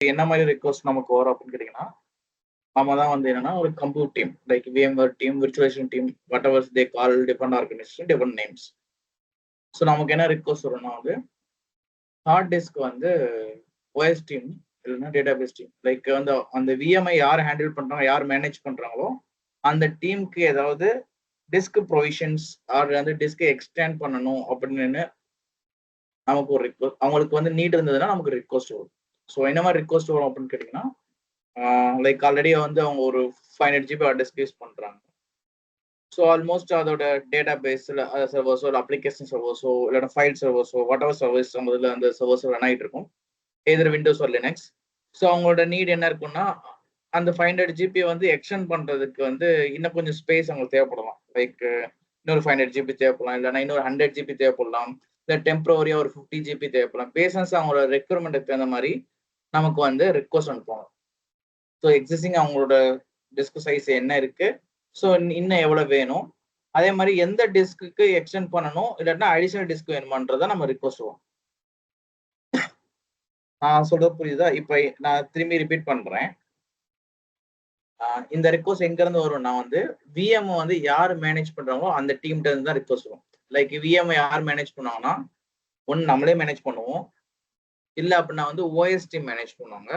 என்ன மாதிரி ரிக்வஸ்ட் நமக்கு வரும் அப்படின்னு கேட்டீங்கன்னா, நம்ம தான் வந்து என்னன்னா ஒரு compute team like VMware team, virtualisation team, what ever they call different organisation different names. So நமக்கு என்ன ரிக்வஸ்ட் வரும்னா வந்து ஹார்ட் டிஸ்க் வந்து OS டீம் இல்லைன்னா டேட்டாபேஸ் டீம் லைக் வந்து அந்த VMஐ யார் ஹேண்டில் பண்றாங்க, யார் மேனேஜ் பண்றாங்களோ அந்த டீமுக்கு ஏதாவது டிஸ்க் ப்ரொவிஷன்ஸ் ஆர் வந்து டிஸ்கை எக்ஸ்டெண்ட் பண்ணணும் அப்படின்னு நமக்கு ஒரு ரிக்வஸ்ட், அவங்களுக்கு வந்து நீட் இருந்ததுன்னா நமக்கு ரிக்வஸ்ட் வரும். ஸோ என்ன மாதிரி ரிக்வஸ்ட் வரும் அப்படின்னு கேட்டிங்கன்னா, லைக் ஆல்ரெடி வந்து அவங்க ஒரு 500 GB ஹார்ட் டிஸ்க் யூஸ் பண்ணுறாங்க. ஸோ ஆல்மோஸ்ட் அதோட டேட்டா பேஸில் சர்வர்ஸோ இல்லை அப்ளிகேஷன் சர்வர்ஸோ இல்லைன்னா ஃபைல் சர்வர்ஸோ வாட் எவர் சர்வீஸ் அவங்க இதில் அந்த சர்வர்ஸ் ரன் ஆகிட்டு இருக்கும், எதிர் விண்டோஸ் ஒரு லினக்ஸ். ஸோ அவங்களோட நீட் என்ன இருக்குன்னா, அந்த 500 GB வந்து எக்ஸ்டெண்ட் பண்ணுறதுக்கு வந்து இன்னும் கொஞ்சம் ஸ்பேஸ் அவங்களுக்கு தேவைப்படலாம். லைக் இன்னொரு 500 GB தேவைப்படலாம், இல்லைன்னா இன்னொரு 100 GB தேவைப்படலாம், இல்லை டெம்பரவரியாக ஒரு 50 GB தேவைப்படலாம். பேஷன்ஸ் அவங்களோட ரெக்யர்மெண்ட்டுக்கு தகுந்த மாதிரி நமக்கு வந்து ரிக்வஸ்ட் அனுப்புவாங்க. ஸோ எக்ஸிஸ்டிங் அவங்களோட டிஸ்க் சைஸ் என்ன இருக்கு, ஸோ இன்னும் எவ்வளோ வேணும், அதே மாதிரி எந்த டிஸ்க்கு எக்ஸ்டெண்ட் பண்ணணும், இல்லாட்டினா அடிஷனல் டிஸ்க் வேணுமான்றதை நம்ம ரிக்வஸ்ட் வரும். நான் சொல்றது புரியுதா? இப்போ நான் திரும்பி ரிப்பீட் பண்றேன். இந்த ரிக்வஸ்ட் எங்க இருந்து வரும்னா வந்து VM வந்து யார் மேனேஜ் பண்றாங்களோ அந்த டீம்கிட்ட இருந்து தான் ரிக்வஸ்ட் வரும். லைக் VM யார் மேனேஜ் பண்ணுவாங்கன்னா, ஒன்று நம்மளே மேனேஜ் பண்ணுவோம், இல்லை அப்படின்னா வந்து OS டீம் மேனேஜ் பண்ணுவாங்க.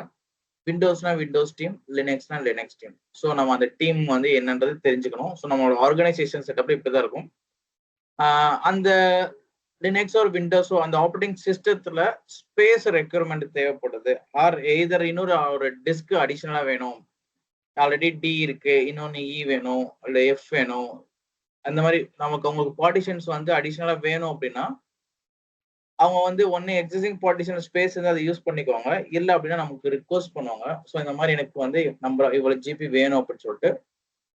விண்டோஸ்னா விண்டோஸ் டீம், லினக்ஸ்னா லினக்ஸ் டீம். ஸோ நம்ம அந்த டீம் வந்து என்னன்றது தெரிஞ்சுக்கணும். ஸோ நம்மளோட ஆர்கனைசேஷன் செட்டப்ல இப்படிதான் இருக்கும். அந்த லினக்ஸ் ஒரு விண்டோஸோ அந்த ஆப்ரேட்டிங் சிஸ்டத்துல ஸ்பேஸ் ரெக்யர்மெண்ட் தேவைப்படுது, ஆர் எய்தர் இன்னொரு ஒரு டிஸ்க் அடிஷனலா வேணும், ஆல்ரெடி D இருக்கு, இன்னொன்னு E வேணும், இல்லை F வேணும், அந்த மாதிரி நமக்கு அவங்களுக்கு பார்ட்டிஷன்ஸ் வந்து அடிஷனலா வேணும் அப்படின்னா அவங்க வந்து ஒன்னு எக்ஸிஸ்டிங் பார்ட்டிஷன் ஸ்பேஸ் வந்து அதை யூஸ் பண்ணிக்குவாங்க, இல்லை அப்படின்னா நமக்கு ரிக்வஸ்ட் பண்ணுவாங்க. ஸோ இந்த மாதிரி எனக்கு வந்து நம்ம இவ்வளவு ஜிபி வேணும் அப்படின்னு சொல்லிட்டு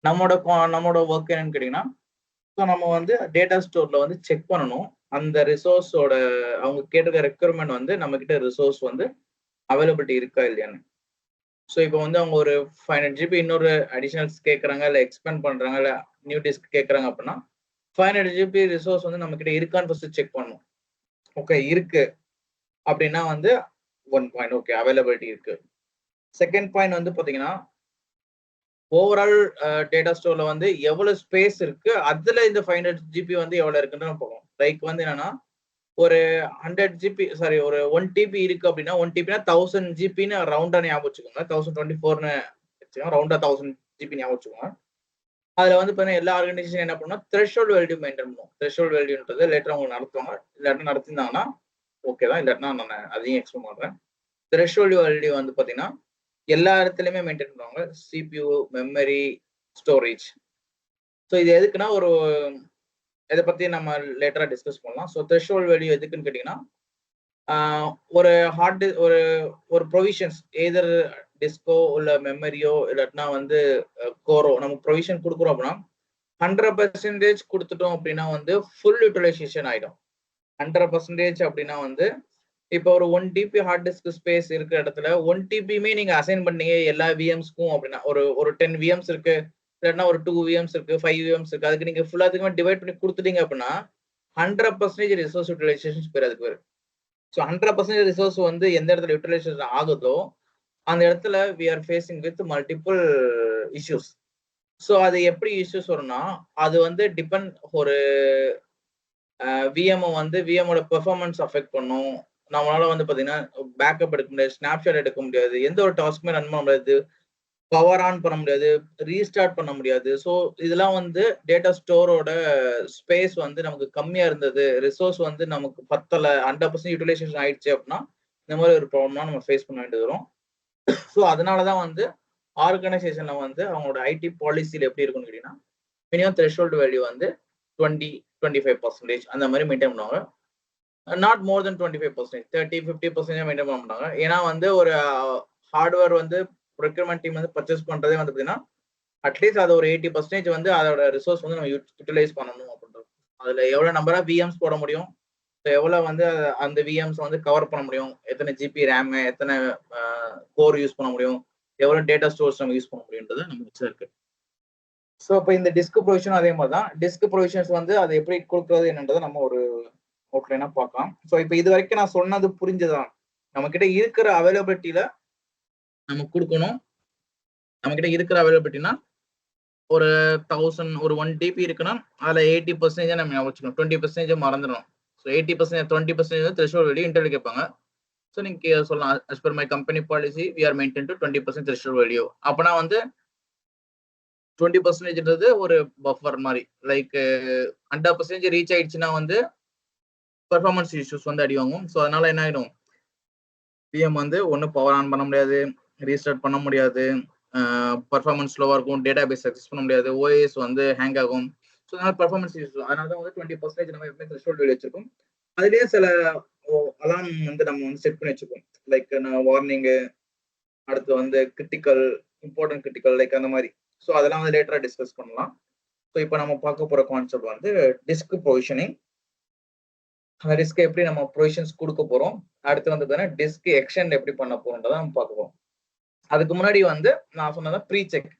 நம்மளோட ஒர்க் என்னன்னு கேட்டீங்கன்னா, ஸோ நம்ம வந்து டேட்டா ஸ்டோர்ல வந்து செக் பண்ணணும் அந்த ரிசோர்ஸோட அவங்க கேட்டிருக்க ரெக்யர்மெண்ட் வந்து நம்ம கிட்ட ரிசோர்ஸ் வந்து அவைலபிலிட்டி இருக்கா இல்லையான்னு. ஸோ இப்போ வந்து அவங்க ஒரு 500 GB இன்னொரு அடிஷனல்ஸ் கேட்குறாங்க, இல்லை எக்ஸ்பேண்ட் பண்றாங்க, இல்லை நியூ டிஸ்க் கேட்குறாங்க அப்படின்னா 500 GB ரிசோர்ஸ் வந்து நம்ம கிட்ட இருக்கான்னு ஃபர்ஸ்ட் செக் பண்ணணும். ஓகே இருக்கு அப்படின்னா வந்து 1 பாயிண்ட் ஓகே அவைலபிலிட்டி இருக்கு. செகண்ட் பாயிண்ட் வந்து பாத்தீங்கன்னா, ஓவரால் டேட்டா ஸ்டோர்ல வந்து எவ்வளவு ஸ்பேஸ் இருக்கு, அதுல இந்த 500 GB வந்து எவ்வளவு இருக்குன்னு பார்க்கணும். லைக் வந்து என்னன்னா, ஒரு 100 GB சாரி ஒரு 1 TB இருக்கு அப்படின்னா 1 TBனா 1000 GBன்னு ரவுண்டா ஞாபகம் வச்சுக்கோங்க. 1024ன்னு வச்சுக்கோங்க, ரவுண்டா 1000 GB ஞாபகம் வச்சுக்கோங்க. அதுல வந்து பாத்தீங்கன்னா எல்லா ஆர்கனைசேஷன் என்ன பண்ணும், த்ரெஷோல்ட் வேல்யூ மெயின்டைன் பண்ணும். த்ரெஷோல்ட் வேல்யூன்றது லேட்டர் அவங்க நடத்துவாங்க, இல்லாட்டினா நடத்திருந்தாங்கன்னா ஓகே தான், இல்லாட்டினா நான் அதையும் எக்ஸ்பிளைன் பண்றேன். த்ரெஷோல்ட் வேல்யூ வந்து பாத்தீங்கன்னா எல்லா இடத்துலயுமே மெயின்டைன் பண்ணுவாங்க, CPU, மெமரி, ஸ்டோரேஜ். ஸோ இது எதுக்குன்னா ஒரு இதை பத்தி நம்ம லேட்டரா டிஸ்கஸ் பண்ணலாம். ஸோ த்ரெஷோல்ட் வேல்யூ எதுக்குன்னு கேட்டீங்கன்னா, ஒரு ஹார்ட் ஒரு ப்ரொவிஷன்ஸ் எதர் டிஸ்கோ இல்ல மெமரியோ இல்லாட்டினா வந்து கோரோ நம்ம ப்ரொவிஷன் கொடுக்குறோம் அப்படின்னா 100% கொடுத்துட்டோம் அப்படின்னா வந்து ஃபுல் யூட்டிலைசேஷன் ஆயிடும். 100% அப்படின்னா வந்து இப்போ ஒரு 1 TB ஹார்ட் டிஸ்க் ஸ்பேஸ் இருக்கிற இடத்துல 1 TBயுமே நீங்க அசைன் பண்ணீங்க எல்லா VMஸ்க்கும் அப்படின்னா ஒரு 10 VMs இருக்கு, இல்லைன்னா ஒரு 2 VMs இருக்கு, 5 VMs இருக்கு, அதுக்கு நீங்க ஃபுல்லாத்துக்குமே டிவைட் பண்ணி கொடுத்துட்டீங்க அப்படின்னா 100% ரிசோர்ஸ் யூட்டிலைசேஷன் பேர் அதுக்கு பேர். ஸோ 100% ரிசோர்ஸ் வந்து எந்த இடத்துல யூட்டிலைசேஷன் ஆகுதோ அந்த இடத்துல we are facing with multiple issues. So அது எப்படி இஷ்யூஸ் வரும்னா, அது வந்து டிபெண்ட் ஒரு விஎம் வந்து விஎமோட பெர்ஃபார்மன்ஸ் அஃபெக்ட் பண்ணும். நம்மளால வந்து பாத்தீங்கன்னா பேக்கப் எடுக்க முடியாது, ஸ்னாப்ஷாட் எடுக்க முடியாது, எந்த ஒரு டாஸ்க்குமே ரன் பண்ண முடியாது, பவர் ஆன் பண்ண முடியாது, ரீஸ்டார்ட் பண்ண முடியாது. ஸோ இதெல்லாம் வந்து டேட்டா ஸ்டோரோட ஸ்பேஸ் வந்து நமக்கு கம்மியா இருந்தது, ரிசோர்ஸ் வந்து நமக்கு பத்தல, 100% யூட்டிலைசேஷன் ஆயிடுச்சு அப்படின்னா இந்த மாதிரி ஒரு ப்ராப்ளம்லாம் நம்ம ஃபேஸ் பண்ண வேண்டியது வரும். ஸோ அதனாலதான் வந்து ஆர்கனைசேஷன்ல வந்து அவங்களோட ஐடி பாலிசியில எப்படி இருக்குன்னு கேட்டீங்கன்னா, மினிமம் த்ரெஷோல்ட் வேல்யூ வந்து 20-25% அந்த மாதிரி மெயின்டைன் பண்ணுவாங்க. நாட் மோர் தென் 25%, 30-50% மெயின்டைன் பண்ண மாட்டாங்க. ஏன்னா வந்து ஒரு ஹார்ட்வேர் வந்து ப்ரொக்யூர்மெண்ட் டீம் வந்து பர்ச்சேஸ் பண்றதே வந்து பார்த்தீங்கன்னா அட்லீஸ்ட் அது ஒரு 80% வந்து அதோட ரிசோர்ஸ் வந்து நம்ம யூட்டிலைஸ் பண்ணணும் அப்படின்றது. அதுல எவ்வளவு நம்பரா விஎம்ஸ் போட முடியும், எவ்வளவு வந்து அந்த விஎம்ஸ் வந்து கவர் பண்ண முடியும், எத்தனை ஜிபி ரேம், எத்தனை கோர் யூஸ் பண்ண முடியும், எவ்வளவு டேட்டா ஸ்டோர்ஸ் நம்ம யூஸ் பண்ண முடியும்ன்றது நம்ம வச்சு இருக்கு. ஸோ இப்போ இந்த டிஸ்க் ப்ரொவிஷன் அதே மாதிரி தான். டிஸ்க் ப்ரொவிஷன்ஸ் வந்து அதை எப்படி கொடுக்குறது என்னன்றதை நம்ம ஒரு ஓகேனா பார்க்கலாம். ஸோ இப்போ இது வரைக்கும் நான் சொன்னது புரிஞ்சுதான், நம்ம கிட்ட இருக்கிற அவைலபிலிட்டியில நம்ம கொடுக்கணும். நம்ம கிட்ட இருக்கிற அவைலபிலிட்டினா ஒரு 1000 ஒரு 1 DB இருக்குன்னா அதுல 80% நம்ம வச்சுக்கணும், 20% மறந்துடணும். ஸோ 80% 20% த்ரெஷோல்ட் வேல்யூ இன்டர்வியூ கேட்பாங்க. ஸோ நீங்க சொல்லலாம், as per my company policy we are maintained to 20% threshold value. அப்பனா வந்து 20%ன்றது ஒரு பஃபர் மாதிரி. லைக் 100% ரீச் ஆயிடுச்சுன்னா வந்து பெர்ஃபார்மன்ஸ் இஷ்யூஸ் வந்து அடி வாங்கும். ஸோ அதனால என்ன ஆயிடும், பிஎம் வந்து ஒன்று பவர் ஆன் பண்ண முடியாது, ரீஸ்டார்ட் பண்ண முடியாது, பர்ஃபார்மன்ஸ் ஸ்லோவாக இருக்கும், டேட்டா பேஸ் அக்சஸ் பண்ண முடியாது, ஓஎஸ் வந்து ஹேங் ஆகும். ஸோ அதனால பர்ஃபார்மன்ஸ் இஷ்யூஸ். அதனால தான் வந்து 20% நம்ம எப்பவுமே த்ரெஷோல்ட் வேல்யூ வச்சிருக்கோம். அதுலேயே சில அலாம் வந்து நம்ம வந்து செட் பண்ணி வச்சுப்போம். லைக் நான் வார்னிங்கு, அடுத்து வந்து கிரிட்டிக்கல், இம்பார்ட்டன்ட் கிரிட்டிக்கல், லைக் அந்த மாதிரி. ஸோ அதெல்லாம் வந்து லேட்டரா டிஸ்கஸ் பண்ணலாம். ஸோ இப்போ நம்ம பார்க்க போற கான்செப்ட் வந்து டிஸ்க் ப்ரொவிஷனிங். அந்த டிஸ்க் எப்படி நம்ம ப்ரொவிஷன்ஸ் கொடுக்க போறோம், அடுத்து வந்து பார்த்தீங்கன்னா டிஸ்க் எக்ஸ்டெண்ட் எப்படி பண்ண போறோம்ன்றத நம்ம பார்க்க போறோம். அதுக்கு முன்னாடி வந்து நான் சொன்னதான் ப்ரீ செக்.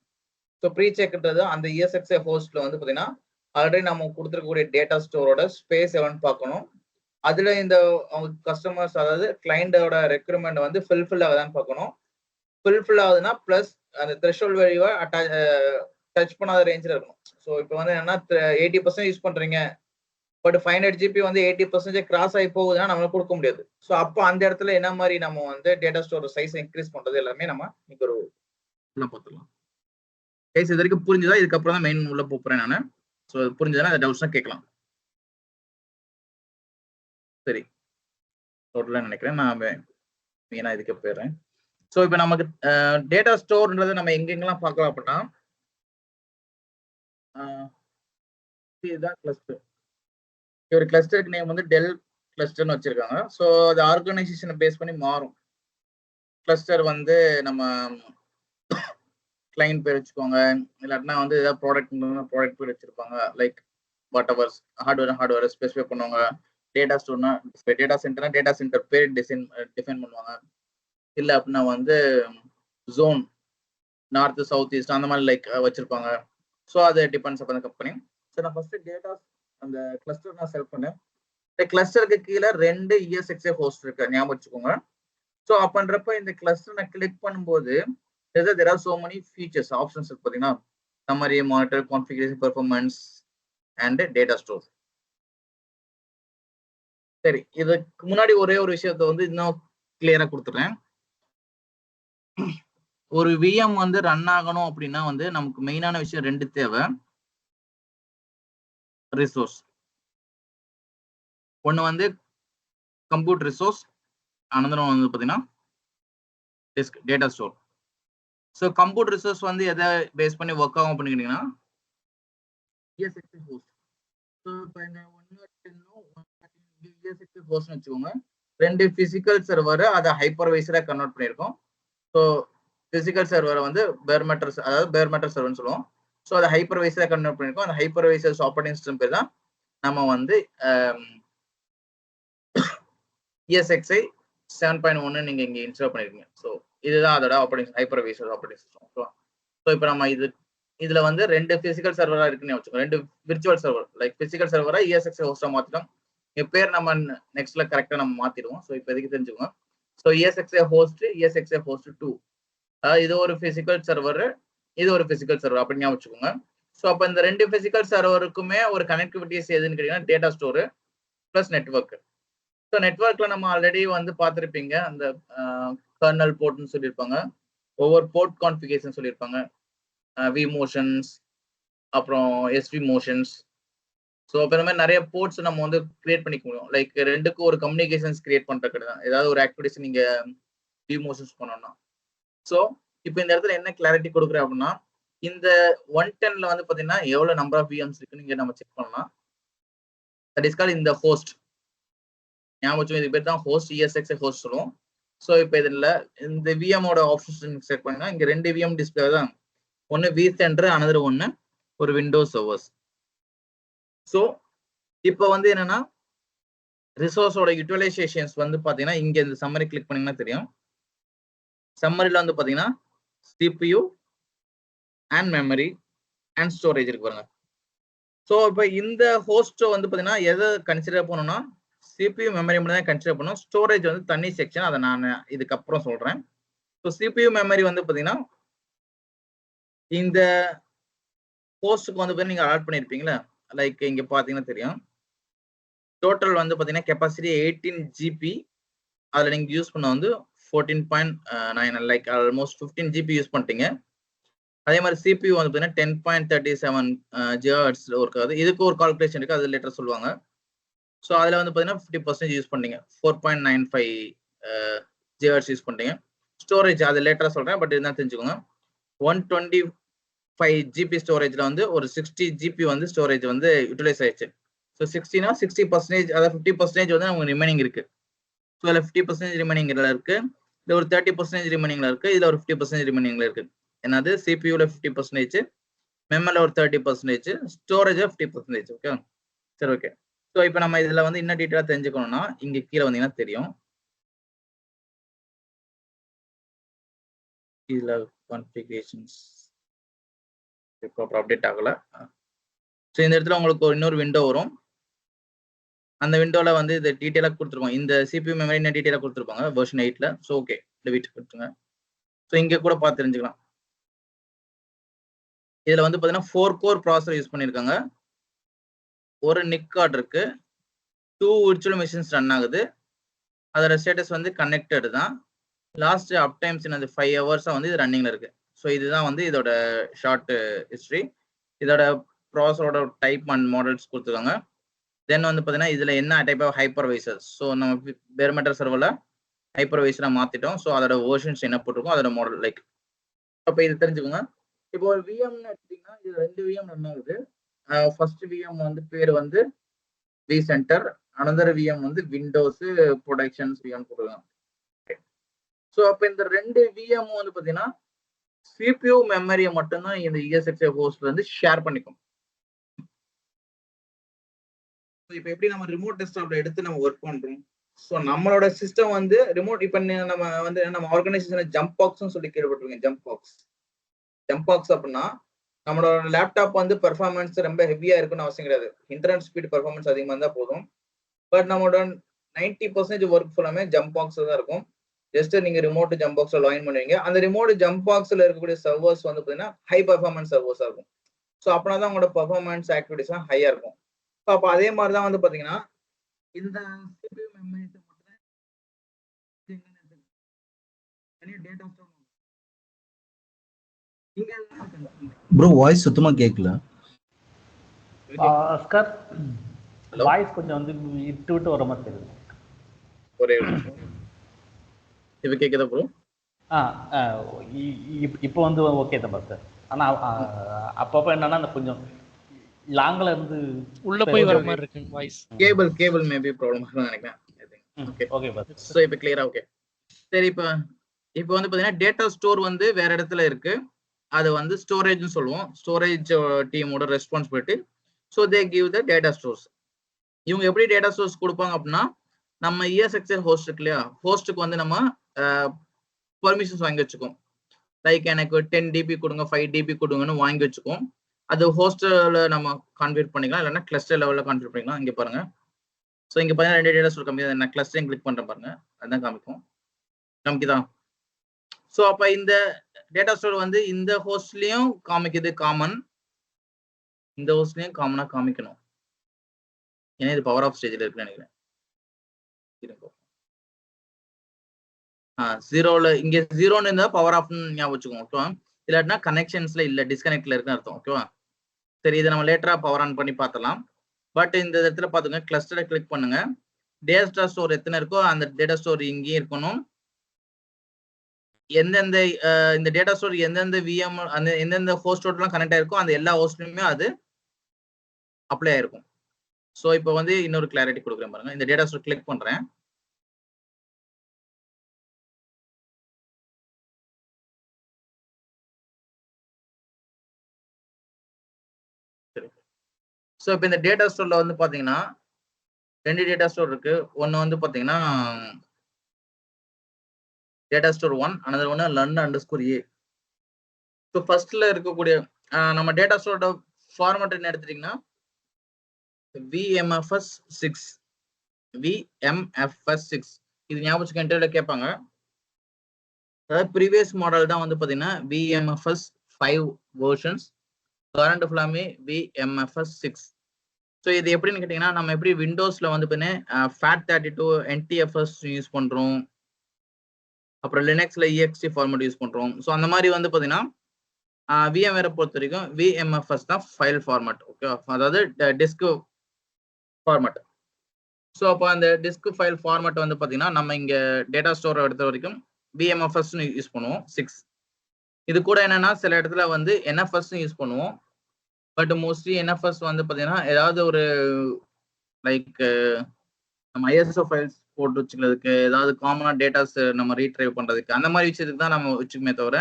ஸோ ப்ரீ செக்ன்றது அந்த ESXi ஹோஸ்ட்ல வந்து பார்த்தீங்கன்னா ஆல்ரெடி நம்ம கொடுத்துருக்கக்கூடிய டேட்டா ஸ்டோரோட ஸ்பேஸ் எவ்வளோன்னு பார்க்கணும். அதுல இந்த அவங்க கஸ்டமர்ஸ், அதாவது கிளைண்டோட ரெக்யூர்மெண்ட் வந்து ஃபில் ஆகுதான்னு பார்க்கணும். ஃபில் ஆகுதுன்னா பிளஸ் அந்த த்ரெஷோல்ட் வேல்யூவை டச் பண்ணாத ரேஞ்சில் இருக்கணும். ஸோ இப்போ வந்து என்னன்னா 80% யூஸ் பண்றீங்க, பட் 500 GB வந்து 80% கிராஸ் ஆகி போகுதுன்னா நம்மளால கொடுக்க முடியாது. ஸோ அப்போ அந்த இடத்துல என்ன மாதிரி நம்ம வந்து டேட்டா ஸ்டோர் சைஸ் இன்க்ரீஸ் பண்றது எல்லாமே நம்ம இன்னைக்கு ஒரு பார்த்துக்கலாம். கைஸ் இது வரைக்கும் புரிஞ்சுதா? இதுக்கப்புறம் தான் மெயின் உள்ள போறேன் நான். ஸோ புரிஞ்சதுன்னா அந்த டவுட்ஸ் கேட்கலாம். சரி, டோட்டலாக நினைக்கிறேன் நான் மெயினாக இதுக்கு போயிடுறேன். ஸோ இப்போ நமக்கு டேட்டா ஸ்டோர்ன்றது நம்ம எங்கெங்கெல்லாம் பார்க்கலாம் அப்படின்னா, இதுதான் கிளஸ்டர். ஒரு கிளஸ்டருக்கு நேம் வந்து டெல் கிளஸ்டர்னு வச்சிருக்காங்க. ஸோ அது ஆர்கனைசேஷனை பேஸ் பண்ணி மாறும். கிளஸ்டர் வந்து நம்ம கிளைண்ட் பேர் வச்சுக்கோங்க, இல்லாட்டினா வந்து ஏதாவது ப்ராடக்ட் பேர் வச்சிருப்பாங்க. Like what ever hardware specify பண்ணுவாங்க. டேட்டா ஸ்டோர்னா டேட்டா சென்டர்னா டேட்டா சென்டர் பேர் டிஃபைன் பண்ணுவாங்க. இல்லை அப்படின்னா வந்து ஜோன் நார்த் சவுத் ஈஸ்ட் அந்த மாதிரி லைக் வச்சிருப்பாங்க. ஸோ அது டிபெண்ட்ஸ் அப்போ அந்த கம்பெனி. ஸோ நான் ஃபர்ஸ்ட் டேட்டா அந்த கிளஸ்டர் நான் செலக்ட் பண்ணேன். இந்த கிளஸ்டருக்கு கீழே 2 ESXi ஹோஸ்ட் இருக்கு, ஞாபகம் வச்சுக்கோங்க. ஸோ அப்படின்றப்ப இந்த கிளஸ்டர் நான் கிளிக் பண்ணும்போது there are so many features, options இருக்கு பார்த்தீங்கன்னா, summary, monitor, configuration, performance and data store. சரி, இதுக்கு முன்னாடி ஒரே ஒரு விஷயத்த வந்து இன்னும் கிளியரா கொடுத்துறேன். ஒரு VM வந்து ரன் ஆகணும் அப்படின்னா வந்து நமக்கு மெயினான விஷயம் 2 தேவை. ரிசோர்ஸ். ஒன்று வந்து கம்ப்யூட் ரிசோர்ஸ், அனதர் வந்து பார்த்தீங்கன்னா disk data store. So compute resource வந்து எதை பேஸ் பண்ணி ஒர்க் ஆகும் பண்ணிக்கிட்டீங்கன்னா ESXi ஹோஸ்ட். ஸோ இப்போ இந்த 110 ஹோஸ்ட்னு வச்சுக்கோங்க. 2 பிசிக்கல் சர்வர் அதை ஹைப்பர்வைசரா கன்வெர்ட் பண்ணியிருக்கோம். ஸோ பிசிக்கல் சர்வரை வந்து பேர் மெட்டல், அதாவது பேர் மெட்டல் சர்வர்னு சொல்லுவோம். ஸோ அதை ஹைப்பர்வைசரா கன்வெர்ட் பண்ணியிருக்கோம். அந்த ஹைப்பர்வைசர்ஸ் ஆப்பரேட்டிங் சிஸ்டம் பேர் தான் நம்ம வந்து ESXi 7.1 நீங்க இங்க இன்ஸ்டால் பண்ணிருக்கீங்க. ஸோ இதுதான் அதோட ஹைப்பர்வைசர் ஆப்பரேட்டிங் சிஸ்டம். ஸோ இப்போ நம்ம இதுல வந்து 2 பிசிக்கல் சர்வரா இருக்குன்னு வச்சுக்கோங்க. 2 விர்ச்சுவல் சர்வர், லைக் பிசிக்கல் சர்வரா ESXi ஹோஸ்டா மாத்திட்டோம். பேர் நம்ம நெக்ஸ்ட்ல கரெக்டா நம்ம மாத்திடுவோம். ஸோ இப்போ எதுக்கு தெரிஞ்சுக்கோங்க. So ESXi host, ESXi host 2, இது ஒரு பிசிக்கல் சர்வர், இது ஒரு பிசிக்கல் சர்வர் அப்படின்னு வச்சுக்கோங்க. ஸோ அப்போ இந்த 2 பிசிக்கல் சர்வருக்குமே ஒரு கனெக்டிவிட்டிஸ் எதுன்னு கேட்டீங்கன்னா data store plus network. So நெட்வொர்க்ல நம்ம ஆல்ரெடி வந்து பார்த்துருப்பீங்க, அந்த கர்னல் போர்ட்னு சொல்லியிருப்பாங்க, ஒவ்வொரு போர்ட் கான்ஃபிகரேஷன் சொல்லியிருப்பாங்க, vMotions, அப்புறம் svMotions. ஸோ அப்போ இந்த மாதிரி நிறைய போர்ட்ஸ் நம்ம வந்து கிரியேட் பண்ணிக்க முடியும். லைக் 2க்கும் ஒரு கம்யூனிகேஷன்ஸ் கிரியேட் பண்ணுறது தான் ஏதாவது ஒரு ஆக்டிவிட்டிஸ் நீங்க vMotions பண்ணோம்னா. ஸோ இப்போ இந்த இடத்துல என்ன கிளாரிட்டி கொடுக்குறேன் அப்படின்னா, இந்த 110ல வந்து பார்த்தீங்கன்னா எவ்வளோ நம்பர் ஆஃப் VMs இருக்குன்னு இங்கே நம்ம செக் பண்ணலாம். தட் இஸ் கால்ட் இந்த ஹோஸ்ட். ஞாபகம் இது பேர் தான் ஹோஸ்ட், ESXi ஹோஸ்ட் சொல்லுவோம். ஸோ இப்போ இதில் இந்த VMோட ஆப்ஷன்ஸ் செக் பண்ணுங்க. இங்கே 2 VM டிஸ்பிளே தான், ஒன்று vCenter, அனதர் ஒன்று ஒரு விண்டோஸ் சர்வர்ஸ். ஸோ இப்போ வந்து என்னன்னா ரிசோர்ஸோட யூட்டிலைசேஷன்ஸ் வந்து பார்த்தீங்கன்னா இங்கே இந்த சம்மரி கிளிக் பண்ணீங்கன்னா தெரியும். சம்மரியில் வந்து பார்த்தீங்கன்னா CPU and memory and storage இருக்கு பாருங்க. ஸோ இப்போ இந்த ஹோஸ்ட்டை வந்து பார்த்தீங்கன்னா எதை கன்சிடர் பண்ணணும்னா CPU மெமரி மட்டும் தான் கன்சிடர் பண்ணும். ஸ்டோரேஜ் வந்து தனி செக்ஷன், அதை நான் இதுக்கப்புறம் சொல்றேன். ஸோ சிபியூ மெமரி வந்து பார்த்தீங்கன்னா இந்த போஸ்ட்டுக்கு வந்து பார்த்தீங்கன்னா நீங்கள் அலாட் பண்ணியிருப்பீங்களா, லைக் இங்கே பார்த்தீங்கன்னா தெரியும். டோட்டல் வந்து பார்த்தீங்கன்னா கெப்பாசிட்டி 18 GB. அதில் நீங்கள் யூஸ் பண்ண வந்து 14.9, லைக் ஆல்மோஸ்ட் 15 GB யூஸ் பண்ணிட்டீங்க. அதே மாதிரி சிபியூ வந்து பார்த்தீங்கன்னா 10.37 GHz ஒர்க் ஆகுது. இதுக்கு ஒரு கால்குலேஷன் இருக்கு, அது லேட்டர் சொல்லுவாங்க. ஸோ அதில் வந்து பார்த்தீங்கன்னா 50% யூஸ் பண்ணீங்க, 4.95 GHz யூஸ் பண்ணிட்டீங்க. ஸ்டோரேஜ் அது லேட்டராக சொல்கிறேன், பட் இதுதான் தெரிஞ்சுக்கோங்க. 125 GB ஸ்டோரேஜில் வந்து ஒரு 60 GB வந்து ஸ்டோரேஜ் வந்து யூட்டிலைஸ் ஆயிடுச்சு. ஸோ 60னா 60%, அதாவது 50% வந்து நமக்கு ரிமைனிங் இருக்கு. ஸோ அதில் 50% ரிமைனிங்ல இருக்கு, இல்லை ஒரு 30% ரிமைனிங்ல இருக்கு, இதில் ஒரு 50% ரிமைனிங்ல இருக்கு. என்னது, சிபியூல 50%, மெமரியில் ஒரு 30%, ஸ்டோரேஜ் 50%. ஓகே, சரி, ஓகே. ஸோ இப்போ நம்ம இதில் வந்து இன்னும் டீட்டெயிலாக தெரிஞ்சுக்கணும்னா இங்கே கீழே வந்தீங்கன்னா தெரியும். இதில் கான்ஃபிகரேஷன்ஸ் ப்ராப்பர் அப்டேட் ஆகலை. ஸோ இந்த இடத்துல உங்களுக்கு ஒரு இன்னொரு விண்டோ வரும். அந்த விண்டோவில் வந்து இது டீட்டெயிலாக கொடுத்துருப்பாங்க, இந்த சிபியூ மெமரி என்ன டீட்டெயிலாக கொடுத்துருப்பாங்க வெர்ஷன் 8ல். ஸோ ஓகே, டெலிட் கொடுத்துருங்க. ஸோ இங்கே கூட பார்த்து தெரிஞ்சுக்கலாம். இதில் வந்து பார்த்தீங்கன்னா 4 கோர் ப்ராசஸர் யூஸ் பண்ணியிருக்காங்க, ஒரு நிக் கார்டு இருக்கு, 2 விர்ச்சுவல் மிஷின்ஸ் ரன் ஆகுது, அதோட ஸ்டேட்டஸ் வந்து கனெக்டட் தான். லாஸ்ட் அப் டைம்ஸ் இந்த 5 ஹவர்ஸாக வந்து இது ரன்னிங்ல இருக்கு. ஸோ இதுதான் வந்து இதோட ஷார்ட் ஹிஸ்ட்ரி. இதோட ப்ராசஸரோட டைப் அண்ட் மாடல்ஸ் கொடுத்துருக்காங்க. தென் வந்து பார்த்தீங்கன்னா இதில் என்ன டைப் ஆஃப் ஹைப்பர்வைசர்ஸ், ஸோ நம்ம பேர்மெட்டர் சர்வரில் ஹைப்பர்வைசராக மாற்றிட்டோம். ஸோ அதோட வெர்ஷன்ஸ் என்ன போட்டிருக்கோம், அதோட மாடல் லைக். அப்போ இது தெரிஞ்சுக்கோங்க. இப்போ ஒரு விஎம்னு எடுத்தீங்கன்னா இது 2 விஎம் ரன் ஆகுது. ஃபர்ஸ்ட் விஎம் வந்து பேர் வந்து விசென்டர், அனதர் விஎம் வந்து விண்டோஸ் ப்ரொடக்ஷன்ஸ் விஎம் போட்டுருக்காங்க. ஸோ அப்போ இந்த 2 விஎம் வந்து பார்த்தீங்கன்னா சிபியூ மெமரியை மட்டும்தான் இந்த ESXi ஹோஸ்ட்ல வந்து ஷேர் பண்ணிக்கும். இப்போ எப்படி நம்ம ரிமோட் டெஸ்க்டாப்ல எடுத்து நம்ம ஒர்க் பண்றோம், ஸோ நம்மளோட சிஸ்டம் வந்து ரிமோட், இப்போ நம்ம வந்து நம்ம ஆர்கனைசேஷன் ஜம்ப் பாக்ஸ்னு சொல்லி கேள்விப்பட்டிருக்கீங்க. ஜம்ப் பாக்ஸ் அப்படின்னா நம்மளோட லேப்டாப் வந்து பெர்ஃபார்மன்ஸ் ரொம்ப ஹெவியா இருக்குன்னு அவசியம் கிடையாது, இன்டர்நெட் ஸ்பீட் பெர்ஃபார்மன்ஸ் அதிகமாக இருந்தால் போதும். பட் நம்மளோட 90% ஒர்க் ஃபுல்லாமே ஜம்ப் பாக்ஸ் தான் இருக்கும். ஜஸ்ட் நீங்க ரிமோட் ஜம்ப் பாக்ஸ்ல லாகின் பண்ணுவீங்க. அந்த ரிமோட் ஜம்ப் பாக்ஸ்ல இருக்கக்கூடிய சர்வர்ஸ் வந்து பார்த்தீங்கன்னா ஹை பெர்ஃபார்மன்ஸ் சர்வர்ஸா இருக்கும். ஸோ அப்படின்னா தான் உங்களோட பெர்ஃபார்மன்ஸ் ஆக்டிவிட்டிஸ்லாம் ஹையா இருக்கும். ஸோ அப்போ அதே மாதிரி தான் வந்து பார்த்தீங்கன்னா இந்த CPU மெமரிஸ் மட்டும் டேட்டா ஸ்டோர். ப்ரோ வாய்ஸ் சுத்தமா கேட்கல. ஆஸ்கர் வாய்ஸ் கொஞ்சம் வந்து விட்டு விட்டு வர மாதிரி தெரியுது. ஒரே இப்போ கேக்குதா ப்ரோ? இப்போ வந்து ஓகே தான் சார். ஆனால் அப்பப்போ என்னன்னா அந்த கொஞ்சம் லாங்கில் இருந்து உள்ள போய் வர மாதிரி இருக்கு வாய்ஸ். கேபிள் மேபி ப்ராப்ளம் இருக்குன்னு நினைக்கிறேன். Okay okay pass. ஸோ இப்போ கிளியரா ஓகே. சரி, இப்போ வந்து பார்த்தீங்கன்னா டேட்டா ஸ்டோர் வந்து வேற இடத்துல இருக்கு, அது வந்து ஸ்டோரேஜ்னு சொல்லுவோம். ஸ்டோரேஜ் டீமோட responsibility. So they give the data stores. இவங்க எப்படி டேட்டா ஸ்டோர்ஸ் கொடுப்பாங்க அப்படின்னா, நம்ம ESXi ஹோஸ்ட் இருக்கு இல்லையா, ஹோஸ்ட்டுக்கு வந்து நம்ம பெர்மிஷன்ஸ் வாங்கி வச்சுக்கோம். லைக் எனக்கு 10 DB கொடுங்க, 5 DB கொடுங்கன்னு வாங்கி வச்சுக்கோம். அது ஹோஸ்டர்ல நம்ம கான்ஃபிகர் பண்ணிக்கலாம், இல்லைன்னா கிளஸ்டர் லெவலில் கான்ஃபிகர் பண்ணிக்கலாம். இங்கே பாருங்க. ஸோ இங்கே பார்த்தீங்கன்னா 2 டேட்டா ஸ்டோர் காமிக்குது. நான் கிளஸ்டரிங் கிளிக் பண்ணுறேன் பாருங்க, அதுதான் காமிக்குதான். ஸோ அப்போ இந்த டேட்டா ஸ்டோர் வந்து இந்த ஹோஸ்ட்லயும் காமிக்குது காமன், இந்த ஹோஸ்ட்லயும் காமனா காமிக்கணும். ஏன்னா இது பவர் ஆஃப் ஸ்டேஜ்ல இருக்குன்னு நினைக்கிறேன். ஜீரோல இங்க ஜீரோன்னு இருந்தா பவர் ஆஃப் ஞாபகம் வச்சுக்கோங்க. ஓகேவா? இல்லாட்டினா கனெக்ஷன்ஸ்ல இல்ல, டிஸ்கனெக்ட்ல இருக்குன்னு அர்த்தம். ஓகேவா? சரி, இதை நம்ம லேட்டரா பவர் ஆன் பண்ணி பார்த்தலாம். பட் இந்த இடத்துல பாத்துங்க, கிளஸ்டரை கிளிக் பண்ணுங்க. டேட்டா ஸ்டோர் எத்தனை இருக்கோ அந்த டேட்டா ஸ்டோர் இங்கேயும் இருக்கணும். எந்தெந்த இந்த டேட்டா ஸ்டோர் எந்தெந்த விஎம் அந்த எந்தெந்த ஹோஸ்டோடலாம் கனெக்ட் ஆயிருக்கோ அந்த எல்லா ஹோஸ்ட்லயுமே அது அப்ளை ஆயிருக்கும். ஸோ இப்போ வந்து இன்னொரு கிளாரிட்டி கொடுக்குறேன் பாருங்க. இந்த டேட்டா ஸ்டோர் கிளிக் பண்றேன். சரி, ஸோ இப்போ இந்த டேட்டா ஸ்டோர்ல வந்து பாத்தீங்கன்னா 2 டேட்டா ஸ்டோர் இருக்கு. ஒன்னு வந்து பாத்தீங்கன்னா data store 1, another one learn_a. So ஃபர்ஸ்ட்ல இருக்கக்கூடிய நம்ம டேட்டா ஸ்டோரோட ஃபார்மேட் என்ன எடுத்துட்டீங்கன்னா VMFS6. இது ஞாபகம் இன்டர்வியூல கேட்பாங்க. அதாவது ப்ரீவியஸ் மாடல் தான் வந்து பார்த்தீங்கன்னா VMFS 5 வெர்ஷன்ஸ், கரண்ட் ஃபுல்லாமே VMFS 6. ஸோ இது எப்படின்னு கேட்டிங்கன்னா, நம்ம எப்படி விண்டோஸ்ல வந்து பார்த்தீங்கன்னா FAT32 NTFS யூஸ் பண்ணுறோம், அப்புறம் லினக்ஸ்ல EXT ஃபார்மேட் யூஸ் பண்ணுறோம். ஸோ அந்த மாதிரி வந்து பார்த்தீங்கன்னா VMware பொறுத்த வரைக்கும் VMFS தான் ஃபைல் ஃபார்மேட். ஓகே, அதாவது டிஸ்க் ஃபார்மேட். ஸோ அப்போ அந்த டிஸ்க் ஃபைல் ஃபார்மேட் வந்து பார்த்தீங்கன்னா நம்ம இங்கே டேட்டா ஸ்டோர் எடுத்த வரைக்கும் VMFSன்னு யூஸ் பண்ணுவோம் 6. இது கூட என்னன்னா சில இடத்துல வந்து NFSன்னு யூஸ் பண்ணுவோம். பட் மோஸ்ட்லி NFS வந்து பார்த்தீங்கன்னா ஏதாவது ஒரு லைக் நம்ம ISO ஃபைல்ஸ் போட்டு வச்சுக்கிறதுக்கு, ஏதாவது காமனாக டேட்டாஸ் நம்ம ரீட்ரைவ் பண்ணுறதுக்கு, அந்த மாதிரி விஷயத்துக்கு தான் நம்ம வச்சுக்குமே தவிர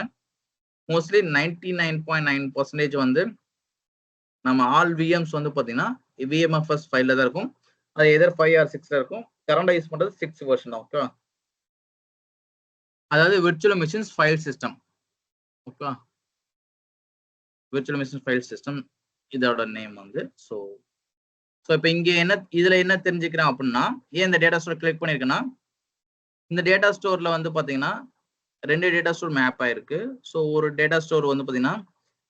மோஸ்ட்லி 99.9% வந்து நம்ம ஆல் VMs வந்து பார்த்தீங்கன்னா VMFS ஃபைலில் தான் இருக்கும். அது எதர் 5 or 6 இருக்கும். கரண்ட் யூஸ் பண்ணுறது 6 வெர்ஷன் தான். ஓகே, அதாவது virtual machines file system. Okay, virtual machines file system இதோட நேம் வந்து. ஸோ இப்போ இங்கே இதில் என்ன தெரிஞ்சுக்கிறேன் அப்படின்னா, ஏன் இந்த டேட்டா ஸ்டோர் கிளிக் பண்ணியிருக்கேன்னா, இந்த டேட்டா ஸ்டோரில் வந்து பார்த்தீங்கன்னா 2 டேட்டா ஸ்டோர் மேப் ஆயிருக்கு. ஸோ ஒரு டேட்டா ஸ்டோர் வந்து பார்த்தீங்கன்னா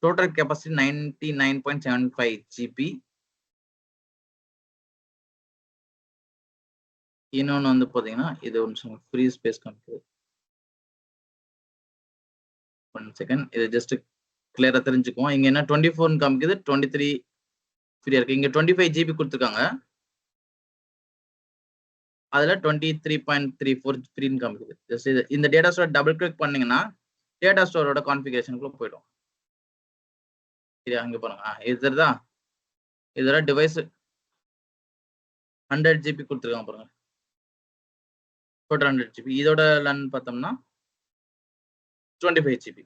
டோட்டல் கெப்பாசிட்டி 99.75 GB. இன்னொன்று வந்து பார்த்தீங்கன்னா இது ஒன்று ஃப்ரீ ஸ்பேஸ் காமிக்குது. 1 செகண்ட், இது ஜஸ்ட் கிளியராக தெரிஞ்சுக்குவோம். இங்கே என்ன 24 காமிக்குது, 23 ஃப்ரீயா இருக்கு. இங்கே 25 GB கொடுத்துருக்காங்க, அதில் 23.34 ஃப்ரீன்னு காமிக்குது. ஜஸ்ட் இது இந்த டேட்டா ஸ்டோர் டபுள் கிளிக் பண்ணீங்கன்னா டேட்டா ஸ்டோரோட கான்ஃபிகரேஷனுக்குள்ள போயிடும். சரியா, அங்கே பாருங்க, இதுதான் இதோட டிவைஸ் 100 GB கொடுத்துருக்காங்க பாருங்க, டோட்டல் 100 GB. இதோட லன் பார்த்தோம்னா 25 GB.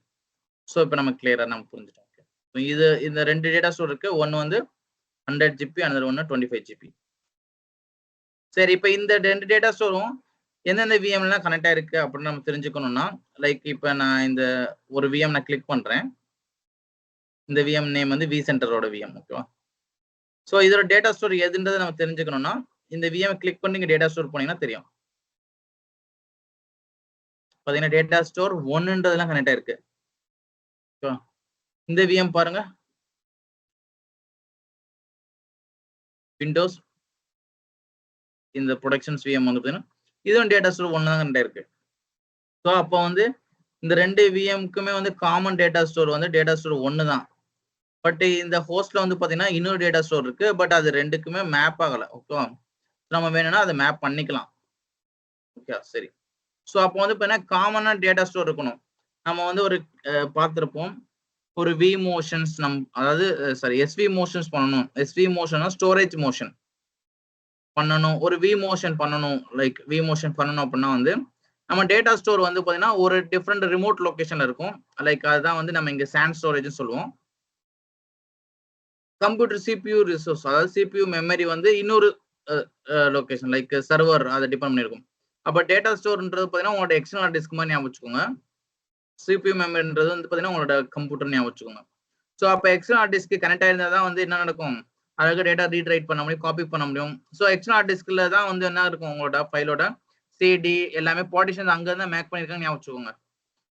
ஸோ இப்போ நம்ம கிளியராக நம்ம புரிஞ்சுட்டோம். இது இந்த 2 டேட்டா ஸ்டோர் இருக்கு, ஒன்று வந்து 100 GB, அனதர் ஒன்று 25 GB. சரி, இப்போ இந்த 2 டேட்டா ஸ்டோரும் எந்தெந்த VMலாம் கனெக்ட் ஆயிருக்கு அப்படின்னு நம்ம தெரிஞ்சுக்கணும்னா, லைக் இப்போ நான் இந்த ஒரு VM நான் கிளிக் பண்றேன். இந்த VM நேம் வந்து vCenterரோட VM. ஓகேவா? ஸோ இதோட டேட்டா ஸ்டோர் எதுன்றதை நம்ம தெரிஞ்சுக்கணும்னா இந்த VM கிளிக் பண்ணி நீங்க டேட்டா ஸ்டோர் போனீங்கன்னா தெரியும். பார்த்தீங்கன்னா டேட்டா ஸ்டோர் 1ன்றதெல்லாம் கனெக்ட் ஆயிருக்கு. ஓகேவா? இந்த VM பாருங்க, விண்டோஸ் இந்த ப்ரொடக்ஷன்ஸ் VM வந்து பார்த்தீங்கன்னா இதுவும் டேட்டா ஸ்டோர் 1 தான் கனெக்ட் ஆயிருக்கு. ஸோ அப்போ வந்து இந்த 2 VMக்குமே வந்து காமன் டேட்டா ஸ்டோர் வந்து டேட்டா ஸ்டோர் 1 தான். பட் இந்த ஹோஸ்ட்ல வந்து பார்த்தீங்கன்னா இன்னொரு டேட்டா ஸ்டோர் இருக்கு, பட் அது ரெண்டுக்குமே மேப் ஆகலை. ஓகேவா? நம்ம வேணும்னா அதை மேப் பண்ணிக்கலாம். ஓகே, சரி. ஸோ அப்போ வந்து பார்த்தீங்கன்னா காமனாக டேட்டா ஸ்டோர் இருக்கணும். நம்ம வந்து ஒரு பார்த்துருப்போம், ஒரு vMotions அதாவது சாரி SVMotions பண்ணணும். SVMotion ஸ்டோரேஜ் மோஷன் பண்ணணும், ஒரு vMotion பண்ணணும். லைக் vMotion பண்ணணும் அப்படின்னா வந்து நம்ம டேட்டா ஸ்டோர் வந்து பார்த்தீங்கன்னா ஒரு டிஃப்ரெண்ட் ரிமோட் லொகேஷன்ல இருக்கும். லைக் அதுதான் வந்து நம்ம இங்கே சாண்ட் ஸ்டோரேஜ் சொல்லுவோம். கம்ப்யூட்டர் CPU ரிசோர்ஸ், அதாவது CPU மெமரி வந்து இன்னொரு லொகேஷன் லைக் சர்வர் அதை டிபெண்ட் பண்ணியிருக்கும். அப்போ டேட்டா ஸ்டோர்ன்றது பார்த்தீங்கன்னா உங்களோட எக்ஸ்டர்னல் டிஸ்க் மாதிரி ஞாபகம் வச்சுக்கோங்க. CPU மெமரின்றது வந்து பார்த்தீங்கன்னா உங்களோட கம்ப்யூட்டர் ஞாபகம் வச்சுக்கோங்க. ஸோ அப்போ எக்ஸ்டர்னல் டிஸ்க்கு கனெக்ட் ஆயிருந்தா தான் வந்து என்ன நடக்கும், அதுக்கு டேட்டா ரீட் ரைட் பண்ண முடியும், காப்பி பண்ண முடியும். ஸோ எக்ஸ்டர்னல் டிஸ்கில் தான் வந்து என்ன இருக்கும், உங்களோட ஃபைலோட CD எல்லாமே பார்ட்டிஷன் அங்கே தான் மேக் பண்ணியிருக்காங்க ஞாபகம் வச்சுக்கோங்க.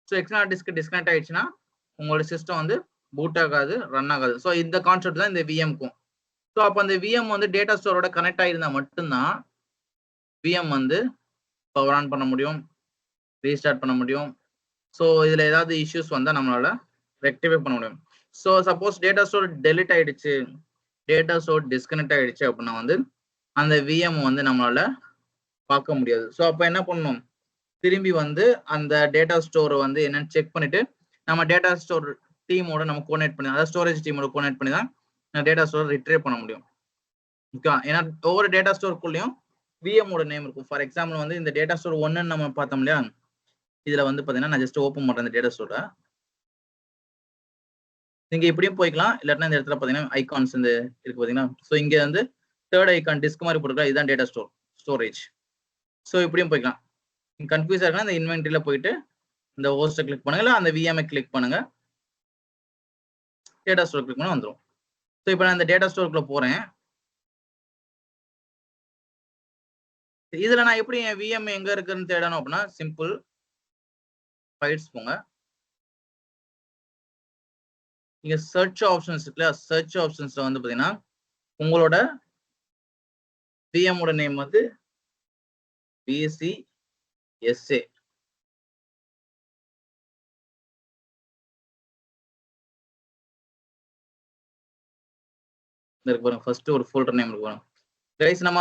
ஸோ எக்ஸ்டர்னல் டிஸ்க் டிஸ்கனெக்ட் ஆயிடுச்சுன்னா உங்களோட சிஸ்டம் வந்து பூட் ஆகாது, ரன் ஆகாது. ஸோ இந்த கான்செப்ட் தான் இந்த VMக்கும். ஸோ அப்போ அந்த VM வந்து டேட்டா ஸ்டோரோட கனெக்ட் ஆயிருந்தா மட்டும்தான் VM வந்து பவர் ஆன் பண்ண முடியும், ரீஸ்டார்ட் பண்ண முடியும். ஸோ இதில் ஏதாவது இஷ்யூஸ் வந்தால் நம்மளால ரெக்டிஃபை பண்ண முடியும். So suppose data store delete ஆயிடுச்சு, டேட்டா ஸ்டோர் டிஸ்கனெக்ட் ஆயிடுச்சு அப்படின்னா வந்து அந்த VM வந்து நம்மளால பார்க்க முடியாது. ஸோ அப்போ என்ன பண்ணணும், திரும்பி வந்து அந்த டேட்டா ஸ்டோரை வந்து என்னன்னு செக் பண்ணிட்டு நம்ம டேட்டா ஸ்டோர் டீமோட நம்ம கோஆர்டினேட் பண்ணி, அதாவது ஸ்டோரேஜ் டீமோட கோஆர்டினேட் பண்ணி தான் டேட்டா ஸ்டோர் ரிட்ரீவ் பண்ண முடியும். ஓகே, ஏன்னா ஒவ்வொரு டேட்டா ஸ்டோருக்குள்ளேயும் VMோட நேம் இருக்கும். ஃபார் எக்ஸாம்பிள் வந்து இந்த டேட்டா ஸ்டோர் 1ன்னு நம்ம பார்த்தோம் இல்லையா, இதுல வந்து பார்த்தீங்கன்னா நான் ஜஸ்ட் ஓப்பன் பண்ணுறேன் இந்த டேட்டா ஸ்டோரை. நீங்க இப்படியும் போய்க்கலாம், இல்லாட்டினா இந்த இடத்துல பார்த்தீங்கன்னா ஐகான்ஸ் இந்த இருக்கு பார்த்தீங்கன்னா. ஸோ இங்கே வந்து தேர்ட் ஐகான் டிஸ்க் மாதிரி போட்டுருக்கா, இதுதான் டேட்டா ஸ்டோரேஜ். ஸோ இப்படியும் போய்க்கலாம். நீங்க கன்ஃபியூஸ் ஆகுனா இந்த இன்வென்ட்ரியில போயிட்டு இந்த ஹோஸ்ட்டை கிளிக் பண்ணுங்க, இல்லை அந்த VMஐ கிளிக் பண்ணுங்க, டேட்டா ஸ்டோர் கிளிக் பண்ண வந்துடும். ஸோ இப்போ நான் இந்த டேட்டா ஸ்டோருக்குள்ள போறேன். இதுல நான் எப்படி என் VM எங்க இருக்குன்னு தேடணும் அப்படின்னா சிம்பிள், ஃபைல்ஸ் போங்க. இங்க சர்ச் ஆப்ஷன்ஸ் இருக்குல்ல, சர்ச் ஆப்ஷன்ஸ்ல வந்து பாத்தீங்கன்னா உங்களோட விஎம் ஓட நேம் வந்து VCSA. இருக்கு பாருங்க, ஃபர்ஸ்ட் ஒரு ஃபோல்டர் நேம் இருக்கு பாருங்க. கைஸ் நம்ம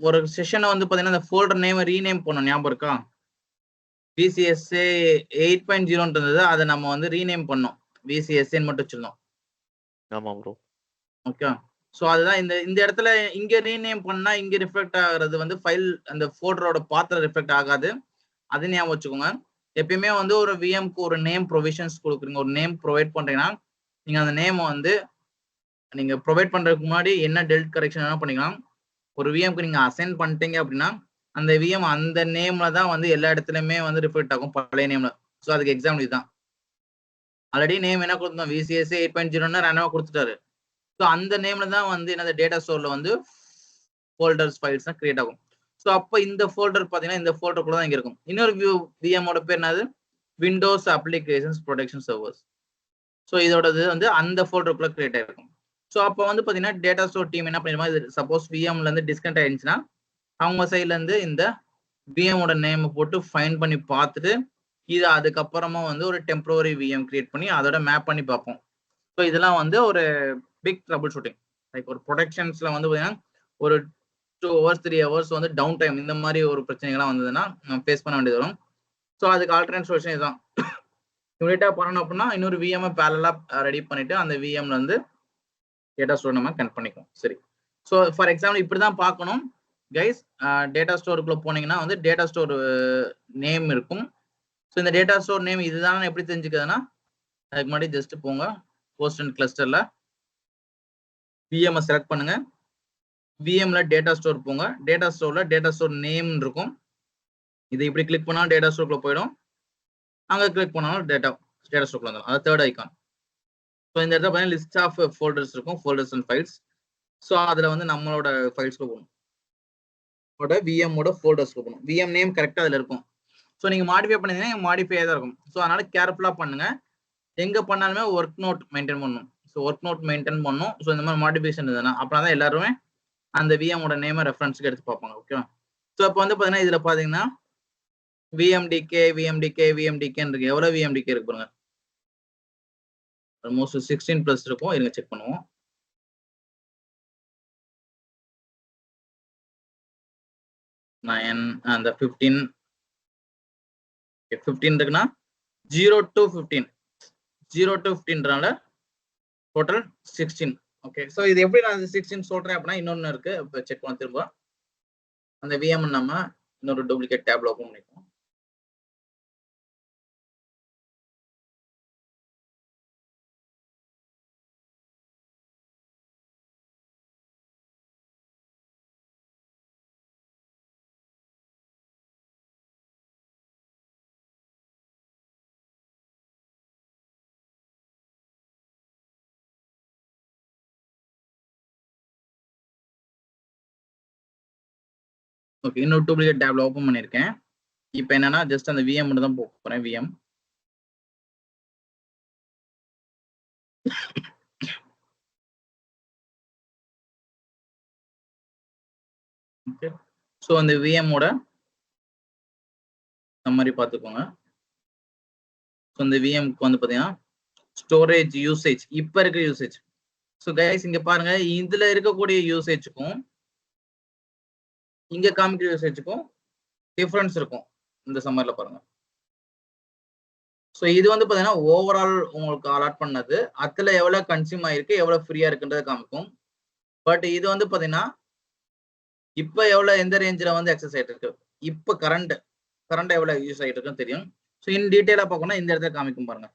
ஒரு செஷனை வந்து பாத்தீங்கன்னா இந்த ஃபோல்டர் நேம் ரீநேம் பண்ணோம், ஞாபகம் இருக்கா? VCSA 8.0 இருந்தது, அதை நம்ம வந்து ரீநேம் பண்ணோம், VCSA மட்டும் வச்சிருந்தோம். ஆமா ப்ரோ. ஓகே, ஸோ அதுதான் இந்த இடத்துல இங்க ரீநேம் பண்ணா இங்க ரிஃப்ளெக்ட் ஆகுறது வந்து ஃபைல் அந்த ஃபோல்டரோட பாத்துல ரிஃப்ளெக்ட் ஆகாது, அது ஞாபகம் வச்சுக்கோங்க. எப்பயுமே வந்து ஒரு விஎம்க்கு ஒரு நேம் ப்ரொவிஷன்ஸ் கொடுக்குறீங்க, ஒரு நேம் ப்ரொவைட் பண்றீங்கன்னா நீங்க அந்த நேம் வந்து நீங்க ப்ரொவைட் பண்றதுக்கு முன்னாடி என்ன டெலிட் கரெக்ஷன் என்ன பண்ணிக்கலாம். ஒரு விஎம்க்கு நீங்க அசைன் பண்ணிட்டீங்க அப்படின்னா அந்த விஎம் அந்த நேம்ல தான் வந்து எல்லா இடத்துலயுமே வந்து ரிஃப்ளெக்ட் ஆகும், பழைய நேம்ல. ஸோ அதுக்கு எக்ஸாம்பிள் இதுதான். ஆல்ரெடி நேம் என்ன கொடுத்தோம், VCSA 8.0 ரேண்டமா கொடுத்துட்டாரு. ஸோ அந்த நேம்ல தான் வந்து என்னது டேட்டா ஸ்டோர்ல வந்து ஃபோல்டர்ஸ் ஃபைல்ஸ் தான் கிரியேட் ஆகும். ஸோ அப்போ இந்த ஃபோல்டர் பார்த்தீங்கன்னா இந்த ஃபோல்டர் கூட தான் இங்க இருக்கும். இன்னொரு விஎமோட பேர் என்னது, Windows applications protection servers. So இதோடது வந்து அந்த ஃபோல்டருக்குள்ள கிரியேட் ஆயிருக்கும். ஸோ அப்போ வந்து பார்த்தீங்கன்னா டேட்டா ஸ்டோர் டீம் என்ன பண்ணிருமா, இது சப்போஸ் விஎம்ல இருந்து டிஸ்கனெக்ட் ஆயிருந்துச்சுன்னா அவங்க சைட்ல இருந்து இந்த விஎமோட நேம் போட்டு ஃபைண்ட் பண்ணி பார்த்துட்டு இது அதுக்கப்புறமா வந்து ஒரு டெம்பரரி விஎம் கிரியேட் பண்ணி அதோட மேப் பண்ணி பார்ப்போம். ஸோ இதெல்லாம் வந்து ஒரு பிக் ட்ரபிள் ஷூட்டிங். லைக் ஒரு ப்ரொடெக்ஷன்ஸ்ல வந்து பார்த்தீங்கன்னா ஒரு 2 hours 3 hours வந்து டவுன் டைம் இந்த மாதிரி ஒரு பிரச்சனைகள்லாம் வந்ததுன்னா நம்ம ஃபேஸ் பண்ண வேண்டியது வரும். ஸோ அதுக்கு ஆல்டர்னேட் சொல்யூஷன் இதுதான். இமீடியட்டா பண்ணணும் அப்படின்னா இன்னொரு விஎம் பேரலா ரெடி பண்ணிட்டு அந்த விஎம்ல வந்து டேட்டா ஸ்டோர் நம்ம கனெக்ட் பண்ணிக்கலாம். சரி, ஸோ ஃபார் எக்ஸாம்பிள் இப்படி தான் பார்க்கணும் கைஸ். டேட்டா ஸ்டோருக்குள்ள போனீங்கன்னா வந்து டேட்டா ஸ்டோர் நேம் இருக்கும். ஸோ இந்த டேட்டா ஸ்டோர் நேம் இதுதான் எப்படி தெரிஞ்சுக்கிறதுனா அதுக்கு முன்னாடி ஜஸ்ட் போங்க போஸ்ட் அண்ட் கிளஸ்டர்ல விஎம் செலக்ட் பண்ணுங்க, விஎம்ல டேட்டா ஸ்டோர் போங்க, டேட்டா ஸ்டோர்ல டேட்டா ஸ்டோர் நேம் இருக்கும். இது இப்படி கிளிக் பண்ணா டேட்டா ஸ்டோர்க்குள்ள போயிடும், அங்க கிளிக் பண்ணாலும் டேட்டா ஸ்டோர்க்குள்ள வந்துடும். அது தேர்ட் ஐகான். ஸோ இந்த இடத்துல பார்த்தீங்கன்னா லிஸ்ட் ஆஃப் ஃபோல்டர்ஸ் இருக்கும், ஃபோல்டர்ஸ் அண்ட் ஃபைல்ஸ். ஸோ அதுல வந்து நம்மளோட ஃபைல்ஸ்க்கு போகணும், விஎம்மோட ஃபோல்டர்ஸ்க்கு போகணும். விஎம் நேம் கரெக்டா அதுல இருக்கும். ஸோ நீங்க மாடிஃபை பண்ணீங்கன்னா மாடிஃபை தான் இருக்கும். ஸோ அதனால கேர்ஃபுல்லா பண்ணுங்க, எங்க பண்ணாலுமே ஒர்க் நோட் மெயின்டைன் பண்ணணும். ஸோ ஒர்க் நோட் மெயின்டைன் பண்ணணும். ஸோ இந்த மாதிரி மாடிஃபிகேஷன் இருந்ததுன்னா அப்படின்னா தான் எல்லாருமே அந்த விஎமோட நேமை ரெஃபரன்ஸ்க்கு எடுத்து பார்ப்பாங்க. ஓகேவா? ஸோ இப்போ வந்து பார்த்தீங்கன்னா இதுல பாத்தீங்கன்னா விஎம்டிகே இருக்கு. எவ்வளவு விஎம்டிகே இருக்கு பாருங்க, ஆல்மோஸ்ட் 16+ இருக்கும். இருங்க செக் பண்ணுவோம். அந்த 15 இருக்குன்னா 0 to 15 டோட்டல் 16. ஓகே, ஸோ இது எப்படி நான் 16 சொல்றேன் அப்படின்னா இன்னொன்னு இருக்கு, இப்போ செக் பண்ண திரும்ப அந்த விஎம் நம்ம இன்னொரு டூப்ளிகேட் டேப்ல ஓப்பன் பண்ணிப்போம். ஓகே, இன்னொரு டூப்ளிகேட் டேப்ல ஓப்பன் பண்ணியிருக்கேன். இப்போ என்னன்னா ஜஸ்ட் அந்த விஎம் மட்டும் தான் போறேன். விஎம் ஓகே, ஸோ அந்த விஎம்மோட சம்மரி பார்த்துக்கோங்க. ஸோ இந்த விஎம்க்கு வந்து பார்த்தீங்கன்னா ஸ்டோரேஜ் யூசேஜ் இப்போ இருக்க யூசேஜ். ஸோ கைஸ் இங்க பாருங்க, இதுல இருக்கக்கூடிய யூசேஜுக்கும் இங்க காமிக்கிற யூசேஜுக்கும் டிஃபரன்ஸ் இருக்கும் இந்த சம்மர்ல பாருங்க. ஸோ இது வந்து பார்த்தீங்கன்னா ஓவரால் உங்களுக்கு அலாட் பண்ணது, அதுல எவ்வளவு கன்சியூம் ஆயிருக்கு எவ்வளவு ஃப்ரீயா இருக்குன்றதை காமிக்கும். பட் இது வந்து பார்த்தீங்கன்னா இப்போ எவ்வளவு எந்த ரேஞ்சில் வந்து எக்ஸஸ் ஆயிட்டு இருக்கு, இப்போ கரண்ட் எவ்வளவு யூஸ் ஆயிட்டு இருக்குன்னு தெரியும். ஸோ இன் டீட்டெயிலா பார்க்கணும்னா இந்த இடத்துல காமிக்கும் பாருங்க.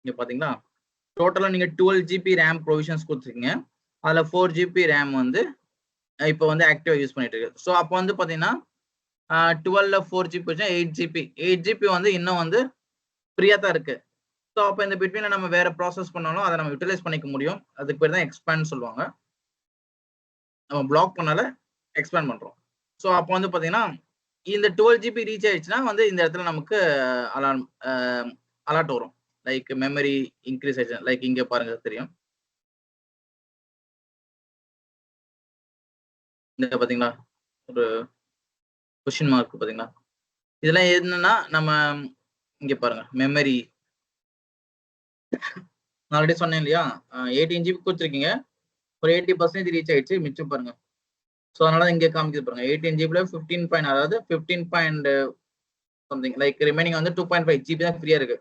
இங்க பாத்தீங்களா டோட்டலா நீங்க 12 GB ரேம் ப்ரொவிஷன்ஸ் கொடுத்துருக்கீங்க, அதுல 4 GB ரேம் வந்து இப்போ வந்து ஆக்டிவா யூஸ் பண்ணிட்டு இருக்கு. ஸோ அப்போ வந்து பாத்தீங்கன்னா 12ல 4 GB 8 GB வந்து இன்னும் வந்து ஃப்ரீயா தான் இருக்கு. ஸோ அப்போ இந்த பிட்வீன்ல நம்ம வேற ப்ராசஸ் பண்ணாலும் அதை நம்ம யூட்டிலைஸ் பண்ணிக்க முடியும். அதுக்கு பேர் தான் எக்ஸ்பேண்ட் சொல்லுவாங்க. நம்ம பிளாக் பண்ணால எக்ஸ்பேண்ட் பண்றோம். ஸோ அப்போ வந்து பாத்தீங்கன்னா இந்த 12 GB ரீச் ஆயிடுச்சுன்னா வந்து இந்த இடத்துல நமக்கு அலர்ட் வரும். லைக் மெமரி இன்க்ரீஸ் ஆயிடுச்சு. லைக் இங்க பாருங்க தெரியும். இந்த பாத்தீங்களா ஒரு கொஸ்டின் மார்க் பாத்தீங்களா? இதெல்லாம் என்னன்னா நம்ம இங்க பாருங்க மெமரி நான் ஆல்ரெடி சொன்னேன் இல்லையா 18 GB கொடுத்துருக்கீங்க. ஒரு 80% ரீச் ஆயிடுச்சு. மிச்சம் பாருங்க. ஸோ அதனால இங்க காமிக்குது பாருங்க 18 GB 15 அதாவது 15 சம்திங் லைக் ரிமைனிங் வந்து 2.5 GB தான் ஃப்ரீயா இருக்கு.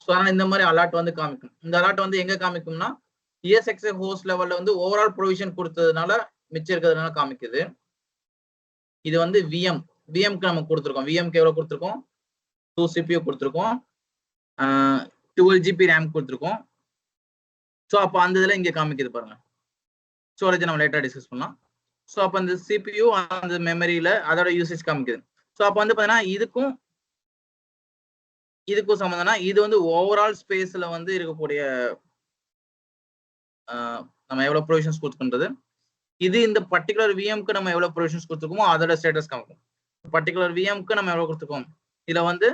ஸோ அதனால இந்த மாதிரி அலர்ட் வந்து காமிக்கும். இந்த அலர்ட் வந்து எங்க காமிக்கும்னா ESXi ஹோஸ்ட் லெவல்ல வந்து ஓவரால் ப்ரொவிஷன் கொடுத்ததுனால மிச்சம் இருக்கிறதுனால காமிக்குது. இது வந்து விஎம்க்கு நம்ம கொடுத்துருக்கோம். விஎம்க்கு எவ்வளவு கொடுத்துருக்கோம்? 2 CPU கொடுத்துருக்கோம், 12 GB ரேம் கொடுத்துருக்கோம். ஸோ அப்போ அந்த இதுல இங்க காமிக்குது பாருங்க. ஸ்டோரேஜ் நம்ம லேட்டா டிஸ்கஸ் பண்ணலாம். ஸோ அப்போ அந்த CPU அந்த மெமரியில அதோட யூசேஜ் காமிக்குது. ஸோ அப்போ வந்து பாத்தீங்கன்னா இதுக்கும் சம்மந்தம்னா இது வந்து ஓவரால் ஸ்பேஸ்ல வந்து இருக்கக்கூடிய நம்ம எவ்வளவு ப்ரொவிஷன்ஸ் கொடுத்துன்றது. இது இந்த பர்டிகுலர் விஎம்க்கு நம்ம எவ்வளவு ப்ரொவிஷன்ஸ் கொடுத்துருக்கோமோ அதோட ஸ்டேட்டஸ் காமிக்கும். பர்டிகுலர் விஎம்க்கு நம்ம எவ்வளவு கொடுத்துருக்கோம், இதுல வந்து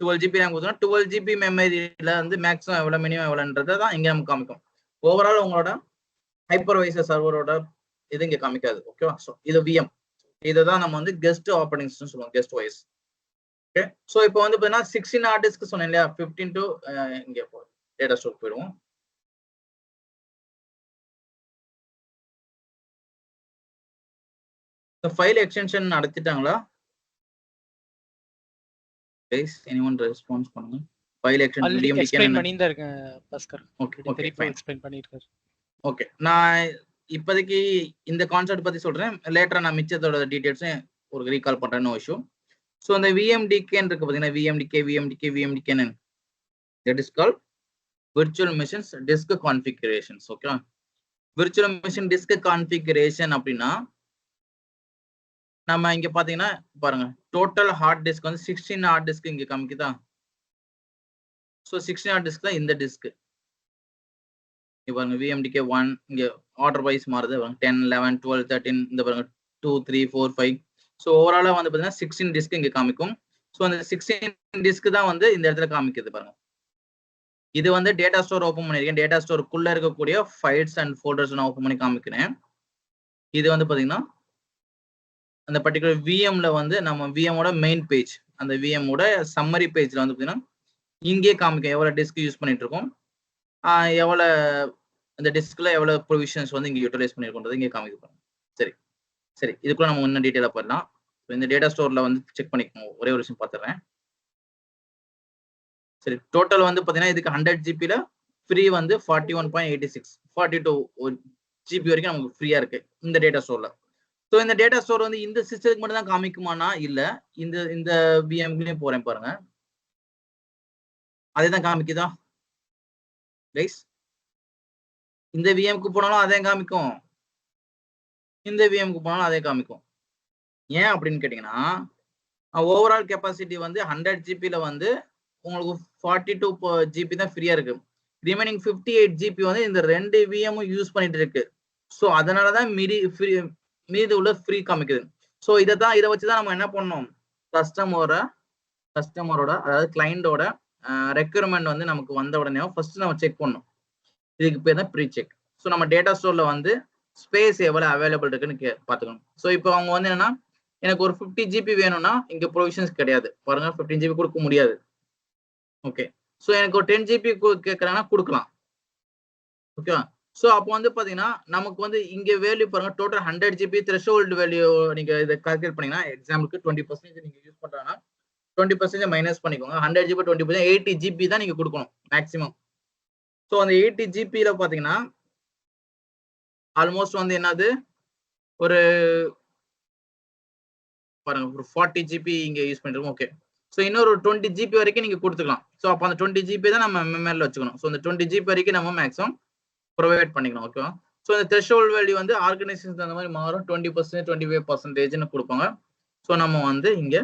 12 GB ரேம் கொடுத்தோம்னா 12 GB மெமரியில வந்து மேக்ஸிமம் எவ்வளவு மினிமம் எவ்வளவுன்றதை தான் இங்க நமக்கு காமிக்கும். ஓவரால் உங்களோட ஹைப்பர்வைசர் சர்வரோட இது இங்க காமிக்காது. ஓகேவா? ஸோ இது விஎம். இதுதான் நம்ம வந்து கெஸ்ட் ஆப்பரேட்டிங் சிஸ்டம் சொல்லுவோம், கெஸ்ட் வாய்ஸ். ஓகே. ஸோ இப்போ வந்து பார்த்தீங்கன்னா 16 ஹார்ட் டிஸ்க் சொன்னேன் இல்லையா, 15 to இங்கே டேட்டா ஸ்டோர் போயிடுவோம். ஃபைல் எக்ஸ்டென்ஷன் நடத்திட்டாங்களா? anyone ரெஸ்பான்ஸ் பண்ணுங்க. ஃபைல் எக்ஸ்டென்ஷன் எக்ஸ்பிளைன் பண்ணிட்டு இருக்கேன் பாஸ்கர். ஓகே ஓகே எக்ஸ்பிளைன் பண்ணிருக்காரு. ஓகே, நான் இப்போதைக்கு இந்த கான்செப்ட் பத்தி சொல்றேன். லேட்டரா நான் மிச்சத்தோட டீடைல்ஸும் ஒரு ரீகால் பண்றேன். No issue. ஸோ இந்த விஎம்டிகேன்னு இருக்கு பார்த்தீங்கன்னா, விஎம்டிகேன்னு that is called virtual machines disk configurations. ஓகேவா? விர்ச்சுவல் மிஷின் டிஸ்க் கான்ஃபிகரேஷன் அப்படின்னா நம்ம இங்க பாத்தீங்கன்னா பாருங்க டோட்டல் ஹார்ட் டிஸ்க் வந்து 16 ஹார்ட் டிஸ்க் இங்க காமிக்குதா? ஸோ 16 ஹார்ட் டிஸ்க் தான் இந்த டிஸ்க். பாருங்க விஎம்டிகே 1 இங்க ஆர்டர் வைஸ் மாறுது. 10, 11, 12, 13 இந்த பாருங்க 2, 3, 4, 5. ஸோ ஓவராலா வந்து பாத்தீங்கன்னா 16 டிஸ்க் இங்க காமிக்கும். ஸோ அந்த 16 டிஸ்க் தான் வந்து இந்த இடத்துல காமிக்குது பாருங்க. இது வந்து டேட்டா ஸ்டோர் ஓப்பன் பண்ணிருக்கேன். டேட்டா ஸ்டோருக்குள்ள இருக்கக்கூடிய ஃபைல்ஸ் அண்ட் ஃபோல்டர்ஸ் நான் ஓப்பன் பண்ணி காமிக்கிறேன். இது வந்து பாத்தீங்கன்னா அந்த பர்டிகுலர் விஎம்ல வந்து நம்ம விஎமோட மெயின் பேஜ், அந்த விஎமோட சம்மரி பேஜ்ல வந்து பாத்தீங்கன்னா இங்கே காமிக்கும் எவ்வளவு டிஸ்க் யூஸ் பண்ணிட்டு இருக்கோம், எவ்வளவு அந்த டிஸ்க்ல எவ்வளவு ப்ரொவிஷன்ஸ் வந்து இங்க யூட்டிலைஸ் பண்ணிருக்கோன்றது இங்கே காமிக்கும். சரி சரி, இதுக்குள்ள நம்ம இன்னும் டீட்டெயிலா போயிடலாம். இந்த டேட்டா ஸ்டோர்ல வந்து செக் பண்ணிக்கோங்க. ஒரே ஒரு விஷயம் பார்த்துறேன். சரி, டோட்டல் வந்து பாத்தீங்கன்னா இதுக்கு 100 ஜிபில ஃப்ரீ வந்து 41.86 42 ஜிபி வரைக்கும் நமக்கு ஃப்ரீயா இருக்கு இந்த டேட்டா ஸ்டோர்ல. ஸோ இந்த டேட்டா ஸ்டோர் வந்து இந்த சிஸ்டத்துக்கு மட்டும் தான் காமிக்குமானா இல்ல, இந்த விஎம்லயும் போறேன் பாருங்க, அதே தான் காமிக்குதா கைஸ்? இந்த விஎம்க்கு போனாலும் அதே காமிக்கும், இந்த விஎம்க்கு போனாலும் அதே காமிக்கும். ஏன் அப்படின்னு கேட்டீங்கன்னா ஓவரால் கெப்பாசிட்டி வந்து 100 ஜிபில வந்து உங்களுக்கு 42 ஜிபி தான் ஃப்ரீயா இருக்கு. ரிமைனிங் 58 ஜிபி வந்து இந்த ரெண்டு விஎம்மும் யூஸ் பண்ணிட்டு இருக்கு. ஸோ அதனாலதான் மீதி உள்ள ஃப்ரீ காமிக்குது. ஸோ இதை வச்சுதான் நம்ம என்ன பண்ணோம், கஸ்டமரோட அதாவது கிளைண்டோட ரெக்யர்மெண்ட் வந்து நமக்கு வந்த உடனே ஃபர்ஸ்ட் நம்ம செக் பண்ணணும். இதுக்கு பேர் தான் ப்ரீ செக். ஸோ நம்ம டேட்டா ஸ்டோர்ல வந்து ஸ்பேஸ் எவ்வளவு அவைலபிள் இருக்குன்னு பார்த்துக்கணும். ஸோ இப்போ அவங்க வந்து என்னன்னா எனக்கு ஒரு 50 ஜிபி வேணும்னா இங்க ப்ரொவிஷன்ஸ் கிடையாது பாருங்க, 15 ஜிபி கொடுக்க முடியாது. ஓகே, ஸோ எனக்கு ஒரு 10 ஜிபி கேட்கறாங்கன்னா கொடுக்கலாம். ஓகேவா? ஸோ அப்போ வந்து பாத்தீங்கன்னா நமக்கு வந்து இங்க வேல்யூ பாருங்க, டோட்டல் 100 ஜிபி த்ரெஷோல்டு வேல்யூ நீங்க இதை கால்குலேட் பண்ணீங்கன்னா எக்ஸாம்பிளுக்கு 20% நீங்க யூஸ் பண்றாங்கன்னா 20% மைனஸ் பண்ணிக்கோங்க. 100 ஜிபி 20% 80 ஜிபி தான் நீங்க கொடுக்கணும் மேக்ஸிமம். ஸோ அந்த 80 ஜிபியில பாத்தீங்கன்னா ஆல்மோஸ்ட் வந்து என்னது ஒரு பாருங்க ஒரு 40 ஜிபி இங்க யூஸ் பண்ணிருக்கோம். ஓகே, ஸோ இன்னொரு 20 ஜிபி வரைக்கும் நீங்க கொடுத்துக்கலாம். ஸோ அப்போ அந்த 20 ஜிபி தான் நம்ம மெமரியில் வச்சுக்கணும். ஸோ அந்த 20 ஜிபி வரைக்கும் நம்ம மேக்ஸிமம் ப்ரொவைட் பண்ணிக்கணும். ஓகேவா? ஸோ இந்த த்ரெஷோல்ட் வேல்யூ வந்து ஆர்கனைசேஷன் அந்த மாதிரி மாறும். 20%, 25% கொடுப்பாங்க. ஸோ நம்ம வந்து இங்க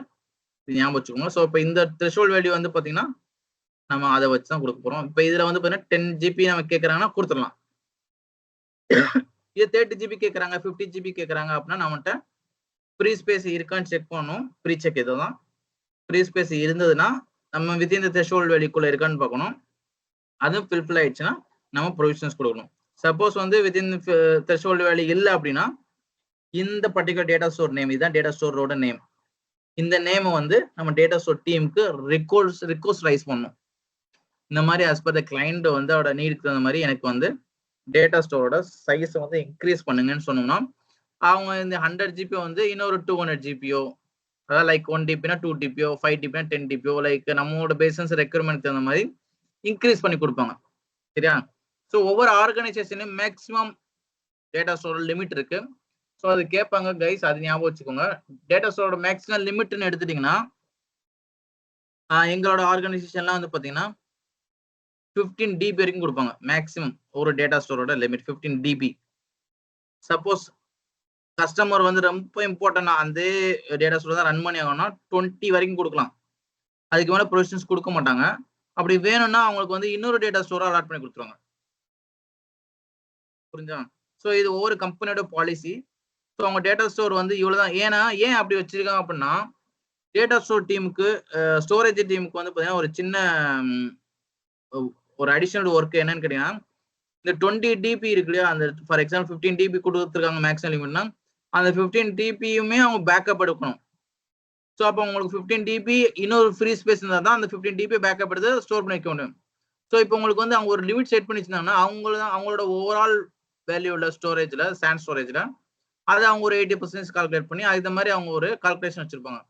ஞாபகம் வச்சுக்கோங்க. ஸோ இப்போ இந்த த்ரெஷோல்ட் வேல்யூ வந்து பாத்தீங்கன்னா நம்ம அதை வச்சு தான் கொடுக்க போறோம். இப்போ இதுல வந்து பாத்தீங்கன்னா 10 ஜிபி நம்ம கேட்கறாங்கன்னா கொடுத்துடலாம். இது 30 ஜிபி கேட்கறாங்க, 50 ஜிபி கேட்கறாங்க அப்படின்னா நம்மகிட்ட ஃப்ரீ ஸ்பேஸ் இருக்கான்னு செக் பண்ணணும். ப்ரீ செக் இதுதான். ஃப்ரீ ஸ்பேஸ் இருந்ததுன்னா நம்ம வித்தின் த த்ரெஷோல்ட் வேல்யூக்குள்ள இருக்கான்னு பார்க்கணும். அதுவும் ஃபில்ஃபில் ஆயிடுச்சுன்னா நம்ம ப்ரொவிஷன்ஸ் கொடுக்கணும். சப்போஸ் வந்து வித்தின் த்ரெஷோல்ட் வேல்யூ இல்லை அப்படின்னா இந்த பர்டிகுலர் டேட்டா ஸ்டோர் நேம், இதுதான் டேட்டா ஸ்டோரோட நேம். இந்த நேமை வந்து நம்ம டேட்டா ஸ்டோர் டீமுக்கு ரிக்வெஸ்ட் ரைஸ் பண்ணணும். இந்த மாதிரி ஆஸ் பர் த கிளைண்ட் வந்து அவரோட நீடுக்கு தகுந்த மாதிரி எனக்கு வந்து டேட்டா ஸ்டோரோட சைஸை வந்து இன்க்ரீஸ் பண்ணுங்கன்னு சொன்னோம்னா அவங்க இந்த 100 GB வந்து இன்னொரு 200 GB, அதாவது லைக் 1 DBனா 2 DB, 5 DBனா 10 DB, லைக் நம்மளோட பேசன்ஸ் ரெக்யர்மெண்ட் தகுந்த மாதிரி இன்க்ரீஸ் பண்ணி கொடுப்பாங்க. சரியா? ஸோ ஒவ்வொரு ஆர்கனைசேஷன்லையும் மேக்ஸிமம் டேட்டா ஸ்டோரோட லிமிட் இருக்கு. ஸோ அது கேட்பாங்க கைஸ், அது ஞாபகம் வச்சுக்கோங்க. டேட்டா ஸ்டோரோட மேக்ஸிமம் லிமிட்னு எடுத்துட்டீங்கன்னா எங்களோட ஆர்கனைசேஷன்லாம் வந்து பார்த்தீங்கன்னா 15 DB வரைக்கும் கொடுப்பாங்க. மேக்ஸிமம் ஒரு டேட்டா ஸ்டோரோட லிமிட் 15 DB. சப்போஸ் கஸ்டமர் வந்து ரொம்ப இம்பார்ட்டன்ட் அந்த டேட்டா ஸ்டோர் தான் ரன் பண்ணி ஆகணும்னா 20 வரைக்கும் கொடுக்கலாம். அதுக்கு மேலே ப்ரொவிஷன்ஸ் கொடுக்க மாட்டாங்க. அப்படி வேணும்னா அவங்களுக்கு வந்து இன்னொரு டேட்டா ஸ்டோரை அலாட் பண்ணி கொடுத்துருவாங்க. புரிஞ்சா? ஸோ இது ஒவ்வொரு கம்பெனியோட பாலிசி. ஸோ அவங்க டேட்டா ஸ்டோர் வந்து இவ்வளோதான். ஏன் அப்படி வச்சிருக்காங்க அப்படின்னா டேட்டா ஸ்டோர் டீமுக்கு ஸ்டோரேஜ் டீமுக்கு வந்து பார்த்தீங்கன்னா ஒரு சின்ன ஒரு அடிஷனல் ஒர்க் என்னன்னு கேட்டீங்கன்னா இந்த 20 DB இருக்கு இல்லையா, அந்த ஃபார் எக்ஸாம்பிள் 15 DB கொடுத்துருக்காங்க மேக்ஸிமம் லிமிட்னா அந்த 15 DBயுமே அவங்க பேக்கப் எடுக்கணும். ஸோ அப்போ உங்களுக்கு 15 DB இன்னொரு ஃப்ரீ ஸ்பேஸ் இருந்தால் தான் அந்த 15 DB பேக்கப் எடுத்து ஸ்டோர் பண்ணி வைக்க முடியும். ஸோ இப்போ உங்களுக்கு வந்து அவங்க ஒரு லிமிட் செட் பண்ணி வச்சிருந்தாங்கன்னா அவங்களோட ஓவரால் வேல்யூ உள்ள ஸ்டோரேஜில் சாண்ட் ஸ்டோரேஜில் அதை அவங்க ஒரு 80% கால்குலேட் பண்ணி அது மாதிரி அவங்க ஒரு கால்குலேஷன் வச்சிருப்பாங்க.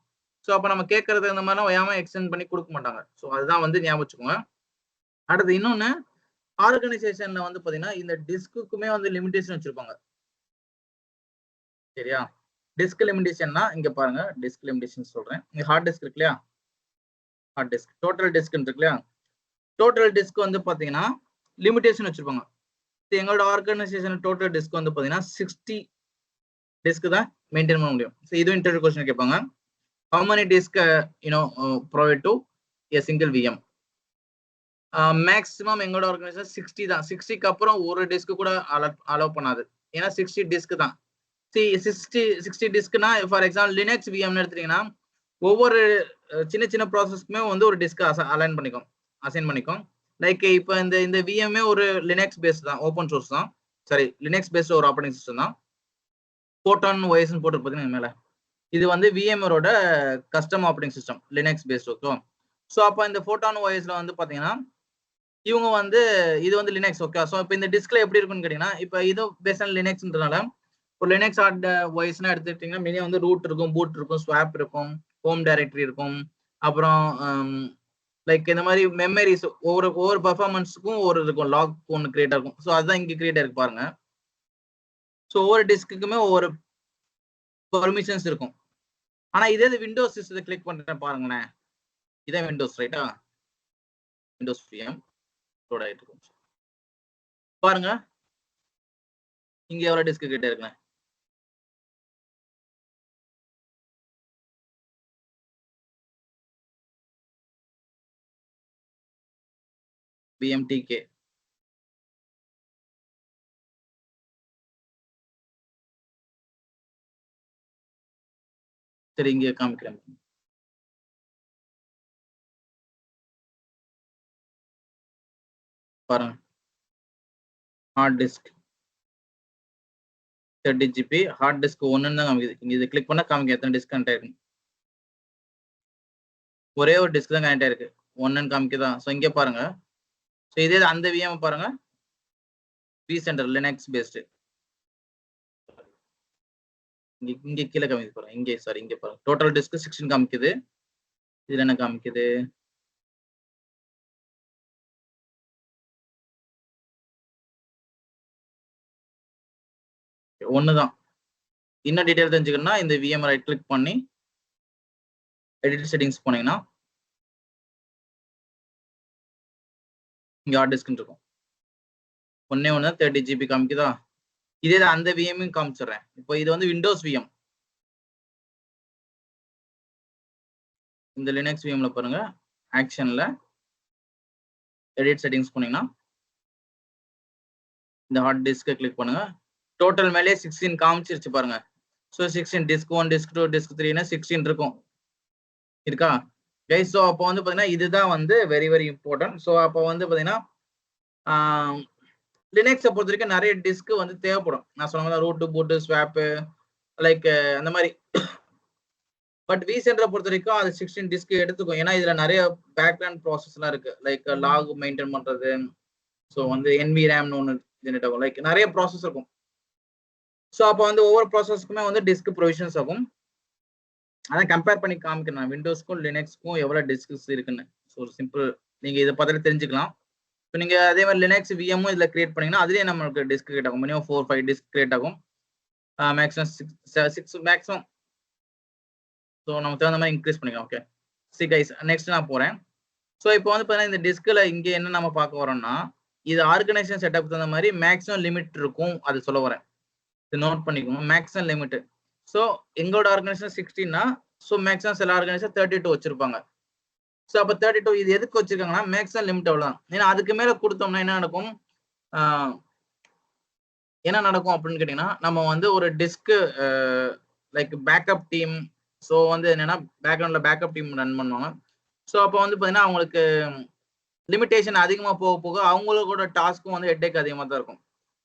ஸோ அப்போ நம்ம கேட்கறது இந்த மாதிரிலாம் ஏமா எக்ஸ்டெண்ட் பண்ணி கொடுக்க மாட்டாங்க. ஸோ அதுதான் வந்து ஞாபகம் வச்சுக்கோங்க. அடுத்து இன்னொன்று ஆர்கனைசேஷன்ல வந்து பாத்தீங்கன்னா இந்த டிஸ்க்குமே வந்து லிமிடேஷன் வச்சிருப்பாங்க. சரியா? டிஸ்க் லிமிடேஷன்னா இங்க பாருங்க, டிஸ்க் லிமிடேஷன் சொல்றேன். இங்க ஹார்ட் டிஸ்க் இருக்கு இல்லையா, ஹார்ட் டிஸ்க் டோட்டல் டிஸ்க் இருக்கு இல்லையா, டோட்டல் டிஸ்க் வந்து பாத்தீங்கன்னா லிமிடேஷன் வச்சிருப்பாங்க. எங்களோட ஆர்கனைசேஷன் டோட்டல் டிஸ்க் வந்து பாத்தீங்கன்னா 60 டிஸ்க் தான் மெயின்டைன் பண்ண முடியும். இதுவும் இன்டர்வியூ கொஸ்டின் கேட்பாங்க. How many disk provide to a single VM? Maximum எங்களோட ஆர்கனைசேஷன் 60 தான். 60க்கு அப்புறம் ஒரு டிஸ்க் கூட அலோவ் பண்ணாது. ஏன்னா 60 டிஸ்க் தான். 60 டிஸ்க்னா ஃபார் எக்ஸாம்பிள் லினக்ஸ் விஎம்னு எடுத்துட்டீங்கன்னா ஒவ்வொரு சின்ன சின்ன ப்ராசஸ்க்குமே வந்து ஒரு டிஸ்க் அசைன் பண்ணிக்கும். லைக் இப்போ இந்த விஎம்ஏ ஒரு லினக்ஸ் பேஸ்ட் தான், ஓப்பன் சோர்ஸ் தான், சாரி லினக்ஸ் பேஸ்ட் ஒரு ஆப்ரேட்டிங் சிஸ்டம் தான். போட்டான் ஒய்ஸ்ன்னு போட்டு பார்த்தீங்கன்னா மேலே இது வந்து விஎம்ஆரோட custom operating system Linux based. Okay. So அப்போ இந்த போட்டான் ஒய்ஸ்ல வந்து பார்த்தீங்கன்னா இவங்க வந்து இது வந்து லினக்ஸ். ஓகே. ஸோ இப்போ இந்த டிஸ்க்ல எப்படி இருக்குன்னு கேட்டீங்கன்னா இப்போ இது பேஸ்ட் ஆன் லினக்ஸ்ன்றனால ஒரு லினக்ஸ் ஹார்ட் வாய்ஸ்னா எடுத்துக்கிட்டீங்கன்னா மினிமம் வந்து ரூட் இருக்கும், பூட் இருக்கும், ஸ்வாப் இருக்கும், ஹோம் டைரக்டரி இருக்கும், அப்புறம் லைக் இந்த மாதிரி மெமரிஸ் ஒவ்வொரு பர்ஃபார்மன்ஸுக்கும் ஒரு இருக்கும், லாக் ஒன்று கிரியேட் ஆகும். ஸோ அதுதான் இங்கே கிரியேட் ஆயிருக்கு பாருங்க. ஸோ ஒவ்வொரு டிஸ்க்குமே ஒவ்வொரு பர்மிஷன்ஸ் இருக்கும். ஆனா இதே விண்டோஸ் சிஸ்டத்தை கிளிக் பண்றேன் பாருங்களேன், இதான் விண்டோஸ் ரைட்டா, விண்டோஸ் VM லோட் ஆயிட்டு இருக்கும் பாருங்க. இங்க எவ்வளவு டிஸ்க் கிட்ட இருக்குங்க, BMTK. சரி இங்க காமிக்கிறேன் பாருங்க. Hard disk 30 GB, hard disk 1 தான் காமிக்குது. இங்க இதை கிளிக் பண்ணா காமிக்க எத்தனை டிஸ்க் கனெக்ட் ஆயிருக்கு. ஒரே ஒரு டிஸ்க் தான் கனெக்ட் ஆயிருக்கு, 1 காமிக்குதா. ஸோ இங்க பாருங்க. ஸோ இதே அந்த விஎம் பாருங்க, vCenter லினக்ஸ் பேஸ்டு. இங்க கீழே காமிக்குது பாருங்க, இங்கே சாரி இங்க பாருங்க டோட்டல் டிஸ்க் 16 காமிக்குது. இதுல என்ன காமிக்குது, ஒண்ணுதான். இன்னும் டீடைல் தெரிஞ்சுக்கணும்னா இந்த விஎம் ரைட் கிளிக் பண்ணி எடிட் செட்டிங்ஸ் போனீங்கன்னா இங்க ஹார்ட் டிஸ்க் இருக்கும், ஒன்னே 30 GB காமிக்குதா. இதே அந்த விஎம் காமிச்சிடுறேன். இப்போ இது வந்து விண்டோஸ் விஎம். இந்த லினக்ஸ் விஎம்ல பாருங்க, ஆக்ஷன்ல எடிட் செட்டிங்ஸ் போனீங்கன்னா இந்த ஹார்ட் டிஸ்கை கிளிக் பண்ணுங்க. டோட்டல் மேலே 16 காமிச்சிருச்சு பாருங்க. ஸோ 16 டிஸ்க் 1 டிஸ்க் 2 டிஸ்க் 3னா 16 இருக்கும் இருக்கா கைஸ். ஸோ அப்போ வந்து பார்த்தீங்கன்னா இதுதான் வந்து வெரி வெரி இம்பார்ட்டன்ட். ஸோ அப்போ வந்து பார்த்தீங்கன்னா லினக்ஸை பொறுத்த வரைக்கும் நிறைய டிஸ்க் வந்து தேவைப்படும். நான் சொன்ன மாதிரி ரூட்டு பூட்டு ஸ்வாப்பு லைக் அந்த மாதிரி. பட் vCenter பொறுத்த வரைக்கும் அது 16 டிஸ்க் எடுத்துக்கும். ஏன்னா இதுல நிறைய பேக்ரவுண்ட் ப்ராசஸ்லாம் இருக்கு. லைக் லாக் மெயின்டைன் பண்றது. ஸோ வந்து NVRAMனு ஒன்று ஜெனரேட் ஆகும். லைக் நிறைய ப்ராசஸ் இருக்கும். ஸோ அப்போ வந்து ஒவ்வொரு ப்ராசஸ்க்குமே வந்து டிஸ்க் ப்ரொவிஷன்ஸ் ஆகும். அதான் கம்பேர் பண்ணி காமிக்கிறேன் விண்டோஸ்க்கும் லினக்ஸ்க்கும் எவ்வளோ டிஸ்க்ஸ் இருக்குன்னு. ஸோ ஒரு சிம்பிள் நீங்க இதை பார்த்தாலே தெரிஞ்சுக்கலாம். இப்போ நீங்க அதே மாதிரி லினக்ஸ் விஎம்மும் இதில் கிரியேட் பண்ணீங்கன்னா அதுலேயே நம்மளுக்கு டிஸ்க் கிரியேட் ஆகும். மினிமம் 4-5 டிஸ்க் கிரியேட் ஆகும். Maximum 6 maximum. ஸோ நம்ம தகுந்த மாதிரி இன்க்ரீஸ் பண்ணிக்கலாம். ஓகே சி கைஸ், நெக்ஸ்ட் நான் போறேன். ஸோ இப்போ வந்து பார்த்தீங்கன்னா இந்த டிஸ்கில் இங்கே என்ன நம்ம பார்க்க வரோம்னா இது ஆர்கனைசேஷன் செட்டப் தகுந்த மாதிரி மேக்ஸிமம் லிமிட் இருக்கும். அது சொல்ல வரேன், இது நோட் பண்ணிக்கோங்க. Maximum limit. ஸோ எங்களோட ஆர்கனைசேஷன் 16னா ஸோ மேக்ஸிமம் சில ஆர்கனைசேஷன் 32 வச்சிருப்பாங்க. ஸோ அப்போ 32 இது எதுக்கு வச்சிருக்காங்கன்னா மேக்ஸிமம் லிமிட் அவ்வளோதான். ஏன்னா அதுக்கு மேலே கொடுத்தோம்னா என்ன நடக்கும் அப்படின்னு கேட்டிங்கன்னா நம்ம வந்து ஒரு disc like backup team. So வந்து என்னன்னா பேக்ரவுண்டில் பேக்கப் டீம் ரன் பண்ணுவாங்க. ஸோ அப்போ வந்து பார்த்தீங்கன்னா அவங்களுக்கு லிமிடேஷன் அதிகமாக போக போக அவங்களோட டாஸ்க்கும் வந்து ஹெட்டேக் அதிகமாக தான் இருக்கும்.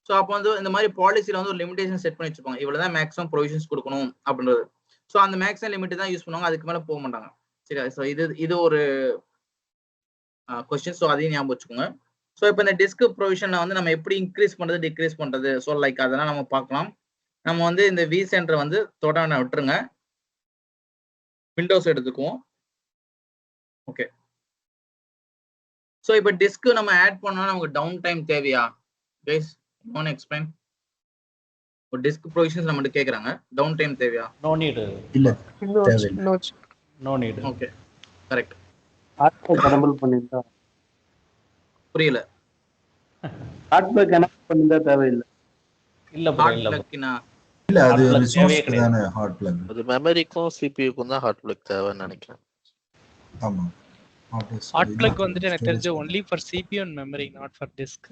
ஸோ அப்போ வந்து இந்த மாதிரி பாலிசியில் வந்து ஒரு லிமிடேஷன் செட் பண்ணி வச்சுப்பாங்க. இவ்வளோ தான் மேக்ஸிமம் ப்ரொவிஷன்ஸ் கொடுக்கணும் அப்படின்றது. ஸோ அந்த மேக்ஸிமம் லிமிட் தான் யூஸ் பண்ணுவாங்க, அதுக்கு மேலே போக மாட்டாங்க. சரி, ஸோ இது ஒரு கொஸ்டின். ஸோ அதையும் ஞாபகம் வச்சுக்கோங்க. ஸோ இப்போ இந்த டிஸ்க் ப்ரொவிஷனை வந்து நம்ம எப்படி இன்க்ரீஸ் பண்ணுறது டிக்ரீஸ் பண்ணுறது, ஸோ லைக் அதெல்லாம் நம்ம பார்க்கலாம். நம்ம வந்து இந்த vCenter வந்து தொடர்ந்து விட்டுருங்க, விண்டோஸ் எடுத்துக்குவோம். ஓகே, ஸோ இப்போ டிஸ்க் நம்ம ஆட் பண்ணோம்னா நமக்கு டவுன் டைம் தேவையா கைஸ்? One explain. ஒரு டிஸ்க் ப்ரொவிஷன்ஸ் நம்ம கேட்குறாங்க, டவுன் டைம் தேவையா? No need. இல்ல தேவையில்லை. No need. Okay correct. Hardware enable பண்ணிருந்தா புரியல. ஹார்ட்வேர் கனெக்ட் பண்ணிருந்தா தேவையில்லை. இல்ல ப்ரோ, இல்ல bro. இல்ல அது Hard plug ரிசோர்ஸ் தேவையே கிடையாது. தானே ஹார்ட் பிளக். அது மெமரிக்கும் சிபியூக்கும் தான் ஹார்ட் பிளக் தேவைன்னு நினைக்கிறேன். ஆமா, ஹாட் பிளக் வந்துட்டு எனக்கு தெரிஞ்ச only for CPU and memory, not for disk.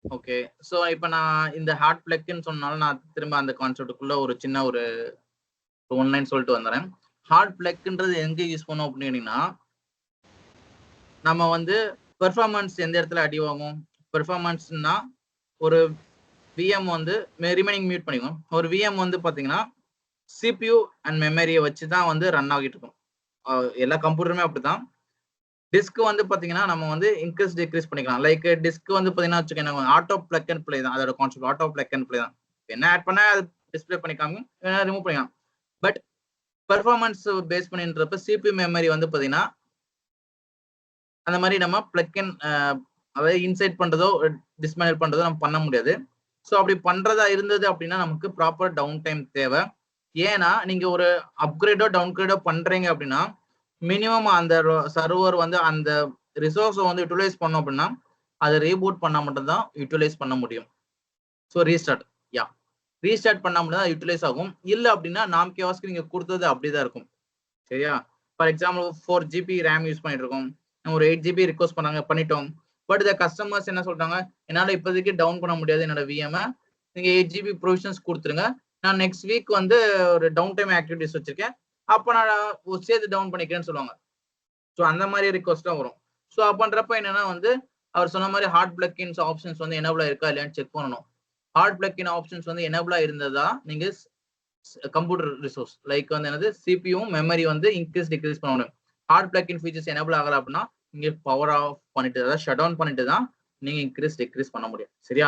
Okay, so இப்போ நான் இந்த ஹார்ட் பிளக்னு சொன்னாலும் நான் திரும்ப அந்த கான்செப்டுக்குள்ள ஒரு சின்ன ஒரு ஒன்லைன் சொல்லிட்டு வந்துடுறேன். ஹார்ட் பிளக்ன்றது எங்கே யூஸ் பண்ணோம் அப்படின்னா நம்ம வந்து பெர்ஃபார்மன்ஸ் எந்த இடத்துல அடி வாங்கும். பெர்ஃபார்மன்ஸ்னா ஒரு விஎம் வந்து ரிமைனிங் மியூட் பண்ணிக்கணும். ஒரு விஎம் வந்து பார்த்தீங்கன்னா சிபியூ அண்ட் மெமரியை வச்சு தான் வந்து ரன் ஆகிட்டு இருக்கும். எல்லா கம்ப்யூட்டருமே அப்படிதான். டிஸ்க் வந்து பார்த்தீங்கன்னா நம்ம வந்து இன்க்ரீஸ் டிக்ரீஸ் பண்ணிக்கலாம். லைக் டிஸ்க் வந்து பார்த்தீங்கன்னா வச்சுக்கோங்க ஆட்டோ பிளக் அண்ட் பிளே தான் அதோட concept. Auto plug and play தான். என்ன ஆட் பண்ணால் அது டிஸ்பிளே பண்ணிக்காம வேணா ரிமூவ் பண்ணிக்கலாம். பட் பெர்ஃபார்மன்ஸ் பேஸ் பண்ணின்றப்ப சிபியூ மெமரி வந்து பார்த்தீங்கன்னா அந்த மாதிரி நம்ம பிளக் அண்ட் அதாவது இன்சைட் பண்ணுறதோ டிஸ்மேனல் பண்ணுறதோ நம்ம பண்ண முடியாது. ஸோ அப்படி பண்ணுறதா இருந்தது அப்படின்னா நமக்கு ப்ராப்பர் டவுன் டைம் தேவை. ஏன்னா நீங்கள் ஒரு அப்கிரேடோ டவுன்கிரேடோ பண்ணுறீங்க அப்படின்னா மினிமம் அந்த சர்வர் வந்து அந்த ரிசோர்ஸை வந்து யூட்டிலைஸ் பண்ணோம் அப்படின்னா அதை ரீபூட் பண்ணால் மட்டும்தான் யூட்டிலைஸ் பண்ண முடியும். ஸோ ரீஸ்டார்ட் பண்ணால் மட்டும் தான் யூட்டிலைஸ் ஆகும். இல்லை அப்படின்னா நாம் கேவாஸ்க்கு நீங்கள் கொடுத்தது அப்படிதான் இருக்கும். சரியா? For example 4 GB RAM use பண்ணிட்டு இருக்கோம், ஒரு 8 GB ரிக்வஸ்ட் பண்ணிட்டோம். பட் இந்த கஸ்டமர்ஸ் என்ன சொல்றாங்க, என்னால் இப்போதைக்கு டவுன் பண்ண முடியாது என்னோட விஎம், நீங்க 8 GB ப்ரொவிஷன்ஸ் கொடுத்துருங்க, நான் நெக்ஸ்ட் வீக் வந்து ஒரு டவுன் டைம் ஆக்டிவிட்டிஸ் வச்சிருக்கேன், அப்போ நான் சேர்த்து டவுன் பண்ணிக்கிறேன்னு சொல்லுவாங்க. ஸோ அந்த மாதிரி ரிக்வஸ்ட்லாம் வரும். ஸோ அப்படின்றப்ப என்னன்னா வந்து அவர் சொன்ன மாதிரி ஹார்ட் பிளக்கின்ஸ் ஆப்ஷன்ஸ் வந்து எனேபிளா இருக்கா இல்லையான்னு செக் பண்ணணும். ஹார்ட் பிளக்கின் ஆப்ஷன்ஸ் வந்து எனேபிளா இருந்ததா நீங்க கம்ப்யூட்டர் ரிசோர்ஸ் லைக் வந்து என்னது சிபியும் மெமரி வந்து இன்க்ரீஸ் டிக்ரீஸ் பண்ண முடியும். ஹார்ட் பிளக்கின் ஃபீச்சர்ஸ் எனேபிள் ஆகல அப்படின்னா நீங்க பவர் ஆஃப் பண்ணிட்டு அதாவது ஷட் டவுன் பண்ணிட்டு தான் நீங்க இன்க்ரீஸ் டிக்ரீஸ் பண்ண முடியும். சரியா?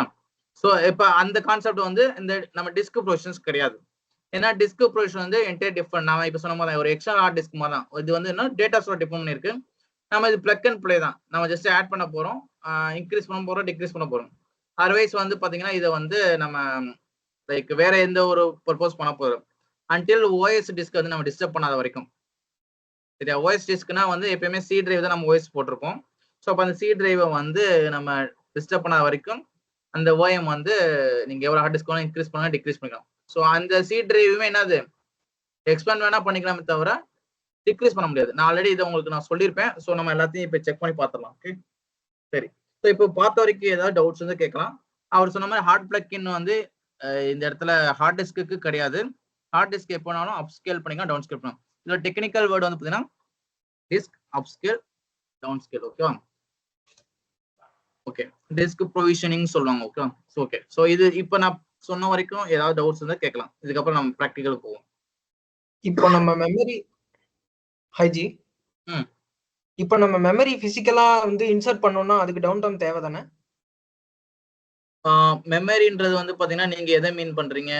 ஸோ இப்போ அந்த கான்செப்ட் வந்து இந்த நம்ம டிஸ்க் ப்ரொவிஷன்ஸ் கிடையாது. ஏன்னா டிஸ்க் ப்ரொவிஷன் வந்து என்டையர் டிஃபரெண்ட். நான் இப்போ சொன்ன மாதிரி ஒரு எக்ஸ்ட்ரா ஹார்ட் டிஸ்க் மாதிரி தான். இது வந்து என்ன டேட்டாஸோட டிஃபரெண்ட் பண்ணிருக்கு. நம்ம இது பிளக் அண்ட் பிளே தான். நம்ம ஜஸ்ட் ஆட் பண்ண போறோம், இன்க்ரீஸ் பண்ண போறோம், டிக்ரீஸ் பண்ண போறோம். அதர்வைஸ் வந்து பாத்தீங்கன்னா இதை வந்து நம்ம லைக் வேற எந்த ஒரு பர்பஸ் பண்ண போறோம் அன்டில் ஓஎஸ் டிஸ்க் வந்து நம்ம டிஸ்டர்ப் பண்ணாத வரைக்கும். சரியா? ஓஎஸ் டிஸ்க்னா வந்து எப்பயுமே சி டிரைவ் தான் நம்ம ஓஎஸ் போட்டிருப்போம். ஸோ அப்போ அந்த சி டிரைவை வந்து நம்ம டிஸ்டர்ப் பண்ணாத வரைக்கும் அந்த ஓஎம் வந்து நீங்க எவ்வளவு ஹார்ட் டிஸ்க் வேணா இன்க்ரீஸ் பண்ணலாம், டிக்ரீஸ் பண்ணிக்கலாம். ஸோ அந்த சி டிரைவுமே என்னது எக்ஸ்பேண்ட் வேணா பண்ணிக்கலாமே தவிர டிக்ரீஸ் பண்ண முடியாது. நான் ஆல்ரெடி இதை உங்களுக்கு நான் சொல்லியிருப்பேன். ஸோ நம்ம எல்லாத்தையும் இப்போ செக் பண்ணி பார்த்துடலாம். ஓகே, சரி. ஸோ இப்போ பார்த்த வரைக்கும் ஏதாவது டவுட்ஸ் வந்து கேட்கலாம். அவர் சொன்ன மாதிரி ஹார்ட் பிளக்கின் வந்து இந்த இடத்துல ஹார்ட் டிஸ்க்கு கிடையாது. ஹார்ட் டிஸ்க் எப்போனாலும் அப்ஸ்கேல் பண்ணிக்கலாம், டவுன் ஸ்கேல் பண்ணலாம். இதுல டெக்னிக்கல் வேர்டு வந்து பார்த்தீங்கன்னா டிஸ்க் அப்ஸ்கேல் டவுன் ஸ்கேல். ஓகேவா? ஓகே, டிஸ்க் ப்ரொவிஷனிங் சொல்லுவாங்க. Okay okay. ஸோ இது இப்போ நான் சொன்ன வரைக்கும் ஏதாவது டவுட்ஸ் இருந்தால் கேட்கலாம். இதுக்கப்புறம் நம்ம ப்ராக்டிக்கல் போவோம். இப்போ நம்ம மெமரி ஹைஜி இப்போ நம்ம மெமரி பிசிக்கலா வந்து இன்சர்ட் பண்ணோம்னா அதுக்கு டவுன் டைம் தேவை தானே? மெமரின்றது வந்து பாத்தீங்கன்னா நீங்க எதை மீன் பண்றீங்க?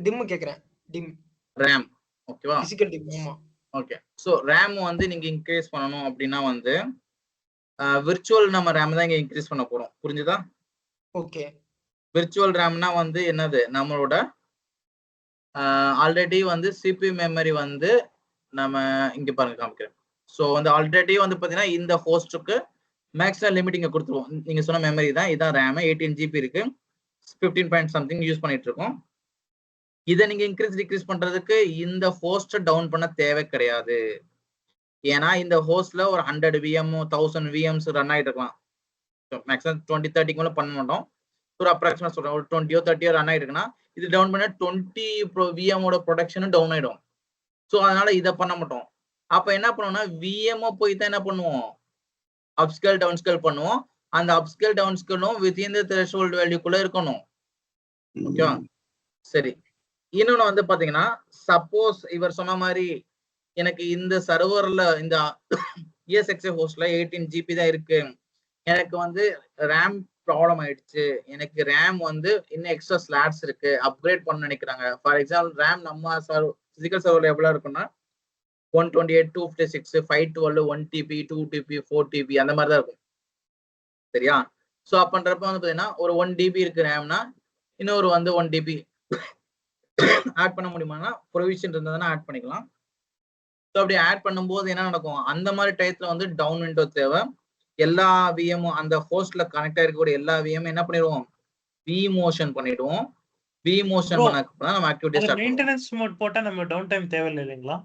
டிம் கேக்குறேன். DIMM RAM. ஓகேவா? Physical DIMM. ஆமா. ஓகே. ஸோ ரேம் வந்து நீங்க இன்க்ரீஸ் பண்ணணும் அப்படின்னா வந்து விர்ச்சுவல் நம்ம ரேம் தான் இங்க இன்க்ரீஸ் பண்ண போறோம். புரிஞ்சுதா? ஓகே. விர்ச்சுவல் ரேம்னா வந்து என்னது, நம்மளோட ஆல்ரெடி வந்து சிபி மெமரி வந்து நம்ம இங்க பாருங்க காமிக்கிறேன். ஸோ வந்து ஆல்ரெடி வந்து பாத்தீங்கன்னா இந்த ஹோஸ்டுக்கு மேக்ஸிமம் லிமிட் இங்க கொடுத்துருவோம். நீங்க சொன்ன மெமரி தான் இதான் ரேம். 18 GB இருக்கு, 15 பாயிண்ட் சம்திங் யூஸ் பண்ணிட்டு இருக்கோம். இதை நீங்க இன்க்ரீஸ் டிக்ரீஸ் பண்றதுக்கு இந்த ஹோஸ்ட் டவுன் பண்ண தேவை கிடையாது. ஏன்னா இந்த ஹோஸ்ட்ல ஒரு 100 VM 1000 VMs ரன் ஆகிட்டு இருக்கலாம். மேக்ஸிமம் 20-30 மேல பண்ண மாட்டோம். ஒரு அப்ராக்சிமேட் சொல்றேன், ஒரு 20 30 ரன் ஆகிட்டு இருக்குன்னா இது டவுன் பண்ண 20 VMோட ப்ரொடக்ஷனும் டவுன் ஆயிடும். ஸோ அதனால இதை பண்ண மாட்டோம். அப்ப என்ன பண்ணுவோம்னா விஎம்ஓ போய் தான் என்ன பண்ணுவோம், அப்ஸ்கேல் டவுன் ஸ்கேல் பண்ணுவோம். அந்த அப்ஸ்கேல் டவுன் ஸ்கேலும் வித்தின் தி த்ரெஷோல்ட் வேல்யூக்குள்ள இருக்கணும். ஓகேவா? சரி. இன்னொன்னு வந்து பாத்தீங்கன்னா சப்போஸ் இவர் சொன்ன மாதிரி எனக்கு இந்த சர்வர்ல இந்த ESXi ஹோஸ்ட்ல 18 GB தான் இருக்கு, எனக்கு வந்து ரேம் ப்ராப்ளம் ஆயிடுச்சு, எனக்கு ரேம் வந்து இன்னும் எக்ஸ்ட்ரா ஸ்லாட்ஸ் இருக்கு, அப்கிரேட் பண்ண நினைக்கிறாங்க. ஃபார் எக்ஸாம்பிள் ரேம் நம்ம பிசிக்கல் சர்வர்ல எவ்வளவு இருக்குன்னா 128 256 512 1 TB 2 TB 4 TB அந்த மாதிரி தான் இருக்கும். சரியா? ஸோ அப்படின்றப்ப வந்து பாத்தீங்கன்னா ஒரு 1 DB இருக்கு ரேம்னா இன்னொரு வந்து 1 DB ஆட் பண்ண முடியுமானா ப்ரொவிஷன் இருந்ததுன்னா ஆட் பண்ணிக்கலாம். ஸோ அப்படி ஆட் பண்ணும்போது என்ன நடக்கும், அந்த மாதிரி டயத்துல வந்து டவுன் விண்டோ தேவை. எல்லா விஎமும் அந்த ஹோஸ்ட்ல கனெக்ட் ஆயிருக்கக்கூடிய எல்லா விஎம் என்ன பண்ணிடுவோம், விமோஷன் பண்ணிடுவோம். விமோஷன் பண்ணா நம்ம ஆக்டிவிட்டி ஸ்டார்ட் பண்ணுவோம். மெயின்டெனன்ஸ் மோட் போட்டா நம்ம டவுன் டைம் தேவையில்லை இல்லைங்களா?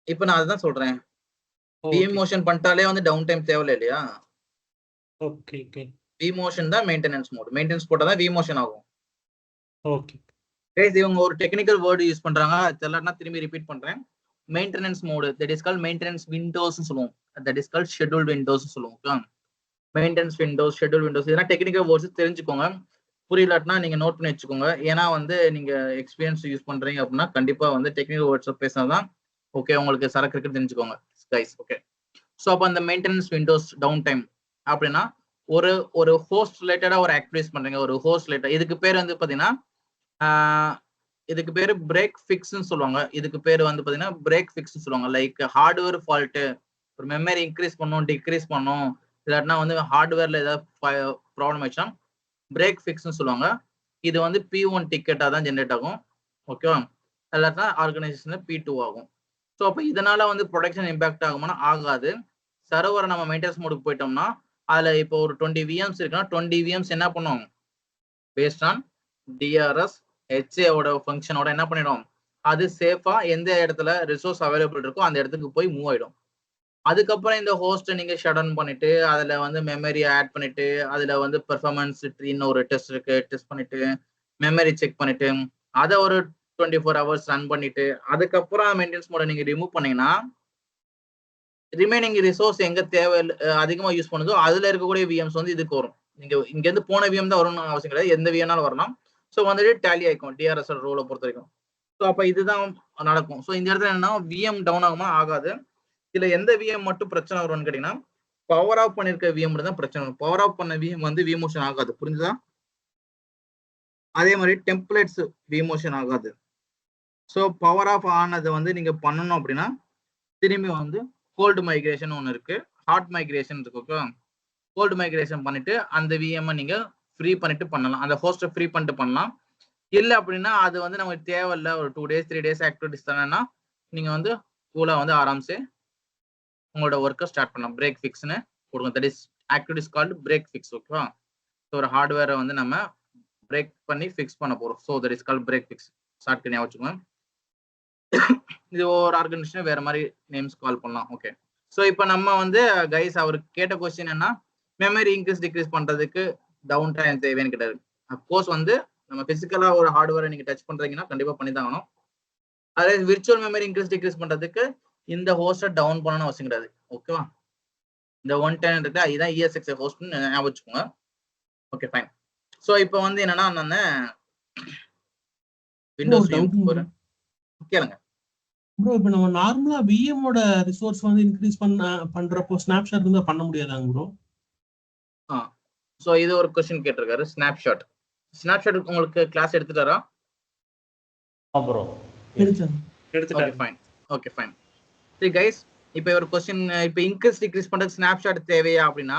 இப்போ நான் அதுதான் சொல்றேன், விமோஷன் பண்ணிட்டாலே வந்து டவுன் டைம் தேவையில்லை இல்லையா? Okay okay. விமோஷன் தான் மெயின்டெனன்ஸ் மோட். மெயின்டெனன்ஸ் போட்டா தான் விமோஷன் ஆகும். ஓகே. இவங்க ஒரு டெக்னிக்கல் வேர்டு யூஸ் பண்றாங்க, தெரியலன்னா திரும்பி ரிப்பீட் பண்றேன். Maintenance mode that is called maintenance windows சொல்லுவோம். That is called schedule windows சொல்லுவோம். மெயின்டெனன்ஸ் விண்டோஸ், ஷெட்யூல் விண்டோஸ் இதெல்லாம் டெக்னிக்கல் வேர்ட்ஸ் தெரிஞ்சுக்கோங்க. புரியலாட்டினா நீங்க நோட் பண்ணி வச்சுக்கோங்க. ஏன்னா வந்து நீங்க எக்ஸ்பீரியன்ஸ் யூஸ் பண்றீங்க அப்படின்னா கண்டிப்பா வந்து டெக்னிக்கல் வேர்ட்ஸ் பேசினாதான் ஓகே உங்களுக்கு சரக்கு இருக்கு தெரிஞ்சுக்கோங்க கைஸ். ஓகே. ஸோ அப்போ அந்த மெயின்டெனன்ஸ் விண்டோஸ் டவுன் டைம் அப்படின்னா ஒரு ஹோஸ்ட் ரிலேட்டடா ஒரு ஆக்டிவிட்டிஸ் பண்றீங்க, ஒரு ஹோஸ்ட் ரிலேட்டட். இதுக்கு பேர் வந்து பாத்தீங்கன்னா இதுக்கு பேரு பிரேக் ஃபிக்ஸ்ன்னு சொல்லுவாங்க. இதுக்கு பேர் வந்து பாத்தீங்கன்னா பிரேக் ஃபிக்ஸ் சொல்லுவாங்க. லைக் ஹார்ட்வேர் ஃபால்ட்டு, ஒரு மெமரி இன்க்ரீஸ் பண்ணும் டிக்ரீஸ் பண்ணும், இல்லாட்டினா வந்து ஹார்ட்வேர்ல ஏதாவது ப்ராப்ளம் ஆயிடுச்சுன்னா பிரேக் ஃபிக்ஸ்ன்னு சொல்லுவாங்க. இது வந்து P1 டிக்கெட்டா தான் ஜென்ரேட் ஆகும். ஓகேவா? இல்லாட்டினா ஆர்கனைசேஷன்ல P2 ஆகும். ஸோ அப்போ இதனால வந்து ப்ரொடக்ஷன் இம்பாக்ட் ஆகும்னா ஆகாது. சர்வரை நம்ம மெயின்டெனன்ஸ் மோடுக்கு போயிட்டோம்னா அதுல இப்போ ஒரு 20 VMs இருக்குன்னா 20 VMs என்ன பண்ணுவோம், பேஸ்ட் ஆன் DRS HAவோட ஃபங்க்ஷனோட என்ன பண்ணிடும், அது சேஃபா எந்த இடத்துல ரிசோர்ஸ் அவைலபிள் இருக்கோ அந்த இடத்துக்கு போய் மூவ் ஆயிடும். அதுக்கப்புறம் இந்த ஹோஸ்ட்டை நீங்க ஷட் டவுன் பண்ணிட்டு அதுல வந்து மெமரி ஆட் பண்ணிட்டு அதுல வந்து பெர்ஃபார்மன்ஸ் ட்ரீன்னு ஒரு டெஸ்ட் இருக்கு, டெஸ்ட் பண்ணிட்டு மெமரி செக் பண்ணிட்டு அதை ஒரு 24 hours ரன் பண்ணிட்டு அதுக்கப்புறம் மெயின்டெனன்ஸ் மோட நீங்க ரிமூவ் பண்ணீங்கன்னா ரிமைனிங் ரிசோர்ஸ் எங்க தேவை அதிகமா யூஸ் பண்ணுதோ அதுல இருக்கக்கூடிய விஎம்ஸ் வந்து இதுக்கு வரும். நீங்க இங்க இருந்து போன விஎம் தான் வரும்னு அவசியம் கிடையாது, எந்த விஎம்னாலும் வரலாம். ஸோ வந்துட்டு டேலி ஆயிக்கும் டிஆர்எஸ் ரோலை பொறுத்த வரைக்கும். ஸோ அப்ப இதுதான் நடக்கும். ஸோ இந்த இடத்துல என்னன்னா விஎம் டவுன் ஆகுமா ஆகாது. இதுல எந்த விஎம் மட்டும் பிரச்சனை வரும்னு கேட்டீங்கன்னா பவர் ஆஃப் பண்ணிருக்க விஎம் தான் பிரச்சனை வரும். பவர் ஆஃப் பண்ண விஎம் வந்து விமோஷன் ஆகாது. புரிஞ்சுதா? அதே மாதிரி டெம்ப்ளேட்ஸ் விமோஷன் ஆகாது. ஸோ பவர் ஆஃப் ஆனதை வந்து நீங்க பண்ணணும் அப்படின்னா திரும்பி வந்து கோல்டு மைக்ரேஷன் ஒன்று இருக்கு, ஹாட் மைக்ரேஷன் இருக்கு. ஓகே, கோல்டு மைக்ரேஷன் பண்ணிட்டு அந்த விஎம் நீங்க ஃப்ரீ பண்ணிட்டு பண்ணலாம், அந்த ஹோஸ்ட்டை ஃப்ரீ பண்ணிட்டு பண்ணலாம். இல்லை அப்படின்னா அது வந்து நமக்கு தேவையில்லை, ஒரு 2 days 3 days ஆக்டிவிட்டிஸ் தானேன்னா நீங்க வந்து கூலா வந்து ஆராம்சே உங்களோட ஒர்க்கை ஸ்டார்ட் பண்ணலாம். பிரேக் ஃபிக்ஸ்னு கொடுங்க. That is activities called break fix. ஓகேவா? ஸோ ஒரு ஹார்ட்வேரை வந்து நம்ம பிரேக் பண்ணி ஃபிக்ஸ் பண்ண போறோம். So that is called break fix. Short ஞாபகம் வச்சுக்கோங்க. இது ஒரு ஆர்கனைசேஷன் வேற மாதிரி நேம்ஸ் கால் பண்ணலாம். ஓகே. ஸோ இப்போ நம்ம வந்து கைஸ் அவருக்கு கேட்ட கொஸ்டின் என்ன, மெமரி இன்க்ரீஸ் டிக்ரீஸ் பண்றதுக்கு டவுன் டைம் தேவைன்னு கிடையாது. அப்கோர்ஸ் வந்து நம்ம பிசிக்கலா ஒரு ஹார்ட்வேரை நீங்க டச் பண்றீங்கன்னா கண்டிப்பா பண்ணி தான் ஆகணும். அதே விர்ச்சுவல் மெமரி இன்க்ரீஸ் டிக்ரீஸ் பண்றதுக்கு இந்த ஹோஸ்டை டவுன் பண்ணணும்னு அவசியம் கிடையாது. ஓகேவா? இந்த 110 இருக்கு, இதுதான் ESXi ஹோஸ்ட்னு ஞாபகம் வச்சுக்கோங்க. Okay fine. ஸோ இப்போ வந்து என்னன்னா நான் விண்டோஸ் கேளுங்க ப்ரோ. இப்போ நம்ம நார்மலா விஎம்மோட ரிசோர்ஸ் வந்து இன்க்ரீஸ் பண்றப்போ ஸ்னாப்ஷாட் இருந்தா பண்ண முடியாதாங்க ப்ரோ? ஸோ இது ஒரு கொஸ்டின் கேட்டிருக்காரு. ஸ்னாப்ஷாட் உங்களுக்கு கிளாஸ் எடுத்துட்டாரா? Bro okay fine. Okay fine. சரி கைஸ், இப்போ ஒரு கொஸ்டின், இப்போ இன்க்ரீஸ் டிக்ரீஸ் பண்றதுக்கு ஸ்னாப்ஷாட் தேவையா அப்படின்னா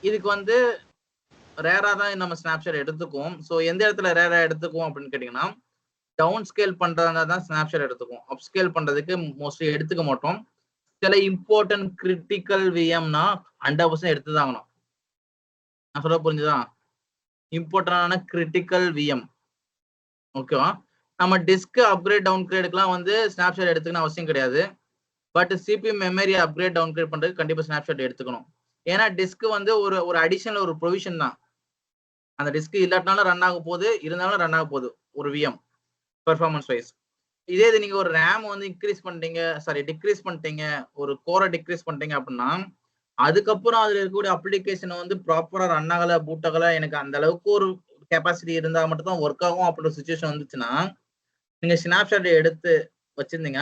இதுக்கு வந்து ரேரா தான் நம்ம ஸ்னாப்ஷாட் எடுத்துக்குவோம். ஸோ எந்த இடத்துல ரேரா எடுத்துக்குவோம் அப்படின்னு கேட்டிங்கன்னா டவுன் ஸ்கேல் பண்றதா தான் ஸ்னாப்ஷாட் எடுத்துக்குவோம். அப் ஸ்கேல் பண்றதுக்கு மோஸ்ட்லி எடுத்துக்க மாட்டோம். சில இம்பார்ட்டன்ட் கிரிட்டிக்கல் விஎம்னா 100% எடுத்துதான் ஆகணும். நான் சொல்ல புரிஞ்சுதா? இம்பார்ட்டன்டான கிரிட்டிக்கல் விஎம். ஓகேவா? நம்ம டிஸ்க் அப்கிரேட் டவுன் கிரேடுக்குலாம் வந்து ஸ்னாப்ஷாட் எடுத்துக்கணும் அவசியம் கிடையாது. But CPU memory upgrade downgrade பண்றதுக்கு கண்டிப்பா ஸ்னாப்ஷாட் எடுத்துக்கணும். ஏன்னா டிஸ்க் வந்து ஒரு அடிஷனல் ஒரு ப்ரொவிஷன் தான். அந்த டிஸ்க் இல்லாட்டினாலும் ரன் ஆக போகுது, இருந்தாலும் ரன் ஆக போகுது ஒரு விஎம் பெர்ஃபார்மன்ஸ் வைஸ். இதே இது நீங்க ஒரு ரேம் வந்து டிக்ரீஸ் பண்ணிட்டீங்க, ஒரு கோரை டிக்ரீஸ் பண்ணிட்டீங்க அப்படின்னா அதுக்கப்புறம் அதுல இருக்கக்கூடிய அப்ளிகேஷன் வந்து ப்ராப்பரா ரன் ஆகல, பூட் ஆகல, எனக்கு அந்த அளவுக்கு ஒரு கெப்பாசிட்டி இருந்தா மட்டும் தான் ஒர்க் ஆகும் அப்படின்ற சுச்சுவேஷன் வந்துச்சுன்னா நீங்க ஸ்னாப்ஷாட் எடுத்து வச்சிருந்தீங்க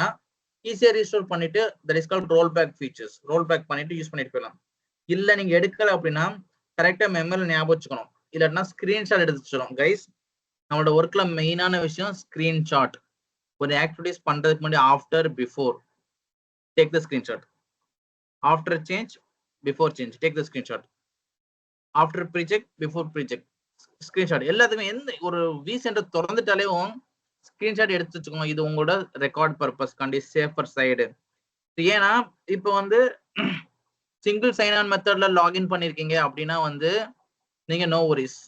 ஈஸியா ரீஸ்டோர் பண்ணிட்டு that is called roll back features. Roll back பண்ணிட்டு யூஸ் பண்ணிட்டு போயிடலாம். இல்ல நீங்க எடுக்கல அப்படின்னா கரெக்டா மெமரியில் ஞாபகம் வச்சுக்கணும். இல்லாட்டினா ஸ்கிரீன்ஷாட் எடுத்து வச்சிடும். கைஸ், நம்மளோட ஒர்க்ல மெயினான விஷயம் ஸ்கிரீன்ஷாட். ஒரு ஆக்டிவிட்டிஸ் பண்றதுக்கு முன்னாடி after before take the screenshot. After change before change take the screenshot. After precheck before precheck screenshot. எல்லாத்துக்குமே எந்த ஒரு விசென்டர் திறந்துட்டாலேயும் ஸ்கிரீன்ஷாட் எடுத்து வச்சுக்கோங்க. இது உங்களோட ரெக்கார்ட் பர்பஸ் காண்டி சேஃபர் சைடு. ஏன்னா இப்போ வந்து சிங்கிள் சைன் ஆன் மெத்தட்ல லாகின் பண்ணிருக்கீங்க அப்படின்னா வந்து நீங்க நோ வரிஸ்.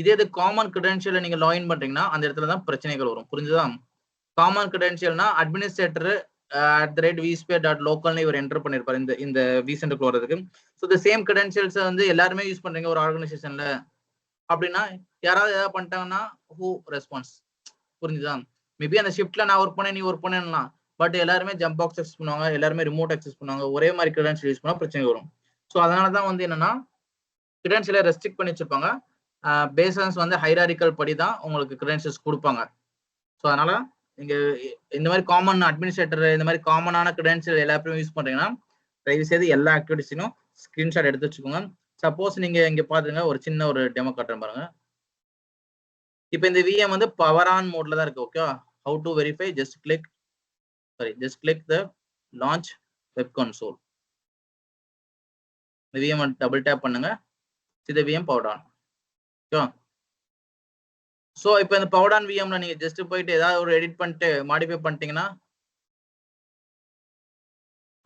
இதே இது காமன் கிரெடென்ஷியல் நீங்க லாகின் பண்றீங்கன்னா அந்த இடத்துல தான் பிரச்சனைகள் வரும். புரிஞ்சுதா? காமன் கிரெடென்ஷியல்னா அட்மினிஸ்ட்ரேட்டர் @vsphere.local இவர் என்டர் பண்ணிருப்பாரு இந்த விசென்டருக்கு வர்றதுக்கு. ஸோ இந்த சேம் கிரெடென்ஷியல்ஸ் வந்து எல்லாருமே யூஸ் பண்றீங்க ஒரு ஆர்கனைசேஷன்ல அப்படின்னா யாராவது ஏதாவது பண்ணிட்டாங்கன்னா ஹூ ரெஸ்பான்ஸ்? புரிஞ்சுதா? மேபி அந்த ஷிஃப்ட்ல நான் ஒர்க் பண்ணேன், நீ ஒர்க் பண்ணலாம். பட் எல்லாருமே ஜம்ப் பாக்ஸ் அக்சஸ் பண்ணுவாங்க, எல்லாருமே ரிமோட் அக்சஸ் பண்ணுவாங்க. ஒரே மாதிரி கிரெடென்ஷியல் யூஸ் பண்ணா பிரச்சனை வரும். ஸோ அதனால தான் வந்து என்னன்னா கிரெடென்ஷியலை ரெஸ்ட்ரிக்ட் பண்ணி வச்சிருப்பாங்க. பேசன்ஸ் வந்து ஹைராரிக்கல் படி தான் உங்களுக்கு கிரெடென்ஷியல்ஸ் கொடுப்பாங்க. ஸோ அதனால நீங்க இந்த மாதிரி காமன் அட்மினிஸ்ட்ரேட்டர் இந்த மாதிரி காமனான கிரெடென்ஷியல் எல்லாருமே யூஸ் பண்றீங்கன்னா தயவு செய்து எல்லா ஆக்டிவிட்டிஸையும் ஸ்கிரீன்ஷாட் எடுத்து வச்சுக்கோங்க. சப்போஸ் நீங்க இங்க பாத்துங்க, ஒரு சின்ன ஒரு டெமோ காட்டுறேன் பாருங்க. இப்போ இந்த விஎம் வந்து பவர் ஆன் மோட்ல தான் இருக்கு. Okay, how to verify? Just click the launch web console. இந்த விஎம் டபுள் டேப் பண்ணுங்க. இந்த VM power on. Okay, so இப்போ இந்த பவர் ஆன் விஎம்ல நீங்க ஜஸ்ட் போயிட்டு ஏதாவது ஒரு எடிட் பண்ணிட்டு மாடிஃபை பண்ணிட்டீங்கன்னா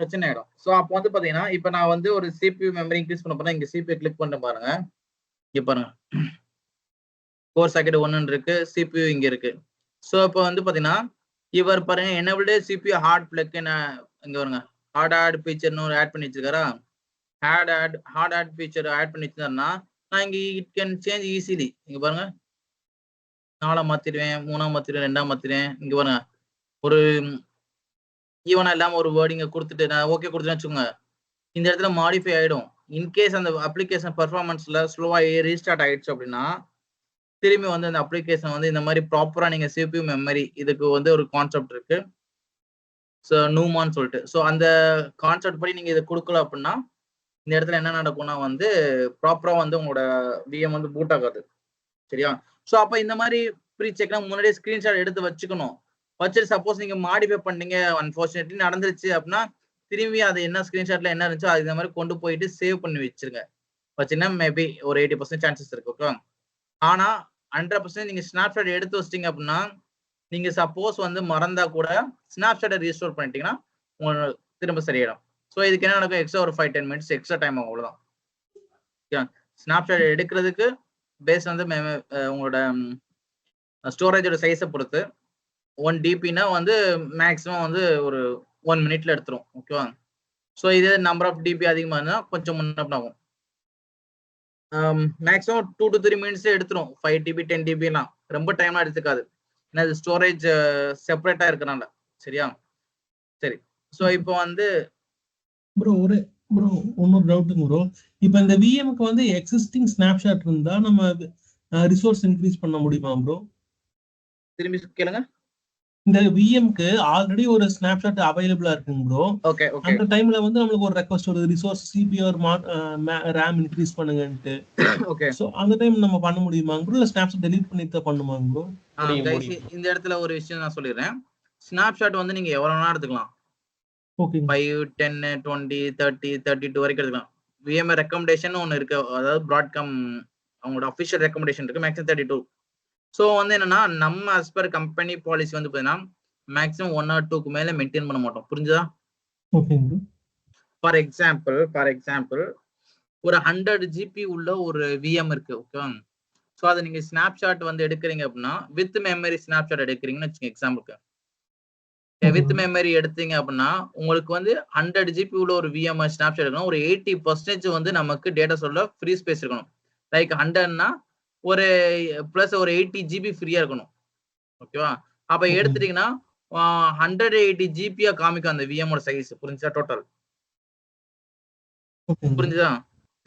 பிரச்சனை ஆயிடும். ஸோ அப்போ வந்து பாத்தீங்கன்னா இப்போ நான் வந்து ஒரு சிபியூ மெமரி இன்க்ரீஸ் பண்ண போறேன். இங்க சிபியூ கிளிக் பண்ண பாருங்க. இங்க பாருங்க, கோர் சாக்கெட் 1 இருக்கு, சிபியூ இங்க இருக்கு. ஸோ இப்போ வந்து பாத்தீங்கன்னா இவர் பாருங்க எனேபிள்டு சிபியூ ஹார்ட் பிளக் இங்க வருங்க ஹார்ட் ஆட் ஃபீச்சர்னு ஒரு ஆட் பண்ணி வச்சிருக்காரா. ஹார்ட் ஆட் ஃபீச்சர் ஆட் பண்ணி வச்சிருந்தாருன்னா நான் இங்க இட் கேன் சேஞ்ச் ஈஸிலி. இங்க பாருங்க 4 மாத்திடுவேன், 3 மாத்திடுவேன், 2 மாத்திடுவேன். இங்க பாருங்க ஒரு ஈவனா இல்லாம ஒரு வேர்டிங்க கொடுத்துட்டு நான் ஓகே கொடுத்துன்னு வச்சுக்கோங்க, இந்த இடத்துல மாடிஃபை ஆயிடும். இன்கேஸ் அந்த அப்ளிகேஷன் பெர்ஃபார்மன்ஸ்ல ஸ்லோவா ரீஸ்டார்ட் ஆயிடுச்சு அப்படின்னா திரும்பி வந்து அந்த அப்ளிகேஷன் வந்து இந்த மாதிரி ப்ராப்பரா நீங்க சிபியூ மெமரி இதுக்கு வந்து ஒரு கான்செப்ட் இருக்கு, ஸோ நூமான்னு சொல்லிட்டு. ஸோ அந்த கான்செப்ட் படி நீங்க இதை கொடுக்கல அப்படின்னா இந்த இடத்துல என்ன நடக்கும்னா வந்து ப்ராப்பரா வந்து உங்களோட விஎம் வந்து பூட் ஆகாது. சரியா? ஸோ அப்போ இந்த மாதிரி ப்ரீ செக்னா முன்னாடியே ஸ்கிரீன்ஷாட் எடுத்து வச்சுக்கணும். வச்சுட்டு சப்போஸ் நீங்க மாடிஃபை பண்ணீங்க, அன்பார்ச்சுனேட்லி நடந்துருச்சு அப்படின்னா திரும்பி அது என்ன ஸ்கிரீன்ஷாட்ல என்ன இருந்துச்சோ அது இந்த மாதிரி கொண்டு போயிட்டு சேவ் பண்ணி வச்சிருங்க. வச்சுன்னா மேபி ஒரு 80% சான்சஸ் இருக்கு. ஓகே, ஆனா 100% நீங்க ஸ்னாப்ஷாட் எடுத்து வச்சிட்டீங்க அப்படின்னா நீங்க சப்போஸ் வந்து மறந்தா கூட ஸ்னாப்ஷாட்டை ரீஸ்டோர் பண்ணிட்டீங்கன்னா உங்களுக்கு திரும்ப சரியாயிடும். ஸோ இதுக்கு என்ன நடக்கும்? எக்ஸ்ட்ரா ஒரு 5-10 மினிட்ஸ் எக்ஸ்ட்ரா டைம் ஆகும், அவ்வளவுதான். ஓகே, ஸ்னாப்ஷாட் எடுக்கிறதுக்கு பேஸ் வந்து உங்களோட ஸ்டோரேஜோட சைஸை பொறுத்து 1 DBனா வந்து மேக்ஸிமம் வந்து ஒரு 1 மினிட்ல எடுத்துரும். ஓகேவா? ஸோ இதே நம்பர் ஆஃப் டிபி அதிகமாக இருந்தால் கொஞ்சம் முன்னாடி ஆகும். மேக்ஸிமம் 2 to 3 minutes எடுத்துரும். 5 TB 10 TB ரொம்ப டைம்லாம் எடுத்துக்காது. ஏன்னா இது ஸ்டோரேஜ் செப்பரேட்டா இருக்கனால. சரியா? சரி. ஸோ இப்போ வந்து ப்ரோ இன்னொரு டவுட்டுங்க ப்ரோ. இப்போ இந்த விஎம்க்கு வந்து எக்ஸிஸ்டிங் ஸ்னாப்ஷாட் இருந்தா நம்ம ரிசோர்ஸ் இன்க்ரீஸ் பண்ண முடியுமா ப்ரோ? திரும்பி கேளுங்க. இந்த விஎம்க்கு ஆல்ரெடி ஒரு ஸ்னாப்ஷாட் அவைலபிளா இருக்குங்க ப்ரோ. ஓகே அந்த டைம்ல வந்து நம்மளுக்கு ஒரு ரெக்வஸ்ட் வருது ரிசோர்ஸ் சிபியூ ரேம் இன்க்ரீஸ் பண்ணுங்கன்ட்டு. ஓகே. சோ அந்த டைம் நம்ம பண்ண முடியுமாங்க ப்ரோ? இல்ல ஸ்னாப்ஷாட் டெலீட் பண்ணிட்டு தான் பண்ணுமாங்க ப்ரோ? இந்த இடத்துல ஒரு விஷயம் நான் சொல்லிடுறேன். ஸ்னாப்ஷாட் வந்து நீங்க எவ்வளவு வேணா எடுத்துக்கலாம். ஓகே. 5, 10, 20, 30, 32 வரைக்கும் எடுத்துக்கலாம். விஎம்ஏ ரெக்கமெண்டேஷன் ஒன்று இருக்கு. அதாவது ப்ராட்காம் அவங்களோட அஃபிஷியல் ரெக்கமெண்டேஷன் இருக்கு. மேக்ஸிமம் 32. ஸோ வந்து என்னன்னா நம்ம அஸ் பர் கம்பெனி பாலிசி வந்து பார்த்தீங்கன்னா மேக்ஸிமம் 1 or 2க்கு மேல மெயின்டைன் பண்ண மாட்டோம். புரிஞ்சுதா? ஃபார் எக்ஸாம்பிள் ஒரு 100 GB உள்ள ஒரு விஎம் இருக்கு. ஓகேவா? ஸோ அதை நீங்க ஸ்னாப்ஷாட் வந்து எடுக்கிறீங்க அப்படின்னா வித் மெமரி ஸ்னாப்ஷாட் எடுக்கிறீங்கன்னு வச்சுக்கோங்க. எக்ஸாம்பிளுக்கு வித் மெமரி எடுத்தீங்க அப்படின்னா உங்களுக்கு வந்து 100 GB உள்ள ஒரு விஎம் ஸ்னாப்ஷாட் எடுக்கணும். ஒரு 80% வந்து நமக்கு டேட்டா சொல்ல ஃப்ரீ ஸ்பேஸ் இருக்கணும். லைக் 100ன்னா ஒரு பிளஸ் ஒரு 80 GB ஃப்ரீயா இருக்கணும். ஓகேவா? அப்ப எடுத்துட்டீங்கன்னா 180 GB காமிக்கும் அந்த விஎம் ஓட சைஸ். புரிஞ்சுதா? டோட்டல் புரிஞ்சுதா?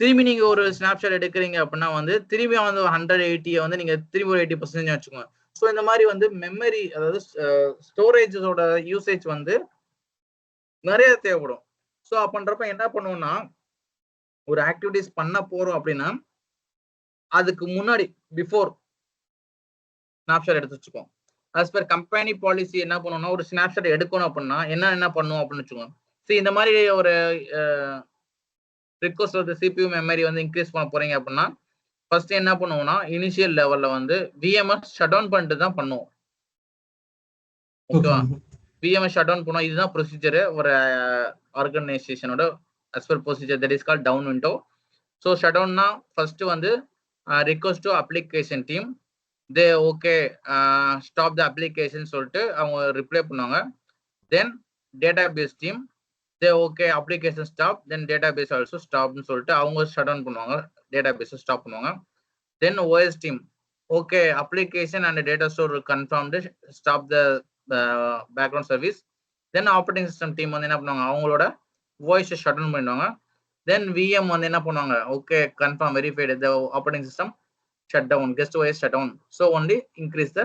திரும்பி நீங்க ஒரு ஸ்னாப்ஷாட் எடுக்கிறீங்க அப்படின்னா வந்து திரும்பி வந்து 180 வந்து நீங்க திரும்பி ஒரு 80% வச்சுக்கோங்க. ஸோ இந்த மாதிரி வந்து மெமரி அதாவது ஸ்டோரேஜோட யூசேஜ் வந்து நிறைய தேவைப்படும். ஸோ அப்படின்றப்ப என்ன பண்ணுவோம்னா ஒரு ஆக்டிவிட்டிஸ் பண்ண போறோம் அப்படின்னா அதுக்கு முன்னாடி பிஃபோர் ஸ்னாப்ஷாட் எடுத்து வச்சுக்கோம். as per கம்பெனி பாலிசி என்ன பண்ணுவோம்னா ஒரு ஸ்னாப்ஷாட் எடுக்கணும் அப்படின்னா என்ன பண்ணுவோம் அப்படின்னு வச்சுக்கோங்க. சரி, இந்த மாதிரி ஒரு ரிக்வஸ்ட் வந்து சிபியூ மெமரி வந்து இன்க்ரீஸ் பண்ண போறீங்க அப்படின்னா ஃபர்ஸ்ட் என்ன பண்ணுவோம்னா இனிஷியல் லெவல்ல வந்து விஎம்எஸ் ஷட் டவுன் பண்ணிட்டு தான் பண்ணுவோம். ஓகேவா? விஎம்எஸ் ஷட் டவுன் பண்ணுவோம். இதுதான் ப்ரொசீஜர் ஒரு ஆர்கனைசேஷனோட as per procedure that is called down window. So shut டவுன்னா ஃபர்ஸ்ட் வந்து request to application team they okay stop the application சொல்லிட்டு அவங்க ரிப்ளை பண்ணுவாங்க. Then database team they okay application stop then database also ஸ்டாப்னு சொல்லிட்டு அவங்க shut down பண்ணுவாங்க. Data பேஸை ஸ்டாப் பண்ணுவாங்க. Then OS team okay application and data store confirmed stop the background service. Then operating system team வந்து என்ன பண்ணுவாங்க அவங்களோட வாய்ஸை ஷட் டவுன் பண்ணுவாங்க. தென் விஎம் வந்து என்ன பண்ணுவாங்க okay confirm verified the operating system shut down guest OS shut down. So only increase the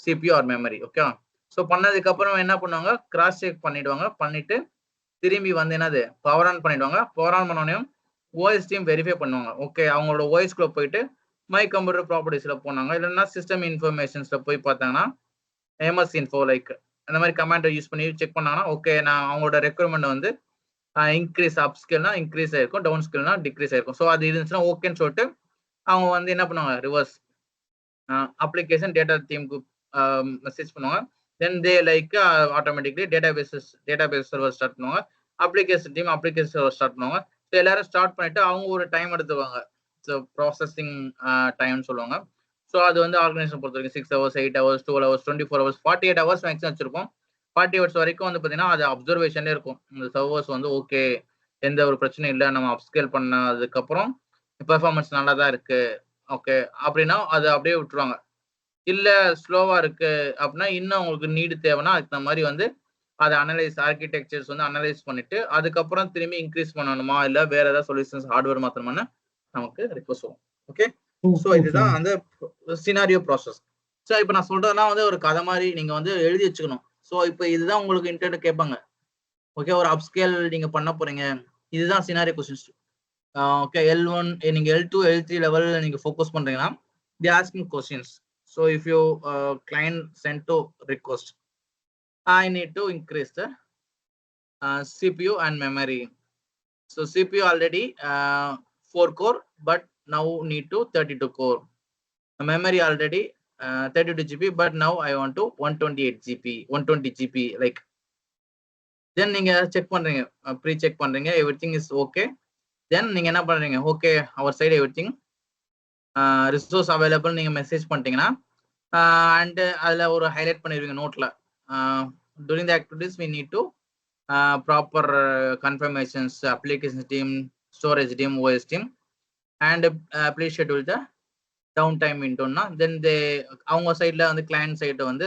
CPU or memory. Okay. So பண்ணதுக்கு அப்புறம் என்ன பண்ணுவாங்க கிராஸ் செக் பண்ணிடுவாங்க. பண்ணிட்டு திரும்பி வந்து என்னது பவர் ஆன் பண்ணிடுவாங்க. பவர் ஆன் பண்ணோடனே ஓஎஸ் டீம் வெரிஃபை பண்ணுவாங்க. ஓகே அவங்களோட ஓஎஸ்குள்ள போயிட்டு மை கம்ப்யூட்டர் ப்ராப்பர்ட்டிஸ்ல போனாங்க. இல்லைன்னா சிஸ்டம் இன்ஃபர்மேஷன்ஸ்ல போய் பார்த்தாங்கன்னா எம்எஸ் இன்ஃபோ லைக் அந்த மாதிரி கமாண்டை யூஸ் பண்ணி செக் பண்ணாங்கன்னா ஓகே நான் அவங்களோட ரெக்யர்மெண்ட் வந்து இன்க்ரீஸ் அப் ஸ்கில்னா இன்க்ரீஸ் ஆயிருக்கும், டவுன் ஸ்கில்னா டிக்ரீஸ் ஆயிருக்கும். ஸோ அது இருந்துச்சுன்னா ஓகேன்னு சொல்லிட்டு அவங்க வந்து என்ன பண்ணுவாங்க ரிவர்ஸ் அப்ளிகேஷன் டேட்டா டீமுக்கு மெசேஜ் பண்ணுவாங்க. Then they like automatically database server start பண்ணுவாங்க. Application team application server start பண்ணுவாங்க. ஸோ எல்லாரும் ஸ்டார்ட் பண்ணிட்டு அவங்க ஒரு டைம் எடுத்துவாங்க. ஸோ ப்ராசஸிங் டைம்னு சொல்லுவாங்க. ஸோ அது வந்து ஆர்கனைசேஷன் பொறுத்த வரைக்கும் 6 hours 8 hours 12 hours 24 hours 48 hours maximum வச்சிருப்போம். 40 hours வரைக்கும் வந்து பார்த்தீங்கன்னா அது அப்சர்வேஷன்லேயே இருக்கும். இந்த சர்வர்ஸ் வந்து ஓகே எந்த ஒரு பிரச்சனையும் இல்லை, நம்ம அப்ஸ்கேல் பண்ணதுக்கப்புறம் பெர்ஃபார்மன்ஸ் நல்லா தான் இருக்கு ஓகே அப்படின்னா அது அப்படியே விட்டுருவாங்க. இல்ல ஸ்லோவா இருக்கு அப்படின்னா இன்னும் உங்களுக்கு நீடு தேவைன்னா அதுக்கு மாதிரி வந்து அதை அனலைஸ் ஆர்கிடெக்சர்ஸ் வந்து அனலைஸ் பண்ணிட்டு அதுக்கப்புறம் திரும்பி இன்க்ரீஸ் பண்ணணுமா இல்ல வேற ஏதாவது சொல்யூஷன்ஸ் ஹார்ட்வேர் மாத்திரமான நமக்கு ரிக்வெஸ்ட் வரும். ஓகே. ஸோ இதுதான் அந்த சினாரியோ ப்ராசஸ். ஸோ இப்போ நான் சொல்றதுனா வந்து ஒரு கதை மாதிரி நீங்க வந்து எழுதி வச்சுக்கணும். ஸோ இப்போ இதுதான் உங்களுக்கு இன்டர்நெட் கேட்பாங்க. ஓகே ஒரு அப்ஸ்கேல் நீங்க பண்ண போறீங்க, இதுதான் சினாரியோ கொஸ்டின்ஸ். ஓகே L1 நீங்க L2 L3 லெவல் நீங்க ஃபோக்கஸ் பண்றீங்கன்னா they asking questions. So if you client send to request I need to increase the CPU and memory. So CPU already 4 core but now need to 32 core. Memory already 32 GB but now I want to 128 GB 120 GB like. Then நீங்க check பண்றீங்க, pre check பண்றீங்க, everything is okay. தென் நீங்க என்ன பண்றீங்க okay அவர் side everything resource available நீங்க message பண்ணிட்டீங்கன்னா and அதுல ஒரு ஹைலைட் பண்ணிருவீங்க நோட்ல during the activities we need to proper confirmations application team storage team OS team and please schedule the down time இன்டோன்னா தென் அவங்க சைட்ல வந்து கிளையண்ட் சைட்டை வந்து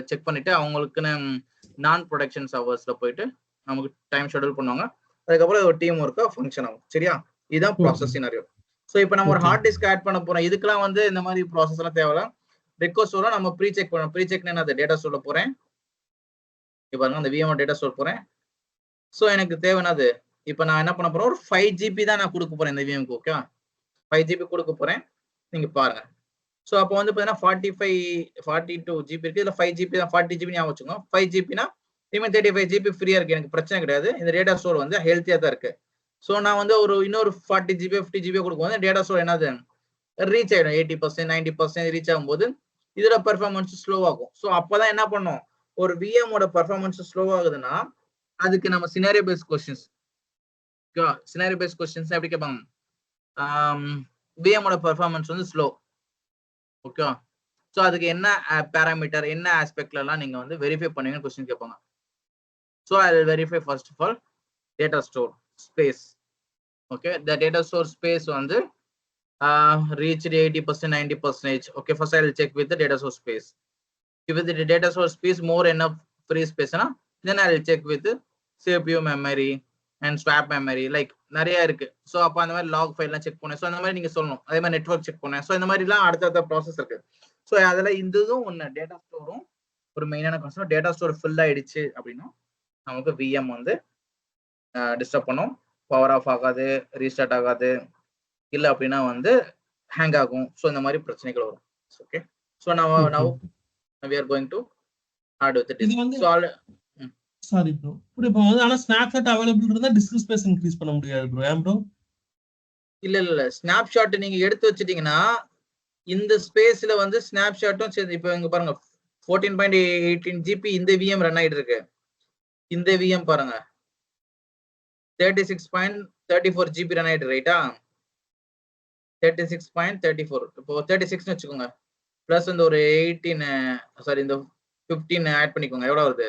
செக் பண்ணிட்டு அவங்களுக்குன்னு நான் ப்ரொடக்ஷன்ஸ் ஹவர்ஸ்ல போயிட்டு நமக்கு டைம் ஷெட்யூல் பண்ணுவாங்க. அதுக்கப்புறம் ஒரு டீம் ஒர்க்கா ஃபங்க்ஷன் ஆகும். சரியா? இதுதான் ப்ராசஸ் சினாரியோ. ஸோ இப்போ நம்ம ஒரு ஹார்ட் டிஸ்க் ஆட் பண்ண போறோம். இதுக்கெல்லாம் வந்து இந்த மாதிரி ப்ராசஸ் எல்லாம் தேவையில்ல. ரிக்வஸ்ட் வரும், நம்ம ப்ரீ செக் பண்ணணும். ப்ரீ செக்னா நான் டேட்டா ஸ்டோர்ல போறேன். இப்போ பாருங்க அந்த விஎம் டேட்டா ஸ்டோர் போறேன். ஸோ எனக்கு தேவையானது இப்போ நான் என்ன பண்ண போறேன், ஒரு 5 GB தான் நான் கொடுக்க போறேன் இந்த விஎம்க்கு. ஓகேவா? 5 GB கொடுக்க போறேன். நீங்க பாருங்க. ஸோ அப்போ வந்து பார்த்தீங்கன்னா 42 GB இருக்கு. இதில் 5 GB தான், 40 GB ஞாபகம் வச்சுக்கோங்க. 5 GB னா இனிமேல் 35 GB ஃப்ரீயா இருக்கு, எனக்கு பிரச்சனை கிடையாது. இந்த டேட்டா ஸ்டோர் வந்து ஹெல்த்தியா தான் இருக்கு. ஸோ நான் வந்து இன்னொரு 40 GB 50 GB கொடுக்கும்போது டேட்டா ஸ்டோர் என்னது ரீச் ஆயிடும். 80% 90% ரீச் ஆகும்போது இதோட பெர்ஃபார்மன்ஸ் ஸ்லோ ஆகும். ஸோ அப்பதான் என்ன பண்ணும், ஒரு விஎமோட பெர்ஃபார்மன்ஸ் ஸ்லோ ஆகுதுன்னா அதுக்கு நம்ம scenario base questions, scenario base questions எப்படி கேட்பாங்க, விஎமோட பெர்ஃபார்மன்ஸ் வந்து ஸ்லோ. ஓகே, ஸோ அதுக்கு என்ன பேராமீட்டர் என்ன ஆஸ்பெக்ட்ல எல்லாம் நீங்க வந்து வெரிஃபை பண்ணுவீங்கன்னு கொஸ்டின் கேட்பாங்க. So I will verify first of all data store space. Okay, the data store space வந்து reached 80% 90%. Okay, first I will check with the data source space. If the data source space more enough free space na, then I will check with the CPU memory and swap memory, like நிறைய இருக்கு. So அப்போ அந்த மாதிரி lock ஃபைல்லாம் check பண்ணேன். So அந்த மாதிரி நீங்க சொல்லணும். அதே மாதிரி நெட்வொர்க் செக் பண்ணேன். ஸோ இந்த மாதிரிலாம் அடுத்தடுத்த ப்ராசஸ் இருக்கு. ஸோ அதில் இதுவும் ஒன்று டேட்டா ஸ்டோரும் ஒரு மெயினான கான்செப்ட். டேட்டா ஸ்டோர் ஃபில் ஆயிடுச்சு அப்படின்னா நமக்கு விஎம் வந்து டிஸ்டர்ப் பண்ணும், பவர் ஆஃப் ஆகாது, ரீஸ்டார்ட் ஆகாது, இல்ல அப்படின்னா வந்து ஹேங் ஆகும். ஸோ இந்த மாதிரி பிரச்சனைகள் வரும். Okay, so now we are going to add with it. So sorry bro, இப்போ வந்து ஆனா ஸ்னாப்ஷாட் அவைலபிள் இருந்தா டிஸ்க் ஸ்பேஸ் இன்க்ரீஸ் பண்ண முடியாது ப்ரோ. ஏன் ப்ரோ? இல்ல ஸ்னாப்ஷாட் நீங்க எடுத்து வச்சிட்டீங்கன்னா இந்த ஸ்பேஸ்ல வந்து ஸ்னாப்ஷாட்டும் சேர்ந்து இப்போ இங்க பாருங்க 14.18 GB இந்த விஎம் ரன் ஆயிட்டு இருக்கு. இந்த விஎம் பாருங்க 36.34 GB ரன் ஆயிட்டு, ரைட்டா? 36.34 இப்போ 36 வச்சுக்கோங்க, பிளஸ் இந்த ஒரு 18 சாரி இந்த 15 ஆட் பண்ணிக்கோங்க. எவ்வளவு வருது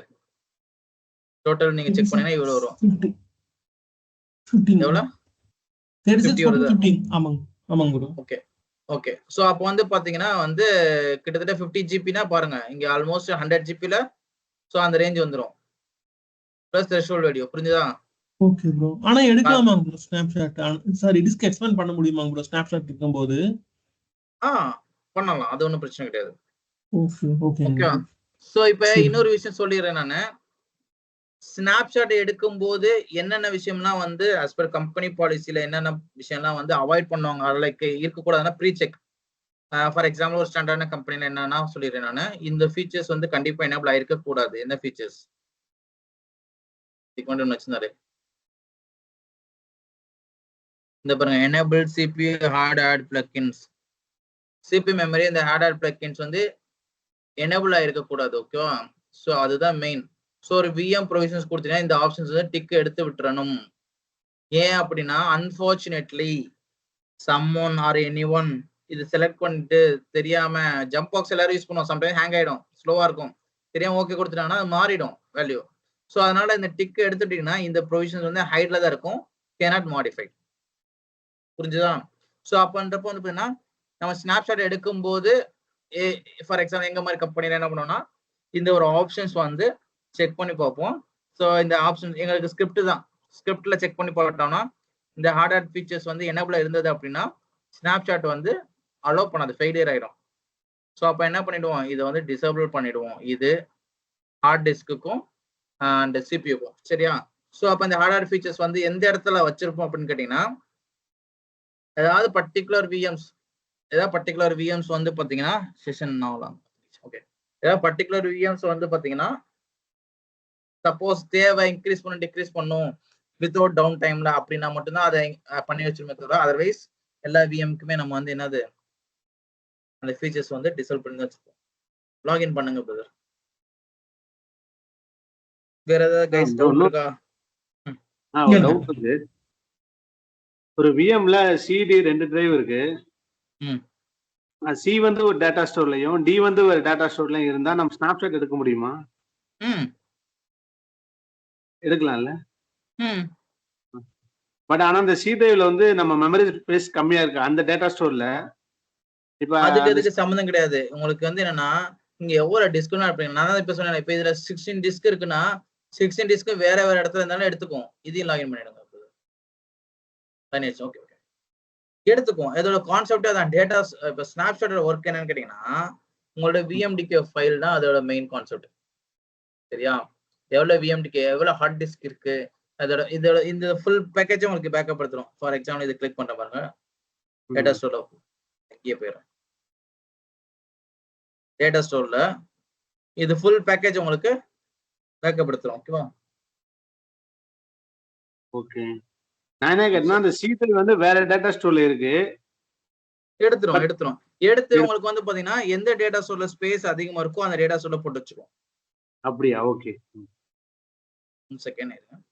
டோட்டல்? நீங்க செக் பண்ணீங்கன்னா இவ்வளவு வரும். 15 எவ்வளவு? 36 வருது. 15 ஆமாங்க ஆமாங்க ப்ரோ. ஓகே ஓகே, சோ அப்போ வந்து பாத்தீங்கன்னா வந்து கிட்டத்தட்ட 50 GB னா பாருங்க இங்க ஆல்மோஸ்ட் 100 GB ல சோ அந்த ரேஞ்ச் வந்துரும் பிளஸ் த்ரெஷோல்ட் வேல்யூ. புரிஞ்சுதா? ஓகே ப்ரோ, ஆனா எடுக்கலாமா bro snapshot? Sorry, disk expand பண்ண முடியுமா ப்ரோ ஸ்னாப்ஷாட் இருக்கும்போது? பண்ணலாம், அது ஒன்றும் பிரச்சனை கிடையாது. ஓகே ஓகே ஓகே, சோ இப்போ இன்னொரு விஷயம் சொல்லிடுறேன் நானு. ஸ்னாப்ஷாட் எடுக்கும்போது என்னென்ன விஷயம்லாம் வந்து as per கம்பெனி பாலிசியில என்னென்ன விஷயம்லாம் வந்து அவாய்ட் பண்ணுவாங்க, லைக் இருக்கக்கூடாதுன்னா ப்ரீ செக். ஃபார் எக்ஸாம்பிள் ஒரு ஸ்டாண்டர்டான கம்பெனில என்னன்னா சொல்லிடுறேன் நானு, இந்த ஃபீச்சர்ஸ் வந்து கண்டிப்பா எனேபிள் ஆயிருக்க கூடாது. என்ன ஃபீச்சர்ஸ் ஒன்று வச்சிருந்தாரு இந்த பாருங்க, enable CPU hot add plugins. CPU memory இந்த ஹார்ட் ஆட் பிளக்கின்ஸ் வந்து எனேபிள் ஆயிருக்க கூடாது. ஓகேவா? ஸோ அதுதான் மெயின். ஸோ ஒரு விஎம் ப்ரொவிஷன்ஸ் கொடுத்தீங்கன்னா இந்த ஆப்ஷன்ஸ் வந்து டிக் எடுத்து விட்டுறணும். ஏன் அப்படின்னா unfortunately someone or anyone இது செலக்ட் பண்ணிட்டு தெரியாம ஜம்ப் பாக்ஸ் எல்லாரும் யூஸ் பண்ணுவோம், சம்டைம் ஹேங் ஆயிடும், ஸ்லோவா இருக்கும், தெரியாம ஓகே கொடுத்துட்டாங்கன்னா அது மாறிடும் வேல்யூ. ஸோ அதனால இந்த டிக் எடுத்துட்டீங்கன்னா இந்த ப்ரொவிஷன்ஸ் வந்து ஹைட்ல தான் இருக்கும், கேனாட் மாடிஃபை. புரிஞ்சுதா? ஸோ அப்பன்றப்போ வந்து பார்த்தீங்கன்னா நம்ம ஸ்னாப்ஷாட் எடுக்கும்போது ஃபார் எக்ஸாம்பிள் எங்க மாதிரி கம்பெனில என்ன பண்ணுவோம்னா இந்த ஒரு ஆப்ஷன்ஸ் வந்து செக் பண்ணி பார்ப்போம். ஸோ இந்த ஆப்ஷன் எங்களுக்கு ஸ்கிரிப்ட் தான், ஸ்கிரிப்ட்ல செக் பண்ணி பார்த்தோம்னா இந்த ஹார்ட் ஆட் ஃபீச்சர்ஸ் வந்து எனேபிள் இருந்தது அப்படின்னா ஸ்னாப்ஷாட் வந்து அலோவ் பண்ணாது, ஃபெயிலியர் ஆயிடும். ஸோ அப்போ என்ன பண்ணிடுவோம், இதை வந்து டிசேபிள் பண்ணிடுவோம், இது ஹார்ட் டிஸ்க்குக்கும் அண்ட் சிபியூக்கும். சரியா? ஸோ அப்போ இந்த ஹார்ட் ஆட் ஃபீச்சர்ஸ் வந்து எந்த இடத்துல வச்சிருப்போம் அப்படின்னு கேட்டீங்கன்னா ஏதாவது பர்டிகுலர் விஎம்ஸ் வந்து பாத்தீங்கன்னா செஷன் ஆகலாம். ஓகே, ஏதாவது பர்டிகுலர் விஎம்ஸ் வந்து பாத்தீங்கன்னா சப்போஸ் தேவை இன்க்ரீஸ் பண்ண டிக்ரீஸ் பண்ணும் வித்தவுட் டவுன் டைம்ல அப்படின்னா மட்டும்தான் அதை பண்ணி வச்சிருமே தவிர அதர்வைஸ் எல்லா விஎம்க்குமே நம்ம வந்து என்னது அந்த ஃபீச்சர்ஸ் வந்து டிசேபிள் பண்ணி வச்சிருக்கோம். லாகின் பண்ணுங்க பிரதர். வேற ஏதாவது கைஸ் டவுட் இருக்கா? டவுட் இருக்கு. ஒரு விஎம்ல சிடி 2 டிரைவ் இருக்கு. சி வந்து ஒரு டேட்டா ஸ்டோர்லயும் டி வந்து ஒரு டேட்டா ஸ்டோர்லயும் இருந்தா நம்ம ஸ்னாப்ஷாட் எடுக்க முடியுமா? எடுக்கலாம்ல. பட் ஆனா அந்த சி டிரைவ்ல வந்து நம்ம மெமரி ஸ்பேஸ் கம்மியா இருக்கு அந்த டேட்டா ஸ்டோர்ல. இப்ப அதுக்கு இதுக்கு சம்மந்தம் கிடையாது. உங்களுக்கு வந்து என்னன்னா இங்க எவ்வளவு டிஸ்க்னா இருப்பீங்க. நான் தான் இப்ப சொன்னேன். இப்ப இதுல 16 டிஸ்க் இருக்குன்னா 16 டிஸ்க் வேற வேற இடத்துல இருந்தாலும் எடுத்துக்கும். இதையும் லாகின் பண்ணிடுங்க. ஓகே ஓகே எடுத்துக்கும். இதோட கான்செப்டே அதான். டேட்டாஸ் இப்ப ஸ்னாப்ஷாட்டோட ஒர்க் என்னன்னு கேட்டீங்கன்னா உங்களோட விஎம்டிகே ஃபைல் தான் அதோட மெயின் கான்செப்ட். சரியா? எவ்வளவு விஎம்டிகே எவ்வளவு ஹார்ட் டிஸ்க் இருக்கு அதோட இதோட இந்த ஃபுல் பேக்கேஜ் உங்களுக்கு பேக்கப் எடுத்துரும். ஃபார் எக்ஸாம்பிள் இது கிளிக் பண்ற பாருங்க. டேட்டா ஸ்டோர்ல இங்கே போயிடும். டேட்டா ஸ்டோர்ல இது ஃபுல் பேக்கேஜ் உங்களுக்கு பேக்கப் எடுத்துரும். ஓகேவா? ஓகே. நான் என்ன கேட்டேன்னா அந்த சி டிரைவ் வந்து வேற டேட்டா ஸ்டோர்ல இருக்கு. எடுத்துரும் எடுத்து உங்களுக்கு வந்து பாத்தீங்கன்னா எந்த டேட்டா ஸ்டோர்ல ஸ்பேஸ் அதிகமா இருக்கோ அந்த டேட்டா ஸ்டோர்ல போட்டு வச்சுக்கும். அப்படியா? ஓகே. செகண்ட் இருங்க.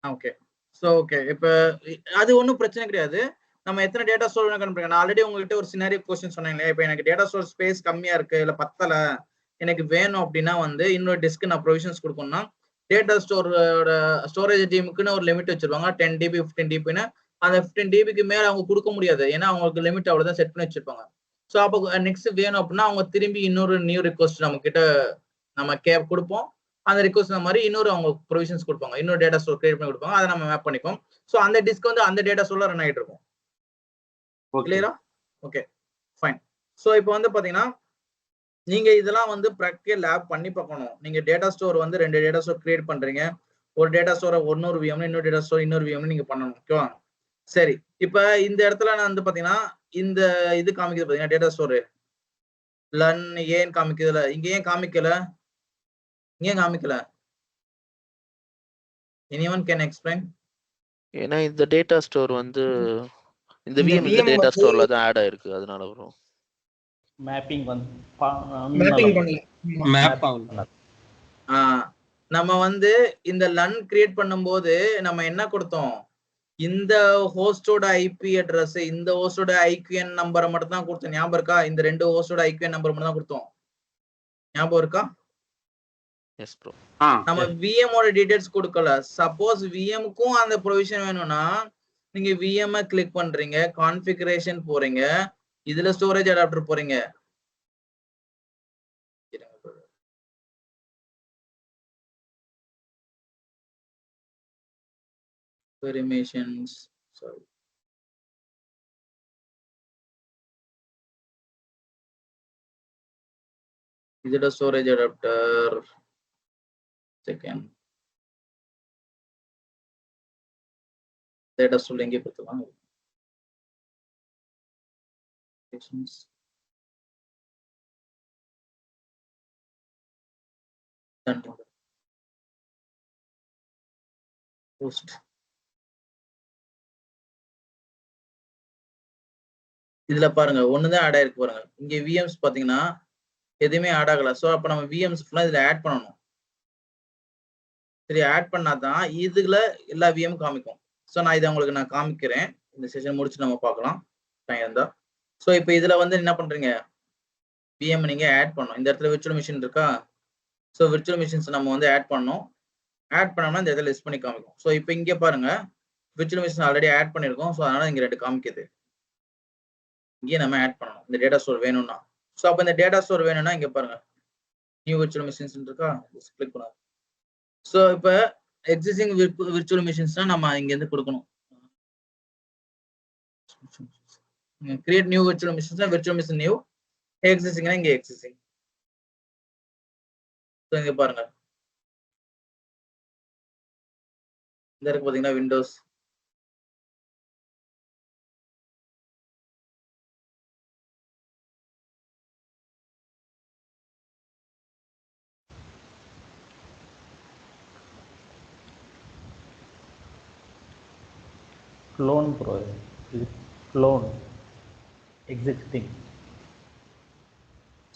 ஓகே. So okay. இப்ப அது ஒண்ணும் பிரச்சனை கிடையாது. நம்ம எத்தனை டேட்டா ஸ்டோர் கண்டுபிடிக்க. நான் ஆல்ரெடி உங்ககிட்ட ஒரு சினாரியோ क्वेश्चन சொன்னேன். இப்ப எனக்கு டேட்டா ஸ்டோர் ஸ்பேஸ் கம்மியா இருக்கு இல்ல பத்தல எனக்கு வேணும் அப்படின்னா வந்து இன்னொரு டிஸ்க் நான் ப்ரொவிஷன்ஸ் கொடுக்கணும்னா டேட்டா ஸ்டோரோட ஸ்டோரேஜ் டீமுக்குன்னு ஒரு லிமிட் வச்சிருவாங்க. 10 டிபி 15 டிபின்னு. அந்த 15 டிபிக்கு மேல அவங்க கொடுக்க முடியாது. ஏன்னா அவங்களுக்கு லிமிட் அவ்வளவுதான் செட் பண்ணி வச்சிருப்பாங்க. சோ அப்போ நெக்ஸ்ட் வேணும் அப்படின்னா அவங்க திரும்பி இன்னொரு நியூ ரிக்வெஸ்ட் நம்ம கிட்ட நம்ம கொடுப்போம். அந்த ரிக்வெஸ்ட் மாதிரி இன்னொரு அவங்க ப்ரொவிஷன்ஸ் கொடுப்பாங்க. இன்னொரு டேட்டா ஸ்டோர் கிரியேட் பண்ணி கொடுப்பாங்க. அதை நம்ம மேப் பண்ணிப்போம். சோ அந்த டிஸ்க் வந்து அந்த டேட்டா ஸ்டோர்ல ரன் ஆயிட்டு இருக்கும். கிளியரா? Okay fine. சோ இப்போ வந்து பாத்தீங்கன்னா நீங்க இதெல்லாம் வந்து ப்ராக்டிகல் லேப் பண்ணி பார்க்கணும். நீங்க டேட்டா ஸ்டோர் வந்து 2 டேட்டா ஸ்டோர் கிரியேட் பண்றீங்க. ஒரு டேட்டா ஸ்டோரை 100 விஎம் இன்னொரு டேட்டா ஸ்டோர் இன்னொரு விஎம் நீங்க பண்ணணும். ஓகேவா? சரி இப்ப இந்த இடத்துல நான் வந்து பாத்தீங்கன்னா இந்த இது காமிக்குது பாத்தீங்கன்னா டேட்டா ஸ்டோர் லன் ஏன் காமிக்குதுல இங்க ஏன் காமிக்கல? ஏன் காமிக்கல? anyone can explain? ஏன்னா இந்த டேட்டா ஸ்டோர் வந்து இந்த இந்த விஎம் இந்த VM டேட்டா வந்து ஸ்டோர்ல தான் ஆட் ஆயிருக்கு. அதனால வரும். மேப்பிங் வந்து மேப்பிங் பண்ணல. மேப் ஆகல. நம்ம வந்து இந்த லன் கிரியேட் பண்ணும்போது நம்ம என்ன கொடுத்தோம்? இந்த ஹோஸ்டோட ஐபி அட்ரஸ் இந்த ஹோஸ்டோட ஐக்யூஎன் நம்பரை மட்டும் தான் கொடுத்தோம். ஞாபகம் இருக்கா? இந்த 2 ஹோஸ்டோட ஐக்யூஎன் நம்பர் மட்டும் தான் கொடுத்தோம். ஞாபகம் இருக்கா? Yes bro. நம்ம விஎம் ஓட டீடைல்ஸ் கொடுக்கல. சப்போஸ் விஎம்க்கும் அந்த ப்ரொவிஷன் வேணும்னா நீங்க விஎம் கிளிக் பண்றீங்க, கான்ஃபிகரேஷன் போறீங்க, இதுல ஸ்டோரேஜ் அடாப்டர் போறீங்க. permissions sorry இதுல storage adapter second data store எங்கே கொடுத்துக்கலாம். போஸ்ட் இதுல பாருங்க ஒண்ணுதான் ஆட் ஆயிருக்கு பாருங்க. இங்க விஎம்ஸ் பாத்தீங்கன்னா எதுவுமே ஆட் ஆகல. சோ அப்ப நம்ம விஎம்ஸ் ஃபுல்லா இதுல ஆட் பண்ணணும். சரி ஆட் பண்ணாதான் இதுல எல்லா விஎம் காமிக்கும். சோ நான் இதை உங்களுக்கு நான் காமிக்கிறேன். இந்த செஷன் முடிச்சு நம்ம பார்க்கலாம் டைம் இருந்தா. சோ இப்போ இதுல வந்து என்ன பண்றீங்க? விஎம் நீங்க ஆட் பண்ணணும். இந்த இடத்துல விர்ச்சுவல் மிஷின் இருக்கா? சோ விர்ச்சுவல் மிஷின்ஸ் நம்ம வந்து ஆட் பண்ணணும். ஆட் பண்ணோம்னா இந்த இடத்துல லிஸ்ட் பண்ணி காமிக்கும். சோ இப்போ இங்க பாருங்க விர்ச்சுவல் மிஷின் ஆல்ரெடி ஆட் பண்ணிருக்கோம். சோ அதனால இங்க 2 காமிக்குது. இங்கே நம்ம ஆட் பண்ணணும் இந்த டேட்டா ஸ்டோர் வேணும்னா. சோ அப்ப இந்த டேட்டா ஸ்டோர் வேணும்னா இங்க பாருங்க நியூ விர்ச்சுவல் மிஷின்ஸ் இருக்கா? கிளிக் பண்ணுங்க. சோ இப்ப எக்ஸிஸ்டிங் விர்ச்சுவல் மிஷின்ஸ்னா நம்ம இங்க இருந்து கொடுக்கணும். கிரியேட் நியூ விர்ச்சுவல் மிஷின்ஸ்னா விர்ச்சுவல் மிஷின் நியூ, எக்ஸிஸ்டிங்னா இங்க எக்ஸிஸ்டிங். சோ இங்க பாருங்க இந்த இருக்கு பாத்தீங்கன்னா விண்டோஸ் clone ப்ரோ, இது clone existing.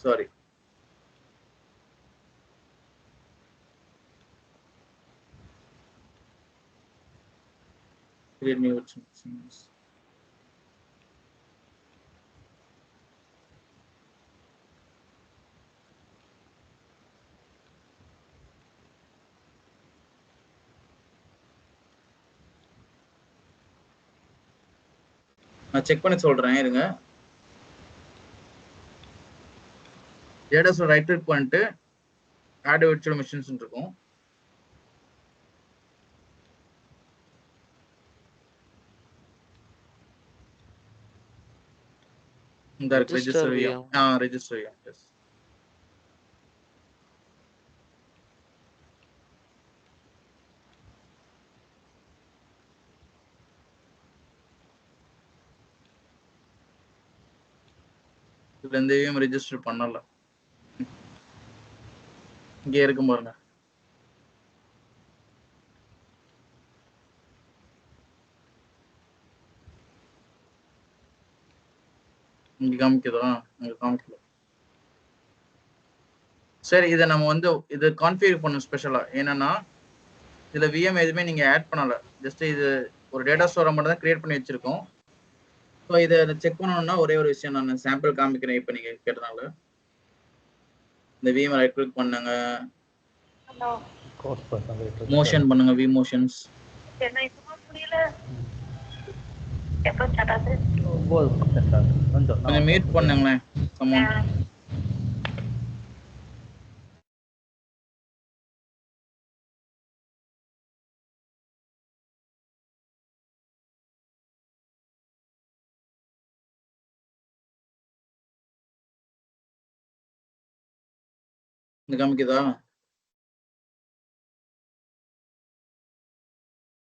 Sorry, create new options. நான் செக் பண்ணி சொல்றேன் இருங்க. டேட்டா ஸ்டோர் ரைட் கிளிக் பண்ணிட்டு ஆட் விர்ச்சுவல் மிஷின்ஸ் இருக்கும். இந்த register VM, register VM. Yes, இதுல எந்த விஎம் ரெஜிஸ்டர் பண்ணல. இங்கே இருக்கும் பாருங்க. இங்க காமிக்குதா? இங்க காமிக்கல. சரி, இதை நம்ம வந்து இது கான்ஃபிகர் பண்ணணும் ஸ்பெஷலா. என்னன்னா இதுல விஎம் எதுவுமே நீங்க ஆட் பண்ணல, ஜஸ்ட் இது ஒரு டேட்டா ஸ்டோரை மட்டும் தான் கிரியேட் பண்ணி வச்சிருக்கோம். ஸோ இதை செக் பண்ணணும்னா ஒரே ஒரு விஷயம் நான் சாம்பிள் காமிக்கிறேன். இப்போ நீங்க கேட்டனால இந்த விஎம் ரைட் கிளிக் பண்ணுங்க, மோஷன் பண்ணுங்க, வி மோஷன்ஸ். கொஞ்சம் மீட் பண்ணுங்களேன். இந்த காமிக்குதா?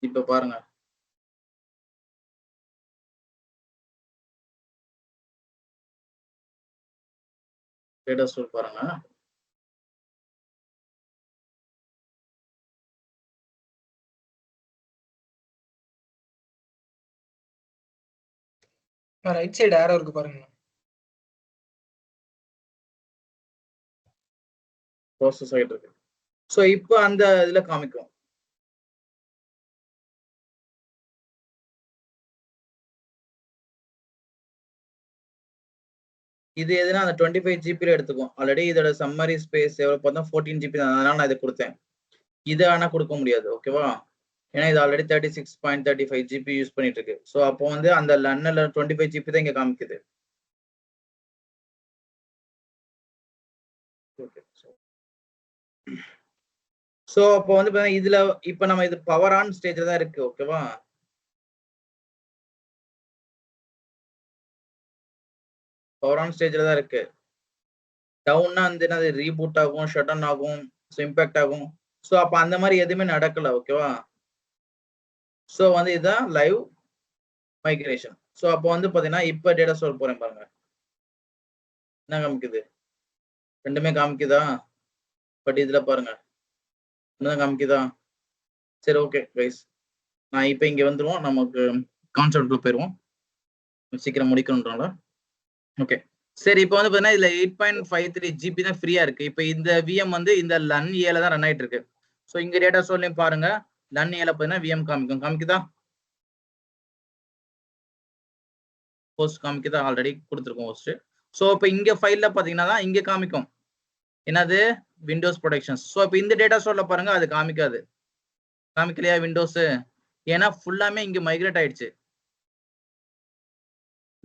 இப்ப பாருங்க, டேட்டா ஸ்டோர் பாருங்க. ரைட் சைடு ஏரோ இருக்கு பாருங்க. ப்ராசஸ் ஆகிட்டு இருக்கு. ஸோ இப்போ அந்த இதுல காமிக்கும். இது எதுனா அந்த 25 ஜிபில எடுத்துக்கும். ஆல்ரெடி இதோட சம்மரி ஸ்பேஸ் எவ்வளவு பார்த்தா 14 ஜிபி தான். அதனால நான் இதை கொடுத்தேன். இது ஆனா கொடுக்க முடியாது, ஓகேவா? ஏன்னா இது ஆல்ரெடி 36.35 ஜிபி யூஸ் பண்ணிட்டு இருக்கு. ஸோ அப்போ வந்து அந்த லன்னில் 25 ஜிபி தான் இங்க காமிக்குது. ஸோ அப்போ வந்து இதுல இப்ப நம்ம இது பவர் ஆன் ஸ்டேஜ்ல தான் இருக்கு, ஓகேவா? பவர் ஆன் ஸ்டேஜ்ல தான் இருக்கு. டவுன்னா வந்து என்னது ரீபூட் ஆகும், ஷட் டவுன் ஆகும், ஸோ இம்பாக்ட் ஆகும். ஸோ அப்போ அந்த மாதிரி எதுவுமே நடக்கல, ஓகேவா? ஸோ வந்து இதுதான் லைவ் மைக்ரேஷன். ஸோ அப்போ வந்து பாத்தீங்கன்னா இப்போ டேட்டா ஸ்டோர் போறேன் பாருங்க, என்ன காமிக்குது? ரெண்டுமே காமிக்குதா? பட் இதுல பாருங்க என்னதான் காமிக்குதா? சரி, ஓகே கைஸ், நான் இப்போ இங்க வந்துருவோம். நமக்கு கான்செப்ட்குள்ள போயிடுவோம், சீக்கிரம் முடிக்கணும்ன்றனால. ஓகே, சரி. இப்போ வந்து பாத்தீங்கன்னா இதுல 8.53 ஜிபி தான் ஃப்ரீயா இருக்கு. இப்போ இந்த விஎம் வந்து இந்த லன் ஏல தான் ரன் ஆயிட்டு இருக்கு. ஸோ இங்க டேட்டா ஸ்டோர்லயும் பாருங்க, லன் ஏல பாத்தீங்கன்னா விஎம் காமிக்குதா? ஹோஸ்ட் காமிக்குதா? ஆல்ரெடி கொடுத்துருக்கோம் ஹோஸ்ட். ஸோ இப்போ இங்க ஃபைல்ல பாத்தீங்கன்னா தான் இங்க காமிக்கும் என்னது விண்டோஸ் ப்ரொடக்ஷன்ஸ். ஸோ இப்போ இந்த டேட்டா ஸ்டோர்ல பாருங்க, அது காமிக்காது. காமிக்கலையா விண்டோஸ்? ஏன்னா ஃபுல்லாமே இங்க மைக்ரேட் ஆயிடுச்சு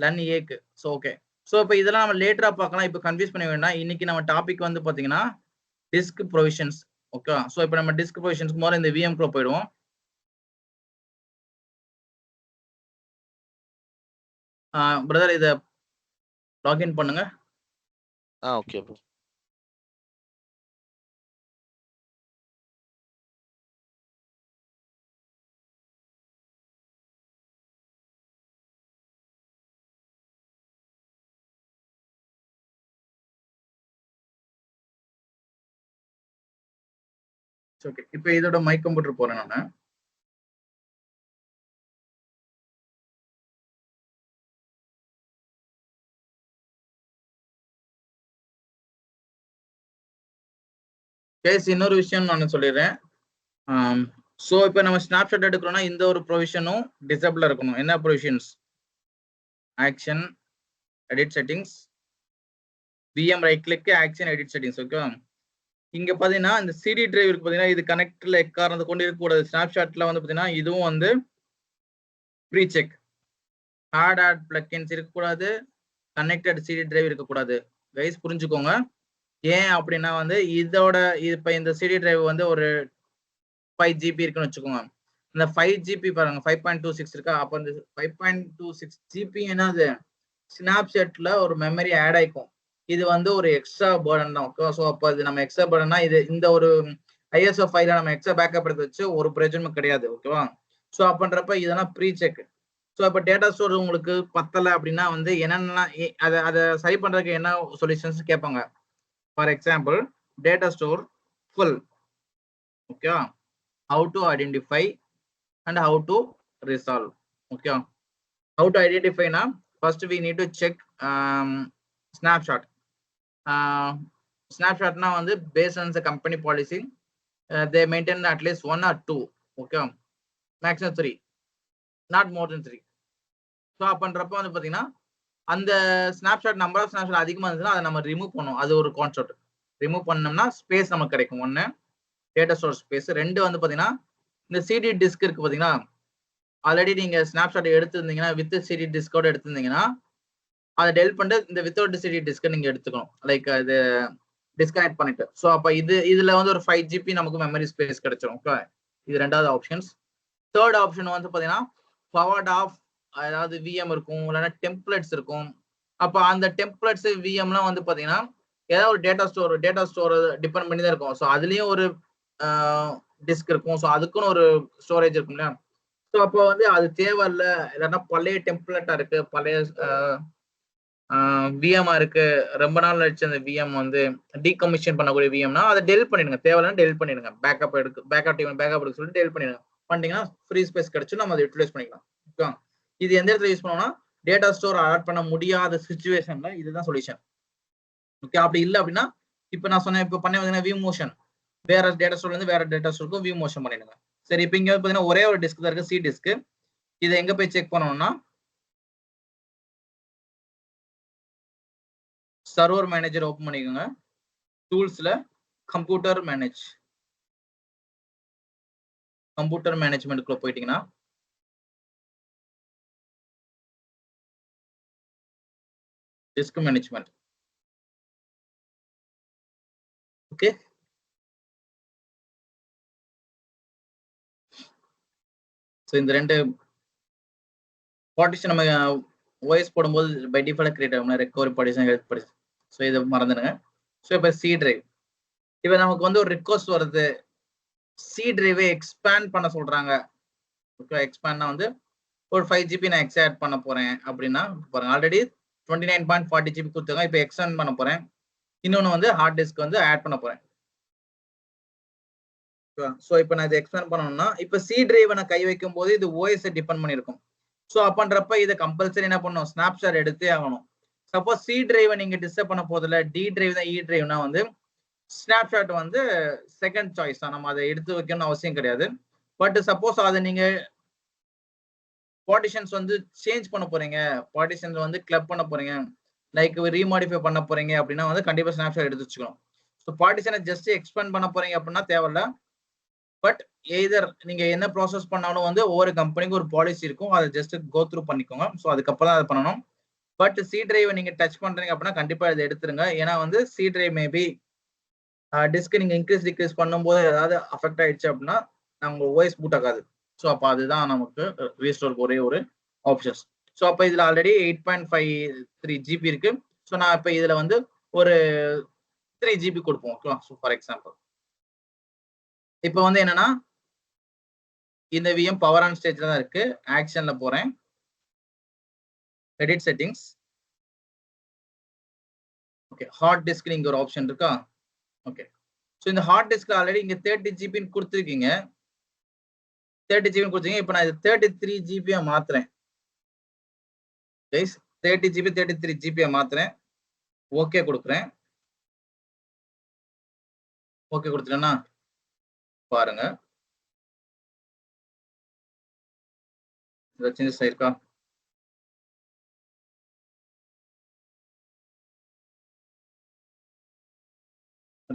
லன் ஏக்கு. ஸோ ஓகே, ஸோ இப்போ இதெல்லாம் நம்ம லேட்டரா பார்க்கலாம். இப்போ கன்ஃபியூஸ் பண்ண வேண்டாம். இன்னைக்கு நம்ம டாபிக் வந்து பாத்தீங்கன்னா டிஸ்க் ப்ரொவிஷன்ஸ், ஓகே? ஸோ இப்போ நம்ம டிஸ்க் ப்ரொவிஷன்ஸ்க்கு முதல்ல இந்த விஎம் குள்ள போயிடுவோம். பிரதர் இதை லாகின் பண்ணுங்க. Okay bro. ஓகே, இப்போ இதோட மை கம்ப்யூட்டர் போறேன் நான். கேஸ் இன்னொரு விஷயம் நான் சொல்லிடுறேன். ஸோ இப்போ நம்ம ஸ்னாப்ஷாட் எடுக்கிறோம்னா இந்த ஒரு ப்ரொவிஷனும் டிசபிள் இருக்கணும். என்ன provisions? Action, edit settings, VM right click, action, edit settings. Okay, இங்க பாத்தீங்கன்னா இந்த சிடி டிரைவ் இருக்கு பாத்தீங்கன்னா, இது கனெக்ட்ல எக்காரணத்தை கொண்டு இருக்கக்கூடாது. ஸ்னாப்ஷாட்ல வந்து பாத்தீங்கன்னா இதுவும் வந்து ப்ரீ செக். ஆட் பிளக்கின்ஸ் இருக்கக்கூடாது, கனெக்டட் சிடி டிரைவ் இருக்கக்கூடாது. கைஸ் புரிஞ்சுக்கோங்க. ஏன் அப்படின்னா வந்து இதோட இப்ப இந்த சிடி டிரைவ் வந்து ஒரு 5 GB இருக்குன்னு வச்சுக்கோங்க. இந்த 5 GB பாருங்க 5.26 இருக்கா. அப்ப இந்த 5.26 GB என்னது ஸ்னாப்ஷாட்ல ஒரு மெமரி ஆட் ஆயிக்கும். இது வந்து ஒரு எக்ஸ்ட்ரா பேர்டன் தான். ஓகே, ஸோ அப்போ இது நம்ம எக்ஸ்ட்ரா பேர்டன்னா இது இந்த ஒரு ஐஎஸ்ஓ ஃபைல நம்ம எக்ஸ்ட்ரா பேக்கப் எடுத்து வச்சு ஒரு பிரயோஜனமும் கிடையாது. ஓகேவா? ஸோ அப்படின்றப்ப இதெல்லாம் ப்ரீ செக். ஸோ இப்போ டேட்டா ஸ்டோர் உங்களுக்கு பத்தலை அப்படின்னா வந்து என்னென்ன அதை சரி பண்றதுக்கு என்ன சொல்யூஷன்ஸ் கேட்பாங்க. For example data store full. Okay, how to identify and how to resolve. Okay, how to ஐடென்டிஃபைனா first we need to check snapshot. ஸ்னாப்ஷாட்னா வந்து based on the company policy they maintain at least 1 or 2. Okay, maximum 3, not more than 3. So அப்படின்றப்ப வந்து பார்த்தீங்கன்னா அந்த snapshot number of snapshot அதிகமாக இருந்துச்சுன்னா அதை நம்ம ரிமூவ் பண்ணணும். அது ஒரு கான்செப்ட். ரிமூவ் பண்ணோம்னா ஸ்பேஸ் நமக்கு கிடைக்கும். 1 டேட்டா ஸ்டோர் ஸ்பேஸ். 2 வந்து பார்த்தீங்கன்னா இந்த சிடி டிஸ்க் இருக்கு பார்த்தீங்கன்னா, ஆல்ரெடி நீங்க ஸ்னாப்ஷாட் எடுத்திருந்தீங்கன்னா வித் சிடி டிஸ்கோட எடுத்திருந்தீங்கன்னா அதை டெல் பண்ணிட்டு இந்த வித்தவுட் சிடி டிஸ்கை நீங்க எடுத்துக்கணும். லைக் இது டிஸ்கனெக்ட் பண்ணிட்டு. ஸோ அப்போ இதுல வந்து ஒரு 5 GB நமக்கு மெமரி ஸ்பேஸ் கிடைச்சிடும். ஓகே, இது ரெண்டாவது ஆப்ஷன்ஸ். தேர்ட் ஆப்ஷன் வந்து பார்த்தீங்கன்னா பவர்ட் ஆஃப், அதாவது விஎம் இருக்கும், இல்லைன்னா டெம்ப்ளேட்ஸ் இருக்கும். அப்போ அந்த டெம்ப்ளேட்ஸ் விஎம்லாம் வந்து பார்த்தீங்கன்னா ஏதாவது ஒரு டேட்டா ஸ்டோர் டிபெண்ட் பண்ணி தான் இருக்கும். ஸோ அதுலேயும் ஒரு டிஸ்க் இருக்கும். ஸோ அதுக்குன்னு ஒரு ஸ்டோரேஜ் இருக்கும் இல்லையா. ஸோ அப்போ வந்து அது தேவையில்லை, இல்லைன்னா பழைய டெம்ப்ளேட்டா இருக்கு, பழைய விஎம் இருக்கு, ரொம்ப நாள் ஆயிடுச்சு அந்த விஎம் வந்து டீகமிஷன் பண்ணக்கூடிய விஎம்னா அதை டெலிட் பண்ணிடுங்க. தேவையில்லைன்னா டெலிட் பண்ணிடுங்க. பேக்கப் எடுக்க சொல்லிட்டு டெலிட் பண்ணிடுங்க. பண்ணிட்டீங்கன்னா ஃப்ரீ ஸ்பேஸ் கிடைச்சு நம்ம அதை யூட்டிலைஸ் பண்ணிக்கலாம். ஓகே, இது எந்த இடத்துல யூஸ் பண்ணோம்னா டேட்டா ஸ்டோர் ஆட் பண்ண முடியாத சிச்சுவேஷன்ல இதுதான் சொல்யூஷன். ஓகே, அப்படி இல்லை அப்படின்னா இப்போ நான் சொன்னேன், இப்போ பண்ண பார்த்தீங்கன்னா வியூ மோஷன், வேற டேட்டா ஸ்டோர்ல இருந்து வேற டேட்டா ஸ்டோருக்கும் வியூ மோஷன் பண்ணிடுங்க. சரி, இப்போ இங்க பார்த்தீங்கன்னா ஒரே ஒரு டிஸ்க் தான் இருக்கு, சி டிஸ்க். இதை எங்க போய் செக் பண்ணணும்னா சர்வர் மேனேஜர் ஓபன் பண்ணிக்கோங்க. டூல்ஸ்ல கம்ப்யூட்டர் மேனேஜ்மெண்ட்குள்ள போயிட்டீங்கன்னா டிஸ்க் மேனேஜ்மெண்ட். ஓகே, ஸோ இந்த ரெண்டு பார்ட்டிஷன் நம்ம வாய்ஸ் போடும்போது பை டிஃபால்ட் கிரியேட் ஆகும், recovery partition, health partition. So இதை மறந்துடுங்க. ஸோ இப்போ சி டிரைவ், இப்போ நமக்கு வந்து ஒரு ரிக்வஸ்ட் வருது, சி டிரைவை எக்ஸ்பேண்ட் பண்ண சொல்றாங்க. ஓகே, எக்ஸ்பேண்ட்னா வந்து ஒரு 5 GB நான் எக்ஸ்ஆட் பண்ண போறேன் அப்படின்னா பாருங்க, ஆல்ரெடி 29.40 GB கொடுத்தாங்க. இப்போ எக்ஸ்டெண்ட் பண்ண போறேன். இன்னொன்று வந்து ஹார்ட் டிஸ்க் வந்து ஆட் பண்ண போறேன். ஸோ இப்போ நான் இதை எக்ஸ்பேண்ட் பண்ணணும்னா இப்போ சி டிரைவை நான் கை வைக்கும் போது இது ஓஎஸ் டிபெண்ட் பண்ணியிருக்கும். ஸோ அப்படின்றப்ப இதை கம்பல்சரி என்ன பண்ணணும், ஸ்னாப்ஷாட் எடுத்தே ஆகணும். சப்போஸ் சி டிரைவை நீங்க டிஸ்டர்ப் பண்ண போதில்ல, டி டிரைவ் தான், இ டிரைவ்னா வந்து ஸ்னாப்ஷாட் வந்து செகண்ட் சாய்ஸ் தான். நம்ம அதை எடுத்து வைக்கணும்னு அவசியம் கிடையாது. பட் சப்போஸ் அதை நீங்க பார்ட்டிஷன்ஸ் வந்து சேஞ்ச் பண்ண போறீங்க, பார்ட்டிஷன்ஸ் வந்து கிளப் பண்ண போறீங்க, லைக் ரீமாடிஃபை பண்ண போறீங்க அப்படின்னா வந்து கண்டிப்பா ஸ்னாப்ஷாட் எடுத்து வச்சுக்கணும். ஸோ பார்ட்டிஷனை ஜஸ்ட் எக்ஸ்பேண்ட் பண்ண போறீங்க அப்படின்னா தேவையில்ல. பட் எய்தர் நீங்க என்ன ப்ராசஸ் பண்ணாலும் வந்து ஒவ்வொரு கம்பெனிக்கும் ஒரு பாலிசி இருக்கும், அதை ஜஸ்ட் கோ த்ரூ பண்ணிக்கோங்க. ஸோ அதுக்கப்புறம் தான் அதை பண்ணணும். பட் சி டிரைவை நீங்க டச் பண்றீங்க அப்படின்னா கண்டிப்பா இதை எடுத்துருங்க. ஏன்னா வந்து சி டிரைவ் மேபி டிஸ்க் நீங்க இன்க்ரீஸ் டிக்ரீஸ் பண்ணும்போது ஏதாவது அஃபெக்ட் ஆயிடுச்சு அப்படின்னா நம்ம ஓஎஸ் பூட் ஆகாது. ஸோ அப்போ அதுதான் நமக்கு ரீஸ்டோருக்கு ஒரே ஒரு ஆப்ஷன்ஸ். ஸோ அப்போ இதுல ஆல்ரெடி 8.53 GB இருக்கு. ஸோ நான் இப்போ இதுல வந்து ஒரு 3 GB கொடுப்போம். ஓகேவா? ஸோ ஃபார் எக்ஸாம்பிள் இப்போ வந்து என்னன்னா இந்த விஎம் பவர் ஆன் ஸ்டேஜ்ல தான் இருக்கு. ஆக்ஷன்ல போறேன், edit settings. Okay, hard disk இங்க ஒரு ஆப்ஷன் இருக்கா? ஓகே, ஸோ இந்த ஹார்ட் டிஸ்க்ல ஆல்ரெடி இங்க 30 GB கொடுத்துருக்கீங்க. 30 GB கொடுத்தீங்க. இப்போ நான் இது 33 GB மாத்துறேன். 30 GB 33 GB மாத்துறேன். ஓகே கொடுக்குறேன். ஓகே கொடுத்துட்டேன்னா பாருங்க சேஞ்சஸ் ஆயிருக்கா?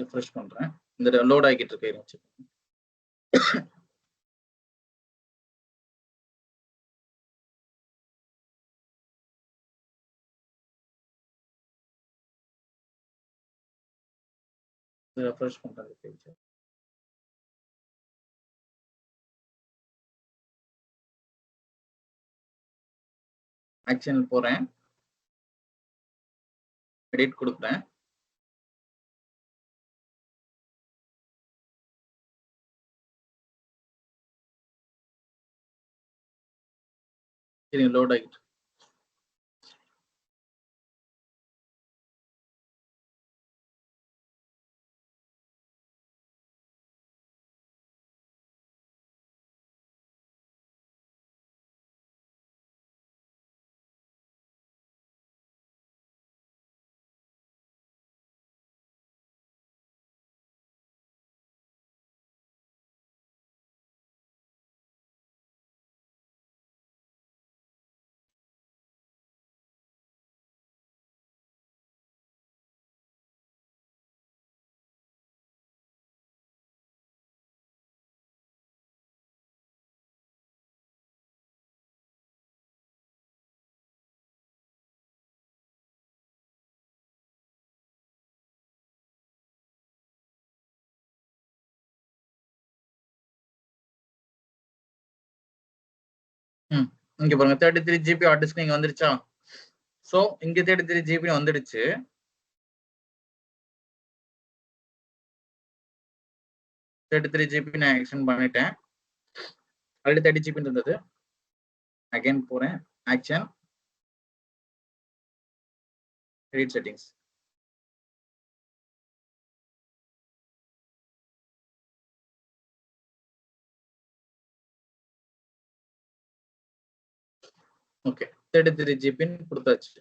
ரிஃப்ரெஷ் பண்றேன். இந்த லோட் ஆகிட்டு இருக்கு. ரெஃப்ரெஷ் பண்றேன் பேஜ். ஆக்ஷன் போறேன், எடிட் கொடுக்குறேன். சரிங்க, லோட் ஆகிட்டு. இங்க பாருங்க 33 GB ஹார்ட் டிஸ்க் இங்க வந்துருச்சா? சோ இங்க 33 GB வந்துடுச்சு. GB நான் எக்ஸ்டெண்ட் பண்ணிட்டேன். ஆல்ரெடி 30 GB இருந்தது. அகைன் போறேன், action, edit settings. Okay 33 GB கொடுத்தாச்சு.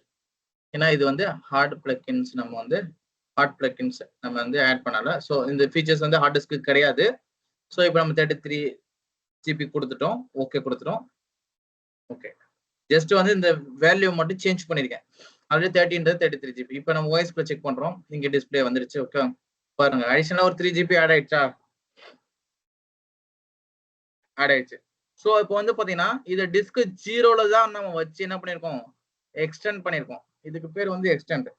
ஏன்னா இது வந்து ஹார்ட் பிளக்கின்ஸ், நம்ம வந்து ஹார்ட் பிளக்கின்ஸ் நம்ம வந்து ஆட் பண்ணல. ஸோ இந்த ஃபீச்சர்ஸ் வந்து ஹார்ட் டிஸ்க்கு கிடையாது. ஸோ இப்போ நம்ம 33 GB கொடுத்துட்டோம், ஓகே கொடுத்துட்டோம். ஓகே, ஜஸ்ட் வந்து இந்த வேல்யூ மட்டும் சேஞ்ச் பண்ணிருக்கேன். ஆல்ரெடி 30ன்றது 33 GB. இப்போ நம்ம வாய்ஸ்ல செக் பண்றோம், இங்க டிஸ்பிளே வந்துருச்சு. ஓகே பாருங்க, அடிஷனலா ஒரு 3 GB ஆட் ஆயிடுச்சா? ஆட் ஆயிடுச்சு. ஸோ இப்போ வந்து பாத்தீங்கன்னா இது டிஸ்க் 0ல தான் நம்ம வச்சு என்ன பண்ணிருக்கோம், எக்ஸ்டெண்ட் பண்ணிருக்கோம். இதுக்கு பேர் வந்து எக்ஸ்டெண்ட்.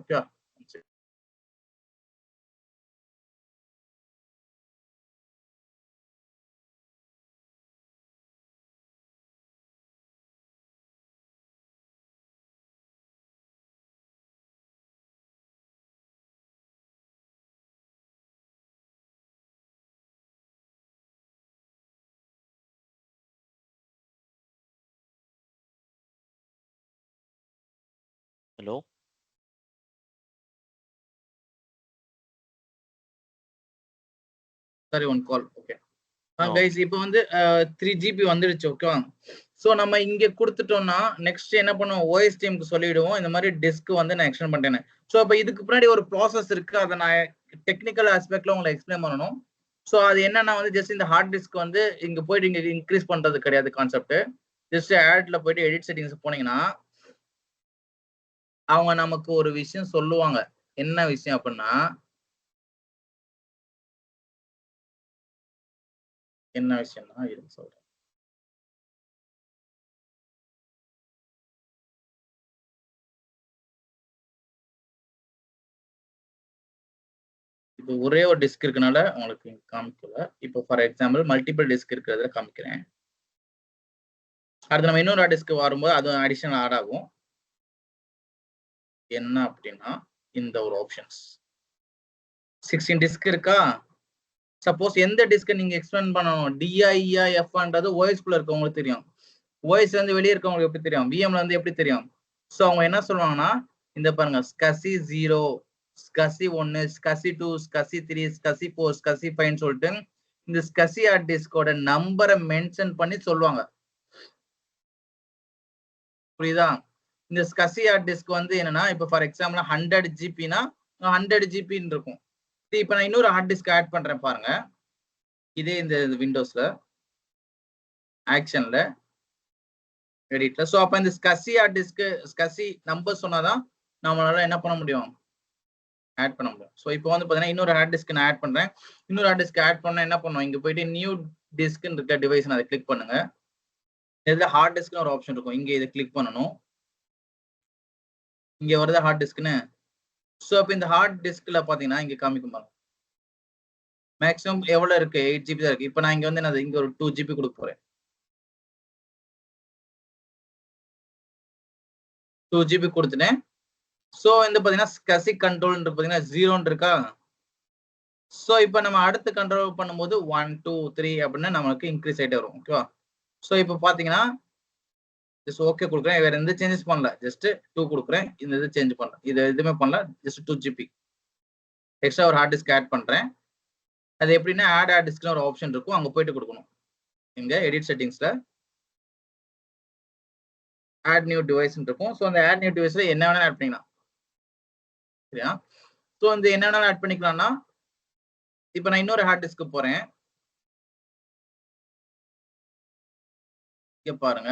ஓகே, ஹலோ சரி, ஒன் கால். ஓகே கைஸ், இப்போ வந்து 3 GB வந்துடுச்சு. ஓகேவா? ஸோ நம்ம இங்க கொடுத்துட்டோம்னா நெக்ஸ்ட் என்ன பண்ணுவோம், ஓஎஸ் டீமுக்கு சொல்லிடுவோம் இந்த மாதிரி டிஸ்க் வந்து நான் எக்ஸ்டெண்ட் பண்ணிட்டேன். ஸோ அப்போ இதுக்கு பின்னாடி ஒரு ப்ராசஸ் இருக்கு, அதை நான் டெக்னிக்கல் ஆஸ்பெக்ட்ல உங்களுக்கு எக்ஸ்பிளைன் பண்ணணும். ஸோ அது என்னன்னா வந்து ஜஸ்ட் இந்த ஹார்ட் டிஸ்க் வந்து இங்க போயிட்டு இங்க இன்க்ரீஸ் பண்றது கிடையாது கான்செப்ட். ஜஸ்ட் ஆட்ல போயிட்டு எடிட் செட்டிங்ஸ் போனீங்கன்னா அவங்க நமக்கு ஒரு விஷயம் சொல்லுவாங்க. என்ன விஷயம் அப்படின்னா, என்ன விஷயம்னா இருங்க சொல்றேன். இப்போ ஒரே ஒரு டிஸ்க் இருக்கனால உங்களுக்கு காமிக்கல. இப்போ ஃபார் எக்ஸாம்பிள் மல்டிபிள் டிஸ்க் இருக்கிறத காமிக்கிறேன். அடுத்து நம்ம இன்னொரு டிஸ்க் வரும்போது அது அடிஷனல் ஆட் ஆகும். என்ன அப்படின்னா இந்த ஒரு ஆப்ஷன்ஸ் 16 டிஸ்க் இருக்கா? சப்போஸ் எந்த டிஸ்க் நீங்க எக்ஸ்பேண்ட் பண்ணணும், டிஐயா எஃப்ன்றது ஓஎஸ் குள்ள இருக்கவங்களுக்கு தெரியும். ஓஎஸ் வந்து வெளியே இருக்கவங்களுக்கு எப்படி தெரியும், விஎம்ல வந்து எப்படி தெரியும்? ஸோ அவங்க என்ன சொல்லுவாங்கன்னா, இந்த பாருங்க SCSI 0, SCSI 1, SCSI 2, SCSI 3, SCSI 4, SCSI 5 சொல்லிட்டு இந்த SCSI ஹார்ட் டிஸ்கோட நம்பரை மென்ஷன் பண்ணி சொல்லுவாங்க. புரியுதா? இந்த SCSI ஹார்ட் டிஸ்க் வந்து என்னன்னா, இப்போ ஃபார் எக்ஸாம்பிள் 100 GB னா 100 GB இருக்கும். இப்போ நான் இன்னொரு ஹார்ட் டிஸ்க் ஆட் பண்றேன் பாருங்க. இதே இந்த விண்டோஸ்ல ஆக்ஷன்ல எடிட்ல. ஸோ அப்போ இந்த ஸ்கசி ஹார்ட் டிஸ்க் ஸ்கசி நம்பர் சொன்னாதான் நம்மளால என்ன பண்ண முடியும், ஆட் பண்ண முடியும். ஸோ இப்போ வந்து பார்த்தீங்கன்னா இன்னொரு ஹார்ட் டிஸ்க் நான் ஆட் பண்றேன். இன்னொரு ஹார்ட் டிஸ்க் ஆட் பண்ணா என்ன பண்ணுவோம், இங்க போயிட்டு நியூ டிஸ்க்னு இருக்க டிவைஸ் அதை கிளிக் பண்ணுங்க. இதுல ஹார்ட் டிஸ்க்னு ஒரு ஆப்ஷன் இருக்கும், இங்க இதை கிளிக் பண்ணணும். இங்க வருது ஹார்ட் டிஸ்க்னு. ஸோ அப்போ இந்த ஹார்ட் டிஸ்க்ல பாத்தீங்கன்னா இங்க காமிக்கும் பாருங்க மேக்ஸிமம் எவ்வளவு இருக்கு, 8 GB தான் இருக்கு. இப்போ நான் இங்க வந்து என்ன இங்க ஒரு 2 GB கொடுக்க போறேன். 2 GB கொடுத்துட்டேன். ஸோ வந்து பாத்தீங்கன்னா ஸ்கசி கண்ட்ரோல் பாத்தீங்கன்னா 0 இருக்கா. ஸோ இப்போ நம்ம அடுத்து கண்ட்ரோல் பண்ணும்போது 1 2 3 அப்படின்னு நமக்கு இன்க்ரீஸ் ஆயிட்டே வரும். ஓகேவா. ஸோ இப்போ பாத்தீங்கன்னா ஜஸ்ட் ஓகே கொடுக்குறேன், வேற எந்த சேஞ்சஸ் பண்ணல, ஜஸ்ட் 2 கொடுக்குறேன். இந்த இது சேஞ்ச் பண்ணல, இது எதுவுமே பண்ணல, ஜஸ்ட் 2 GB எக்ஸ்ட்ரா ஒரு ஹார்ட் டிஸ்க் ஆட் பண்றேன். அது எப்படின்னா ஆட் ஹார்ட் டிஸ்க்னு ஒரு ஆப்ஷன் இருக்கும், அங்க போயிட்டு கொடுக்கணும். இங்க எடிட் செட்டிங்ஸ்ல ஆட் நியூ டிவைஸ் இருக்கும். ஸோ அந்த ஆட் நியூ டிவைஸ்ல என்ன வேணாலும் ஆட் பண்ணிக்கலாம். சரியா. ஸோ இந்த என்ன வேணாலும் ஆட் பண்ணிக்கலாம்னா இப்போ நான் இன்னொரு ஹார்ட் டிஸ்க்கு போறேன். இங்க பாருங்க,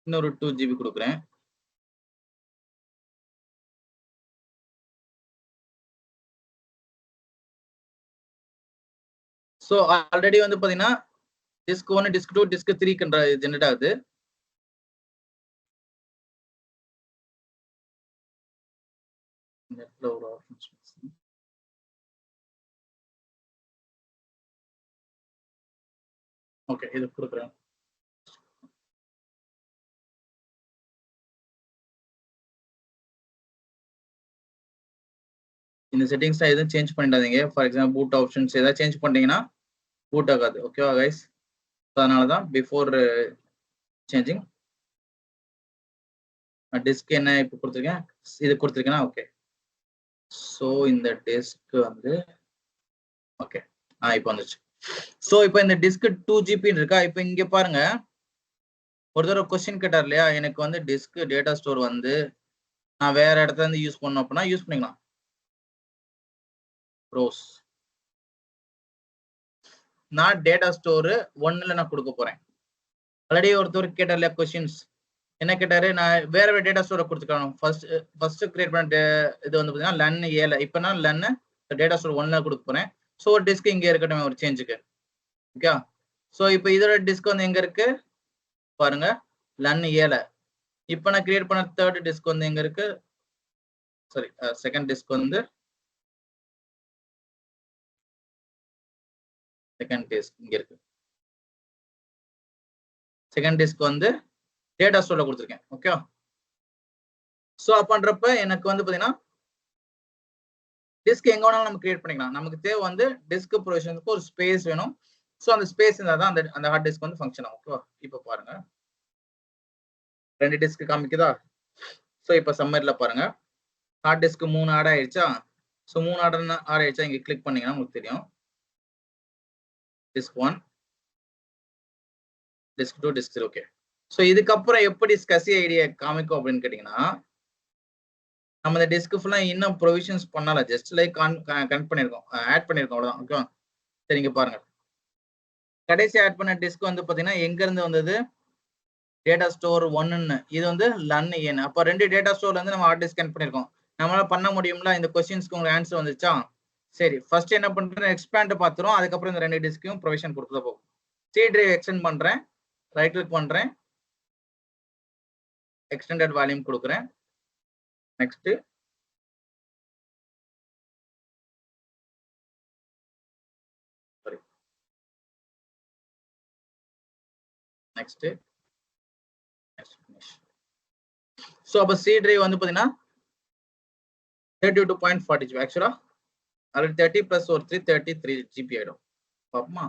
இன்னொரு 2 GB கொடுக்குறேன். ஸோ ஆல்ரெடி வந்து பாத்தீங்கன்னா டிஸ்க் 1 டிஸ்க் 2 டிஸ்க் 3 ஜெனரேட் ஆகுது. நெட்ல ஒரு ஆப்ஷன் ஓகே இது கொடுக்குறேன். இந்த செட்டிங்ஸ் எதுவும் சேஞ்ச் பண்ணிடாதீங்க. ஃபார் எக்ஸாம்பிள் பூட் ஆப்ஷன்ஸ் ஏதாவது சேஞ்ச் பண்ணிட்டீங்கன்னா பூட் ஆகாது. ஓகேவா கைஸ். அதனால தான் பிஃபோர் சேஞ்சிங் டிஸ்க் என்ன இப்போ கொடுத்துருக்கேன், இது கொடுத்துருக்கேன்னா ஓகே. ஸோ இந்த டிஸ்க் வந்து ஓகே இப்போ வந்துச்சு. ஸோ இப்போ இந்த டிஸ்க் 2 GB இருக்கா. இப்போ இங்க பாருங்க, ஒரு தடவை கொஸ்டின் கேட்டார் இல்லையா, எனக்கு வந்து டிஸ்க் டேட்டா ஸ்டோர் வந்து நான் வேற இடத்துல இருந்து யூஸ் பண்ணணும் அப்படின்னா யூஸ் பண்ணிக்கலாம். ரோஸ் நான் டேட்டா ஸ்டோர் 1ல நான் கொடுக்க போறேன். ஆல்ரெடி ஒருத்தர் கேட்டார் இல்லையா கொஸ்டின்ஸ், என்ன கேட்டாரு, நான் வேற வேற டேட்டா ஸ்டோரை கொடுத்துக்கணும். ஃபர்ஸ்ட் கிரியேட் பண்ண இது வந்து பாத்தீங்கன்னா லன் 7. இப்போ நான் லன் டேட்டா ஸ்டோர் 1ல கொடுக்க போறேன். ஸோ ஒரு டிஸ்க் இங்க இருக்கட்டும் ஒரு சேஞ்சுக்கு. ஓகே. ஸோ இப்போ இதோட டிஸ்க் வந்து எங்க இருக்கு பாருங்க, லன் 7. இப்போ நான் கிரியேட் பண்ண தேர்ட் டிஸ்க் வந்து எங்க இருக்கு, சாரி செகண்ட் டிஸ்க் வந்து செகண்ட் டிஸ்க் இங்க இருக்கு. செகண்ட் டிஸ்க் வந்து டேட்டா ஸ்டோர்ல கொடுத்துருக்கேன். ஓகே. ஸோ பண்றப்ப எனக்கு வந்து பாத்தீங்கன்னா டிஸ்க் எங்க வேணாலும் நம்ம கிரியேட் பண்ணிக்கலாம். நமக்கு தேவை வந்து டிஸ்க் ப்ரொவிஷனுக்கு ஒரு ஸ்பேஸ் வேணும். ஸோ அந்த ஸ்பேஸ் இருந்தால் தான் அந்த ஹார்ட் டிஸ்க் வந்து ஃபங்க்ஷன் ஆகும். ஓகேவா. இப்போ பாருங்க 2 டிஸ்க் காமிக்குதா. ஸோ இப்போ சம்மர்ல பாருங்க ஹார்ட் டிஸ்க் 3 ஆட் ஆயிடுச்சா. ஸோ 3 ஆட் ஆயிடுச்சா, இங்க கிளிக் பண்ணீங்கன்னா உங்களுக்கு தெரியும் disk 1 disk 2 disk 3. Okay. So இதுக்கப்புறம் எப்படி ஸ்கசி ஐடியா காமிக்கும் அப்படின்னு கேட்டீங்கன்னா, நம்ம இந்த டிஸ்க் ஃபுல்லா இன்னும் ப்ரொவிஷன்ஸ் பண்ணல, ஜஸ்ட் லைக் கனெக்ட் பண்ணிருக்கோம், ஆட் பண்ணிருக்கோம், அவ்வளவுதான். ஓகே. சரி இங்க பாருங்க, கடைசி ஆட் பண்ண டிஸ்க் வந்து பாத்தீங்கன்னா எங்க இருந்து வந்தது, டேட்டா ஸ்டோர் 1ன்னு. இது வந்து லன் ஏன். அப்ப 2 டேட்டா ஸ்டோர்ல இருந்து நம்ம ஹார்ட் டிஸ்க் கனெக்ட் பண்ணிருக்கோம். நம்மளால பண்ண முடியும்ல. இந்த क्वेश्चंसக்கு உங்களுக்கு ஆன்சர் வந்துச்சா. சரி ஃபர்ஸ்ட் என்ன பண்றேன், எக்ஸ்பேண்ட் பாத்துறோம். அதுக்கப்புறம் இந்த 2 டிஸ்கையும் ப்ரொவிஷன் கொடுத்தத போகும். சி டிரைவ் எக்ஸ்டெண்ட் பண்றேன், ரைட் கிளிக் பண்றேன், எக்ஸ்டெண்டட் வால்யூம் கொடுக்குறேன். நெக்ஸ்ட் நெக்ஸ்ட் சோ அப்ப சி டிரைவ் வந்து பாத்தீங்கன்னா 32.40 GB. ஆக்சுவலா அது 30 பிளஸ் ஒரு 33 GB ஆயிடும். பாப்போமா.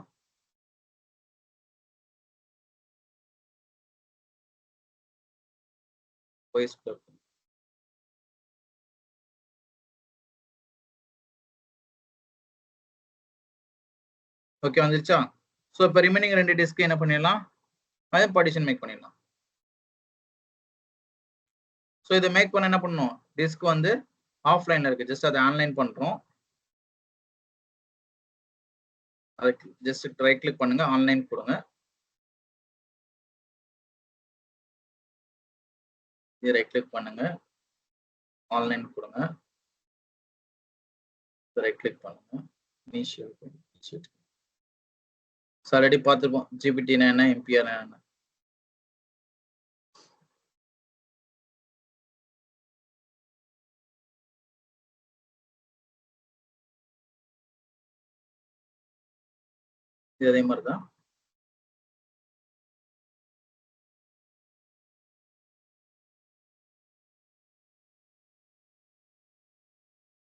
ஓகே வந்துருச்சா. சோ இப்ப ரிமைனிங் 2 டிஸ்க் என்ன பண்ணிடலாம், அதை பார்ட்டிஷன் மேக் பண்ணிடலாம். ஸோ இதை மேக் பண்ண என்ன பண்ணணும், டிஸ்க் வந்து ஆஃப்லைன்ல இருக்கு, ஜஸ்ட் அதை ஆன்லைன் பண்றோம். அதுக்கு ஜஸ்ட் ரைட் கிளிக் பண்ணுங்க, ஆன்லைன் கொடுங்க. இது ரைட் கிளிக் பண்ணுங்க, ஆன்லைன் கொடுங்க. ரைட் கிளிக் பண்ணுங்க, இனிஷியல். ஆல்ரெடி பார்த்துருப்போம் ஜிபிடினா என்ன, எம்பிஆர் என்ன. இது அதே மாதிரி தான்.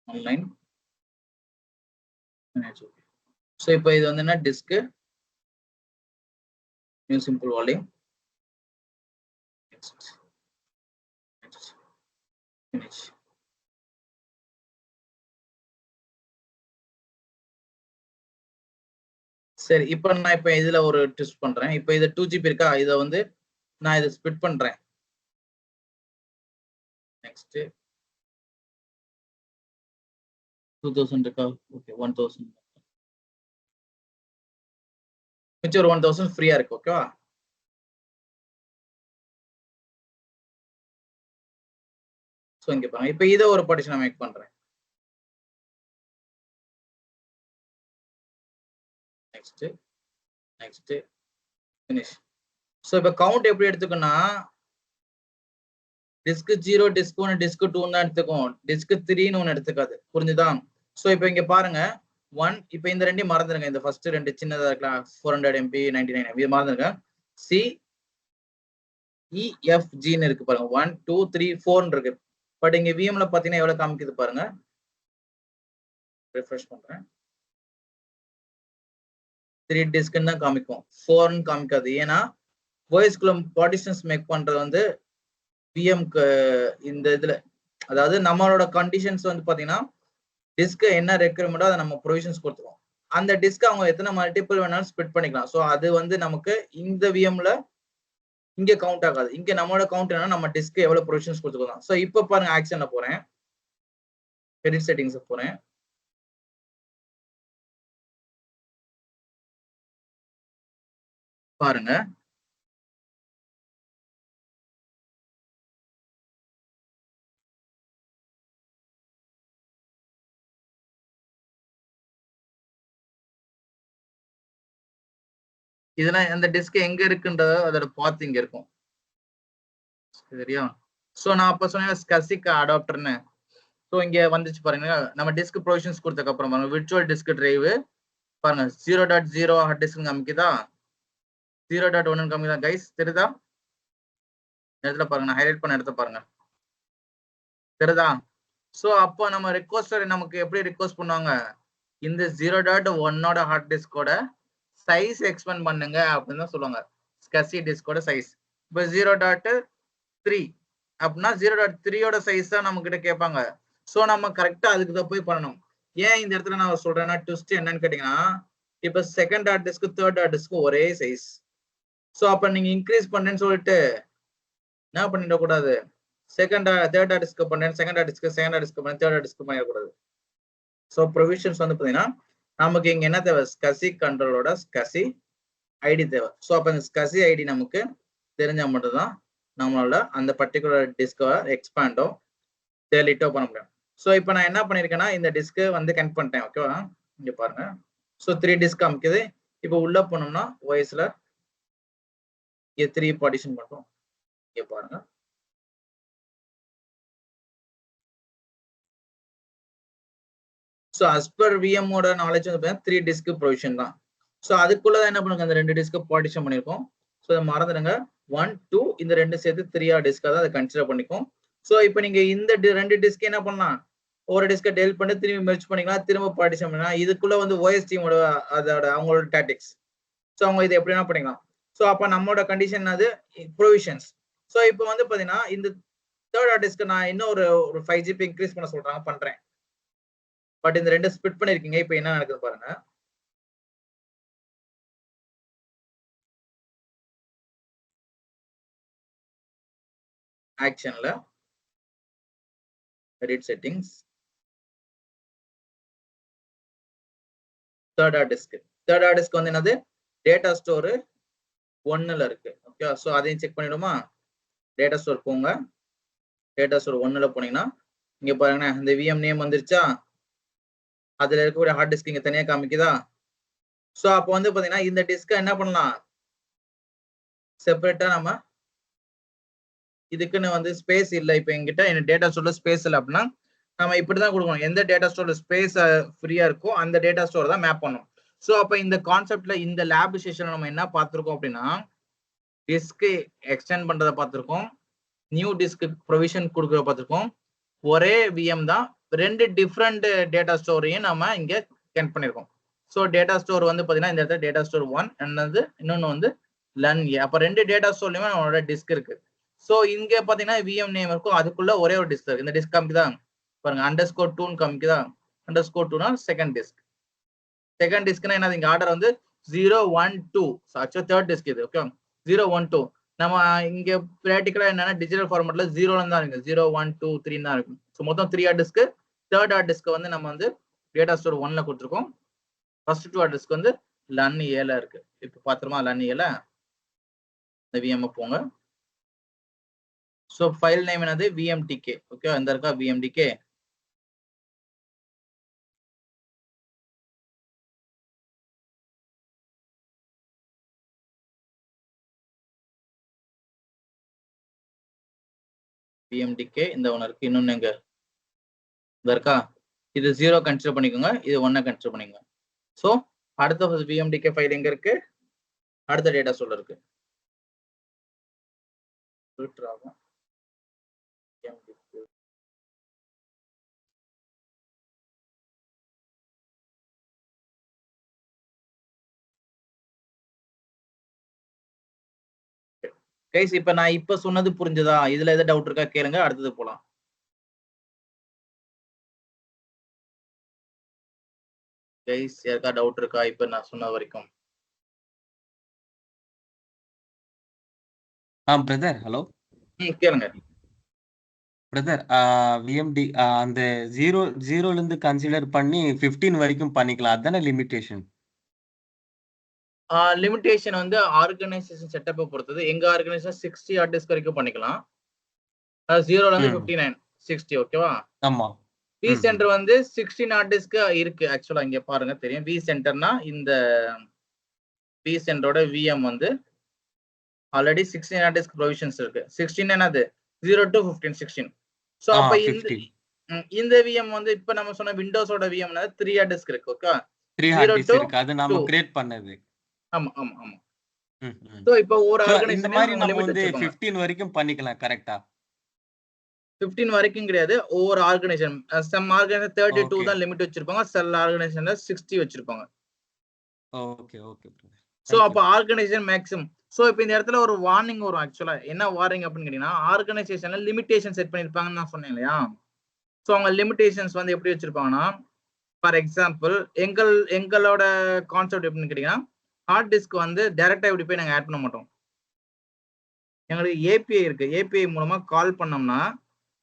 ஆன்லைன். ஸோ இப்போ இது வந்து என்ன, disk new simple volume. Finish. சரி, இப்போ நான் இப்போ இதுல ஒரு ட்விஸ்ட் பண்றேன். இப்போ இது 2GB இருக்கா, இதை வந்து நான் இதை ஸ்பிட் பண்றேன். நெக்ஸ்ட் 2000 இருக்கா, ஓகே 1000. மிச்சம் ஒரு 1000 ஃப்ரீயா இருக்கு, ஓகேவா? ஸோ இங்க பாருங்க, இப்போ இதை ஒரு பார்ட்டிஷன் மேக் பண்றேன். Next next finish. ஸோ இப்போ கவுண்ட் எப்படி எடுத்துக்கணும்னா, டிஸ்க் 0, டிஸ்க் 1, டிஸ்க் 2 தான் எடுத்துக்கும், டிஸ்க் 3ன்னு ஒன்று எடுத்துக்காது. புரிஞ்சுதா? ஸோ இப்போ இங்க பாருங்க 1, இப்போ இந்த ரெண்டையும் மறந்துருங்க. இந்த ஃபர்ஸ்ட் ரெண்டு சின்னதா இருக்கலாம், 400 MB 99 MB மறந்துருங்க. CEFGன்னு இருக்கு பாருங்க, 1 2 3 4 இருக்கு. பட் இங்க விஎம்ல பாத்தீங்கன்னா எவ்வளவு காமிக்குது பாருங்க. ரிஃப்ரெஷ் பண்றேன், 3 டிஸ்க்ன்னு தான் காமிக்கும், 4ன்னு காமிக்காது. ஏன்னா வாய்ஸ்குள்ள பார்ட்டிஷன்ஸ் மேக் பண்றது வந்து விஎம்க்கு இந்த இதுல, அதாவது நம்மளோட கண்டிஷன்ஸ் வந்து பாத்தீங்கன்னா டிஸ்க் என்ன ரெக்யர்மெண்டோ அதை நம்ம ப்ரொவிஷன்ஸ் கொடுத்துருவோம். அந்த டிஸ்க் அவங்க எத்தனை மல்டிபிள் வேணாலும் ஸ்ப்ளிட் பண்ணிக்கலாம். ஸோ அது வந்து நமக்கு இந்த விஎம்ல இங்க கவுண்ட் ஆகாது. இங்க நம்மளோட கவுண்ட் என்னன்னா நம்ம டிஸ்க் எவ்வளவு ப்ரொவிஷன்ஸ் கொடுத்துக்கலாம். ஸோ இப்போ பாருங்க, ஆக்ஷன்ல போறேன், எடிட் செட்டிங்ஸ் போறேன். பாருங்க, இதெல்லாம் அந்த டிஸ்க் எங்க இருக்குன்றத அதோட பாத் இங்க இருக்கும், சரியா? ஸோ நான் அப்ப சொன்னேன் ஸ்கசிக் அடாப்டர்னு. ஸோ இங்க வந்துச்சு பாருங்க, நம்ம டிஸ்க் ப்ரொவிஷன்ஸ் கொடுத்ததுக்கு அப்புறம் பாருங்க, விர்ச்சுவல் டிஸ்க் டிரைவ் பாருங்க 0.0 ஹார்ட் டிஸ்க் காமிக்குதா, 0.1 காமிக்குதா கைஸ், தெரியுதா? இடத்துல பாருங்க, நான் ஹைலைட் பண்ண இடத்த பாருங்க, தெரியுதா? ஸோ அப்போ நம்ம ரிக்வஸ்டர் நமக்கு எப்படி ரிக்வஸ்ட் பண்ணுவாங்க, இந்த 0.1ஓட ஹார்ட் டிஸ்கோட சைஸ் எக்ஸ்பேண்ட் பண்ணுங்க அப்படின்னு தான் சொல்லுவாங்க, ஸ்கசி டிஸ்கோட சைஸ். இப்போ 0.3 அப்படின்னா 0.3ஓட சைஸ் தான் நம்ம கிட்ட கேட்பாங்க. ஸோ நம்ம கரெக்டா அதுக்கு தான் போய் பண்ணணும். ஏன் இந்த இடத்துல நான் சொல்றேன்னா ட்விஸ்ட் என்னன்னு கேட்டீங்கன்னா, இப்போ second hard disk third hard disk ஒரே சைஸ். ஸோ அப்ப நீங்க இன்க்ரீஸ் பண்ணேன்னு சொல்லிட்டு என்ன பண்ணிட கூடாது, தேர்ட் ஹார்ட் டிஸ்க் பண்ணேன், செகண்ட் ஹார்ட் டிஸ்க் பண்ணேன், தேர்ட் ஹார்ட் டிஸ்க் பண்ணிடக்கூடாது. ஸோ ப்ரொவிஷன்ஸ் வந்து பாத்தீங்கன்னா நமக்கு இங்க என்ன தேவை, ஸ்கசி கண்ட்ரோலோட ஸ்கசி ஐடி தேவை. ஸோ அப்ப இந்த ஸ்கசி ஐடி நமக்கு தெரிஞ்சா மட்டும்தான் நம்மளால அந்த பர்டிகுலர் டிஸ்கை எக்ஸ்பேண்டோ டெலிட்டோ பண்ண முடியும். ஸோ இப்போ நான் என்ன பண்ணிருக்கேன்னா, இந்த டிஸ்க்கு வந்து கனெக்ட் பண்ணிட்டேன், ஓகேவா? இங்க பாருங்க, ஸோ 3 டிஸ்க் அமைக்குது. இப்போ உள்ள போனோம்னா வாய்ஸ்ல 3 பார்ட்டிஷன் பண்றோம், இங்க பாருங்க. ஸோ as per விஎம்மோட நாலேஜ் வந்து 3 டிஸ்க் ப்ரொவிஷன் தான். ஸோ அதுக்குள்ளதான் என்ன பண்ணுங்க, அந்த 2 டிஸ்க் பார்ட்டிஷன் பண்ணிருக்கோம். ஸோ அதை மறந்துடுங்க, 1 2 இந்த 2 சேர்த்து 3 டிஸ்கா தான் அதை கன்சிடர் பண்ணிக்கும். ஸோ இப்போ நீங்க இந்த 2 டிஸ்க் என்ன பண்ணலாம், ஒரு டிஸ்கை டெலிட் பண்ணி திரும்பி மெர்ஜ் பண்ணிக்கலாம், திரும்ப பார்ட்டிஷன் பண்ணலாம். இதுக்குள்ள வந்து OS டீமோட அதோட அவங்களோட டாக்டிக்ஸ். ஸோ அவங்க இதை எப்படி என்ன பண்ணிக்கலாம். ஸோ அப்ப நம்மளோட கண்டிஷன் அது ப்ரொவிஷன்ஸ். ஸோ இப்போ வந்து பாத்தீங்கன்னா இந்த தேர்ட் ஹார்ட் டிஸ்க் நான் இன்னும் ஒரு 5GB இன்க்ரீஸ் பண்ண சொல்றாங்க, பண்றேன். பட் இந்த 2 ஸ்பிட் பண்ணிருக்கீங்க, இப்போ என்ன நடக்குது பாருங்க. ஆக்ஷன்ல edit settings, third hard disk. Third hard disk வந்து என்னது டேட்டா ஸ்டோர் 1ல இருக்கு. ஓகே, சோ அதையும் செக் பண்ணிடுமா? டேட்டா ஸ்டோர் போங்க. டேட்டா ஸ்டோர் 1ல போனீங்கன்னா இங்க பாருங்க இந்த விஎம் நேம் வந்துருச்சா? அதுல இருக்கக்கூடிய ஹார்ட் டிஸ்க் இங்க தனியா காமிக்குதா? சோ அப்போ வந்து பாத்தீங்கன்னா இந்த டிஸ்க என்ன பண்ணலாம், செப்பரேட்டா நம்ம இதுக்குன்னு வந்து ஸ்பேஸ் இல்லை. இப்போ எங்கிட்ட என்ன டேட்டா ஸ்டோர்ல ஸ்பேஸ் இல்லை அப்படின்னா நம்ம இப்படிதான் கொடுக்கணும். எந்த டேட்டா ஸ்டோர்ல ஸ்பேஸ் ஃப்ரீயா இருக்கோ அந்த டேட்டா ஸ்டோர் தான் மேப் பண்ணும். ஸோ அப்போ இந்த கான்செப்ட்ல இந்த லேப் செஷன்ல நம்ம என்ன பார்த்திருக்கோம் அப்படின்னா டிஸ்க் எக்ஸ்டெண்ட் பண்றதை பார்த்திருக்கோம், நியூ டிஸ்க் ப்ரொவிஷன் கொடுக்கறத பார்த்திருக்கோம். ஒரே விஎம் தான், 2 டிஃப்ரெண்ட் டேட்டா ஸ்டோரையும் நம்ம இங்க கனெக்ட் பண்ணிருக்கோம். ஸோ டேட்டா ஸ்டோர் வந்து பாத்தீங்கன்னா இந்த இடத்துல டேட்டா ஸ்டோர் 1 என்னது இன்னொன்னு வந்து LUN A. அப்ப 2 டேட்டா ஸ்டோர்லயுமே நம்மளோட டிஸ்க் இருக்கு. ஸோ இங்க பாத்தீங்கன்னா விஎம் நேம் இருக்கும், அதுக்குள்ள ஒரே ஒரு டிஸ்க் இருக்கு. இந்த டிஸ்க் காமிக்குதா பாருங்க, _2 காமிக்குதா? _2னா செகண்ட் டிஸ்க். செகண்ட் டிஸ்க்னா என்னது, இங்க ஆர்டர் வந்து 012 ஆக்சுவலா தேர்ட் டிஸ்க் இது. ஓகே, 012 நம்ம இங்க பிராக்டிகலா என்னன்னா டிஜிட்டல் ஃபார்மேட்ல 0ல தான் இருக்கு, 0 1 2 3 தான் இருக்கும். ஸோ மொத்தம் 3 hard disk. Third hard disk வந்து நம்ம வந்து டேட்டா ஸ்டோர் 1ல கொடுத்துருக்கோம். ஃபர்ஸ்ட் 2 ஹார்ட் டிஸ்க் வந்து LUN Aல இருக்கு. இப்போ பாத்துருமா LUN Aல இந்த விஎம் போங்க. ஸோ ஃபைல் நேம் என்னது VMTK. ஓகே, இந்த இருக்கா VMTK. VMTK இந்த ஒன்று இருக்கு, இன்னொன்னு எங்க இந்த இருக்கா? இது 0 கன்சிடர் பண்ணிக்கோங்க, இது 1 கன்சிடர் பண்ணிக்கோங்க. ஸோ அடுத்த VMTK ஃபைல் எங்க இருக்கு? அடுத்த டேட்டா ஸ்டோர்ல இருக்கு. கைஸ் இப்ப நான் இப்ப சொன்னது புரிஞ்சதா? இதுல எதாவது டவுட் இருக்கா கேளுங்க, அடுத்தது போலாம். கைஸ் யாருக்கா டவுட் இருக்கா இப்ப நான் சொன்ன வரைக்கும்? Brother hello. கேளுங்க பிரதர், விஎம்டி அந்த 0ல இருந்து கன்சிடர் பண்ணி 15 வரைக்கும் பண்ணிக்கலாம், அதானே லிமிட்டேஷன்? லிமிடேஷன் வந்து ஆர்கனைசேஷன் செட்டப்பை பொறுத்தது. எங்க ஆர்கனைசேஷன் 60 ஹார்ட் டிஸ்க் வரைக்கும் பண்ணிக்கலாம். 0ல இருந்து 59 60. ஓகேவா? ஆமா. வி சென்டர் வந்து 16 ஹார்ட் டிஸ்க் இருக்கு. ஆக்சுவலா இங்க பாருங்க தெரியும், வி சென்டர்னா இந்த வி சென்டரோட விஎம் வந்து ஆல்ரெடி 16 ஹார்ட் டிஸ்க் ப்ரொவிஷன்ஸ் இருக்கு. 16 என்னது 0 to 15 16. சோ அப்ப இந்த விஎம் வந்து இப்ப நம்ம சொன்ன விண்டோஸோட விஎம் 3 ஹார்ட் டிஸ்க் இருக்கு. ஓகே, 3 ஹார்ட் டிஸ்க் இருக்கு, அது நாம கிரியேட் பண்ணது. ஆமா ஆமா ஆமா. சோ இப்போ ஒரு ஆர்கனைசேஷன் இந்த மாதிரி நம்ம வந்து 15 வரைக்கும் பண்ணிக்கலாம் கரெக்ட்டா? 15 வரைக்கும் கிடையாது, ஒவ்வொரு ஆர்கனைசேஷன். சம் ஆர்கனைசேஷன் 32 தான் லிமிட் வச்சிருப்பாங்க, சில ஆர்கனைசேஷன்ல 60 வச்சிருப்பாங்க. Okay okay. சோ அப்ப ஆர்கனைசேஷன் மேக்ஸிமம். சோ இப்போ இந்த இடத்துல ஒரு வார்னிங் வரும். ஆக்சுவலா என்ன வார்னிங் அப்படின்னு கேட்டீங்கன்னா, ஆர்கனைசேஷன்ல லிமிடேஷன் செட் பண்ணிருப்பாங்கன்னு நான் சொன்னேன் இல்லையா? சோ அவங்க லிமிடேஷன்ஸ் வந்து எப்படி வச்சிருப்பாங்கன்னா, ஃபார் எக்ஸாம்பிள் எங்களோட கான்செப்ட் எப்படின்னு கேட்டீங்கன்னா, ஹார்ட் டிஸ்க் வந்து டைரக்டா இப்படி போய் நாங்க ஆட் பண்ண மாட்டோம். எங்களுக்கு ஏபிஐ இருக்கு, ஏபிஐ மூலமா கால் பண்ணோம்னா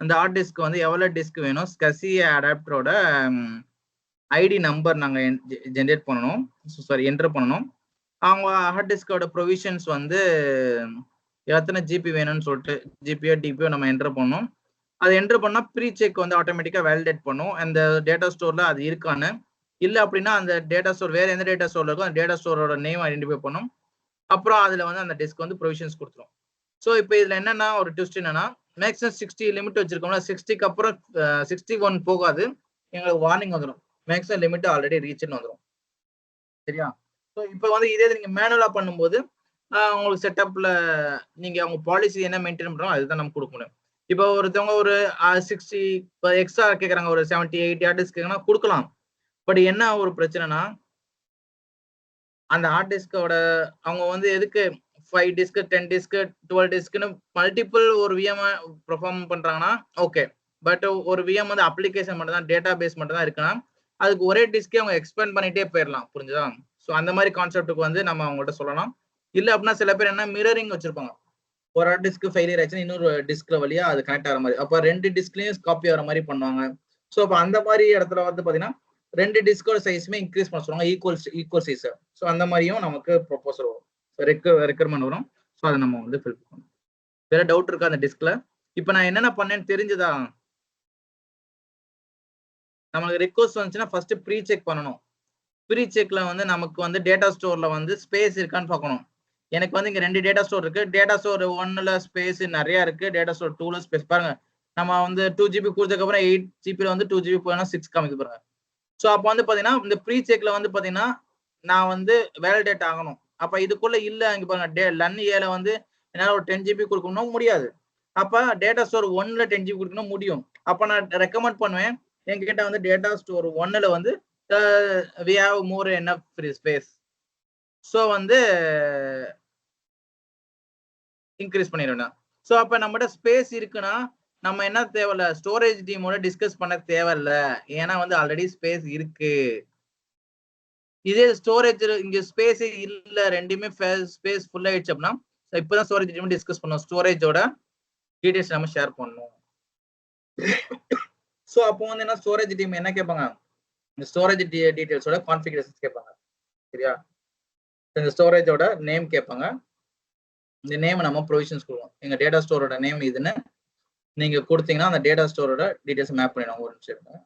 அந்த ஹார்ட் டிஸ்க் வந்து எவ்வளவு டிஸ்க் வேணும், SCSI அடாப்டரோட ஐடி நம்பர் நாங்க ஜென்ரேட் பண்ணணும், சாரி என்டர் பண்ணணும். அவங்க ஹார்ட் டிஸ்கோட ப்ரொவிஷன்ஸ் வந்து எத்தனை ஜிபி வேணும்னு சொல்லிட்டு ஜிபியோ டிபியோ நம்ம என்டர் பண்ணணும். அதை என்டர் பண்ணா ப்ரீ செக் வந்து ஆட்டோமேட்டிக்கா வேலிடேட் பண்ணும் அந்த டேட்டா ஸ்டோர்ல அது இருக்கான்னு. இல்ல அப்படின்னா அந்த டேட்டா ஸ்டோர் வேற எந்த டேட்டா ஸ்டோர்ல இருக்கோ அந்த டேட்டா ஸ்டோரோட நேம் ஐடென்டிஃபை பண்ணும். அப்புறம் அதுல வந்து அந்த டிஸ்க் வந்து ப்ரொவிஷன்ஸ் கொடுத்துரும். ஸோ இப்போ இதுல என்னன்னா ஒரு ட்விஸ்ட் என்னன்னா, மேக்ஸிமம் 60 லிமிட் வச்சிருக்கோம்ல, 60க்கு அப்புறம் 61 போகாது, எங்களுக்கு வார்னிங் வந்துடும், மேக்ஸிமம் லிமிட் ஆல்ரெடி ரீச்னு வந்துடும். சரியா? ஸோ இப்போ வந்து இதே நீங்க மேனுவலா பண்ணும்போது உங்களுக்கு செட்டப்ல நீங்க அவங்க பாலிசி என்ன மெயின்டைன் பண்றோம் அதுதான் நம்ம கொடுக்க முடியும். இப்போ ஒருத்தவங்க ஒரு 60 எக்ஸ்ட்ரா கேட்கறாங்க, ஒரு 70 80 ஹார்ட் டிஸ்க் கேட்கறாங்கன்னா கொடுக்கலாம். பட் என்ன ஒரு பிரச்சனைனா, அந்த ஹார்ட் டிஸ்கோட அவங்க வந்து எதுக்கு 5 டிஸ்க் 10 டிஸ்க் 12 டிஸ்க்னு மல்டிபிள் ஒரு விஎம் பெர்ஃபார்ம் பண்றாங்கன்னா ஓகே. பட் ஒரு விஎம் வந்து அப்ளிகேஷன் மட்டும் தான், டேட்டா பேஸ் மட்டும் தான் இருக்குன்னா அதுக்கு ஒரே டிஸ்கே அவங்க எக்ஸ்பேண்ட் பண்ணிட்டே போயிடலாம். புரிஞ்சுதா? ஸோ அந்த மாதிரி கான்செப்டுக்கு வந்து நம்ம அவங்கள்ட்ட சொல்லலாம். இல்லை அப்படின்னா சில பேர் என்ன மிரரிங் வச்சிருப்பாங்க, ஒரு டிஸ்க் ஃபெயிலியர் ஆச்சுன்னா இன்னொரு டிஸ்க்ல வழியா அது கனெக்ட் ஆகிற மாதிரி, அப்போ 2 டிஸ்க்லயும் காப்பி ஆகிற மாதிரி பண்ணுவாங்க. ஸோ அப்போ அந்த மாதிரி இடத்துல வந்து பாத்தீங்கன்னா 2 டிஸ்கோட சைஸுமே இன்க்ரீஸ் பண்ண சொல்லுவாங்க, ஈக்குவல் சைஸ். ஸோ அந்த மாதிரியும் நமக்கு ப்ரொபோசல் வரும், ரெக்யர்மெண்ட் வரும். ஸோ அதை நம்ம வந்து ஃபில் பண்ணணும். வேற டவுட் இருக்கா அந்த டிஸ்க்ல? இப்போ நான் என்னென்ன பண்ணேன்னு தெரிஞ்சுதா? நமக்கு ரிக்வஸ்ட் வந்துச்சுன்னா ஃபர்ஸ்ட் ப்ரீ செக் பண்ணணும். ப்ரீ செக்ல வந்து நமக்கு வந்து டேட்டா ஸ்டோர்ல வந்து ஸ்பேஸ் இருக்கான்னு பார்க்கணும். எனக்கு வந்து இங்க 2 டேட்டா ஸ்டோர் இருக்கு. டேட்டா ஸ்டோர் 1ல ஸ்பேஸ் நிறைய இருக்கு, டேட்டா ஸ்டோர் 2ல ஸ்பேஸ் பாருங்க. நம்ம வந்து 2 GB கொடுத்ததுக்கு அப்புறம் 8 GB வந்து 2 GB போனா 6 காமிக்க பாருங்க. ஸோ அப்போ வந்து பாத்தீங்கன்னா இந்த ப்ரீ செக்ல வந்து பாத்தீங்கன்னா நான் வந்து வேலிடேட் ஆகணும். அப்ப இதுக்குள்ள இல்ல, இங்க பாருங்க லன் ஏல வந்து என்னால ஒரு 10 GB கொடுக்கணும் முடியாது. அப்ப டேட்டா ஸ்டோர் 1ல 10 GB கொடுக்கணும் முடியும். அப்ப நான் ரெக்கமெண்ட் பண்ணுவேன், என்கிட்ட வந்து டேட்டா ஸ்டோர் 1ல வந்து we have more enough free space. So வந்து இன்க்ரீஸ் பண்ணிடுவேன். ஸோ அப்ப நம்மகிட்ட ஸ்பேஸ் இருக்குன்னா நம்ம என்ன தேவையில்ல, ஸ்டோரேஜ் டீமோட டிஸ்கஸ் பண்ண தேவையில்ல, ஏன்னா வந்து ஆல்ரெடி ஸ்பேஸ் இருக்கு. இதே ஸ்டோரேஜ் இங்க ஸ்பேஸ் இல்ல, ரெண்டுமே ஸ்பேஸ் ஃபுல் ஆயிடுச்சு அப்படின்னா இப்பதான் ஸ்டோரேஜ் டீம் டிஸ்கஸ் பண்ணோம், ஸ்டோரேஜோட டீடைல்ஸ் நம்ம ஷேர் பண்ணணும். ஸோ அப்போ வந்து என்ன ஸ்டோரேஜ் டீம் என்ன கேட்பாங்க, இந்த ஸ்டோரேஜ் டீடைல்ஸோட கான்ஃபிகரேஷன்ஸ் கேட்பாங்க. சரியா? இந்த ஸ்டோரேஜோட நேம் கேட்பாங்க. இந்த நேம் நம்ம ப்ரொவிஷன்ஸ் கொடுவோம். எங்க டேட்டா ஸ்டோரோட நேம் இதுன்னு நீங்க கொடுத்தீங்கன்னா அந்த டேட்டா ஸ்டோரோட டீடைல்ஸ் மேப் பண்ணிடுவோம். ஒரு நிமிஷம் இருங்க.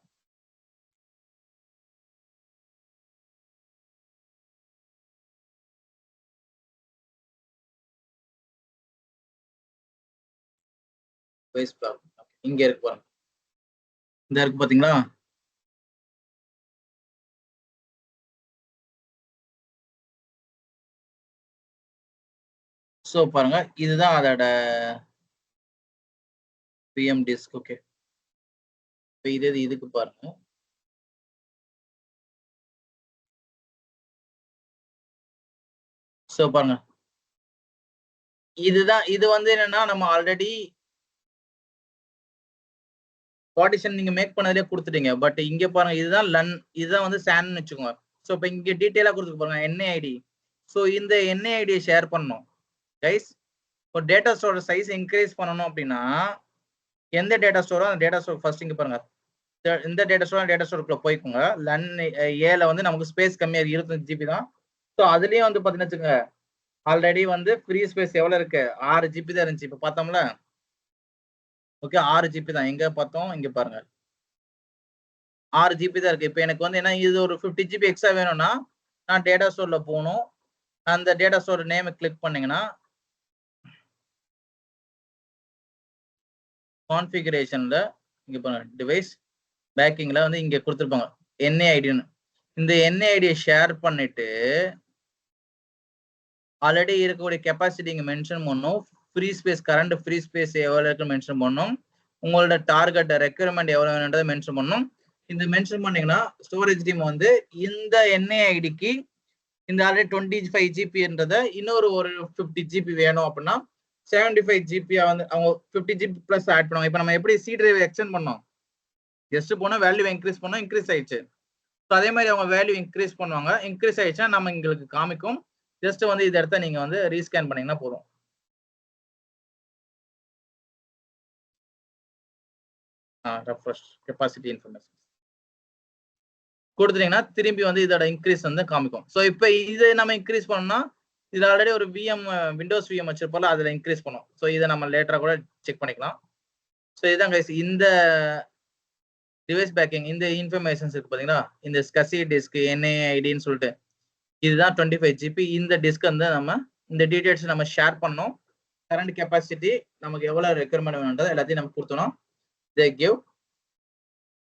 இங்க இருக்கு பாருங்க, இந்த இருக்கு பாத்தீங்களா? ஸோ பாருங்க இதுதான் அதோட VM டிஸ்க். ஓகே, இப்போ இதுக்கு பாருங்க. ஸோ பாருங்க இதுதான், இது வந்து என்னன்னா நம்ம ஆல்ரெடி பார்ட்டிஷன் நீங்க மேக் பண்ணதுலேயே கொடுத்துட்டீங்க. பட் இங்க பாருங்க இதுதான் லன், இதுதான் வந்து சான்னு வச்சுக்கோங்க. ஸோ இப்போ இங்க டீட்டெயிலா கொடுத்துட்டு பாருங்க NAID. ஸோ இந்த NAID ஷேர் பண்ணணும் கைஸ். ஒரு டேட்டா ஸ்டோரோட சைஸ் இன்க்ரீஸ் பண்ணணும் அப்படின்னா எந்த டேட்டா ஸ்டோரோ அந்த டேட்டா ஸ்டோர் ஃபர்ஸ்ட் இங்க பாருங்க, இந்த டேட்டா ஸ்டோருக்குள்ள போய்க்கோங்க. லன் ஏல வந்து நமக்கு ஸ்பேஸ் கம்மியா 25 GB தான். ஸோ அதுலயும் வந்து பாத்தீங்கன்னா வச்சுக்கோங்க ஆல்ரெடி வந்து ஃப்ரீ ஸ்பேஸ் எவ்வளவு இருக்கு, 6 GB தான் இருந்துச்சு. இப்போ பார்த்தோம்ல, ஓகே 6 GB தான். எங்க பார்த்தோம், இங்க பாருங்க 6 GB தான் இருக்கு. இப்போ எனக்கு வந்து என்ன, இது ஒரு 50 GB எக்ஸ்ட்ரா வேணும்னா நான் டேட்டா ஸ்டோர்ல போகணும். அந்த டேட்டா ஸ்டோர் நேம் கிளிக் பண்ணீங்கன்னா கான்ஃபிகரேஷன்ல இங்க பாருங்க டிவைஸ் பேக்கிங்ல வந்து இங்க கொடுத்துருப்பாங்க NAIDன்னு. இந்த NAID ஷேர் பண்ணிட்டு ஆல்ரெடி இருக்கக்கூடிய கெப்பாசிட்டி இங்க மென்ஷன் பண்ணணும். Free space, current free space எவ்வளவு இருக்கு மென்ஷன் பண்ணணும். உங்களோட டார்கெட் ரெக்யர்மெண்ட் எவ்வளவு வேணுன்றதை மென்ஷன் பண்ணணும். இந்த மென்ஷன் பண்ணீங்கன்னா ஸ்டோரேஜ் டீம் வந்து இந்த NAIDக்கு இந்த ஆல்ரெடி 25 GBன்றத இன்னொரு ஒரு 50 GB வேணும் அப்படின்னா 75 GB வந்து அவங்க 50 GB பிளஸ் ஆட் பண்ணுவாங்க. இப்போ நம்ம எப்படி C டிரைவ் எக்ஸ்டெண்ட் பண்ணோம், ஜஸ்ட் போனா வேல்யூ இன்க்ரீஸ் பண்ணோம், இன்க்ரீஸ் ஆயிடுச்சு. ஸோ அதே மாதிரி அவங்க வேல்யூ இன்க்ரீஸ் பண்ணுவாங்க. இன்க்ரீஸ் ஆயிடுச்சுன்னா நம்ம எங்களுக்கு காமிக்கும். ஜஸ்ட் வந்து இந்த இடத்த நீங்க வந்து ரீஸ்கேன் பண்ணீங்கன்னா போதும். ரெஃப்ரெஷ் கெப்பாசிட்டி இன்ஃபர்மேஷன் கொடுத்துட்டீங்கன்னா திரும்பி வந்து இதோட இன்க்ரீஸ் வந்து காமிக்கும். ஸோ இப்போ இதை நம்ம இன்க்ரீஸ் பண்ணோம்னா இது ஆல்ரெடி ஒரு விண்டோஸ் VM வச்சிருப்போம்ல, அதுல இன்க்ரீஸ் பண்ணும். ஸோ இதை நம்ம லேட்டரா கூட செக் பண்ணிக்கலாம். ஸோ இதுதான் கைஸ் இந்த டிவைஸ் பேக்கிங், இந்த இன்ஃபர்மேஷன்ஸ் இருக்கு பாத்தீங்களா, இந்த SCSI டிஸ்க் NAIDன்னு சொல்லிட்டு இதுதான் 25 GB. இந்த டிஸ்க் வந்து நம்ம இந்த டீடைல்ஸ் நம்ம ஷேர் பண்ணோம். கரண்ட் கெப்பாசிட்டி நமக்கு எவ்வளவு ரெக்யர்மெண்ட் வேணும்ன்றது எல்லாத்தையும் நம்ம கொடுத்தோம். they give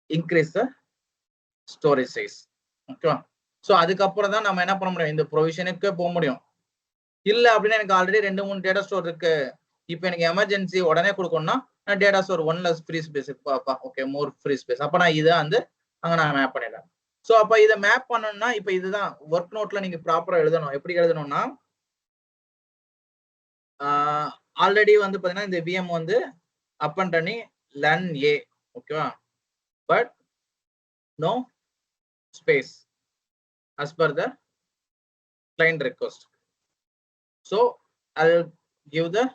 increase the storage size. ஓகேவா? ஸோ அதுக்கப்புறம் தான் நம்ம என்ன பண்ண முடியும், இந்த ப்ரொவிஷனுக்கு போக முடியும். இல்ல அப்படின்னா எனக்கு ஆல்ரெடி 2-3 டேட்டா ஸ்டோர் இருக்கு, இப்போ எனக்கு எமர்ஜென்சி உடனே கொடுக்கணும்னா நான் டேட்டா ஸ்டோர் 1ல ஃப்ரீ ஸ்பேஸ் பாப்பா, ஓகே மோர் ஃப்ரீ ஸ்பேஸ், அப்ப நான் இதை வந்து அங்க நான் மேப் பண்ணிடுறேன். ஸோ அப்ப இதை மேப் பண்ணணும்னா இப்போ இதுதான் ஒர்க் நோட்ல நீங்க ப்ராப்பரா எழுதணும். எப்படி எழுதணும்னா ஆல்ரெடி வந்து பாத்தீங்கன்னா இந்த VM வந்து up and running LAN A, ஓகேவா, but no space as per the client request. So I'll give the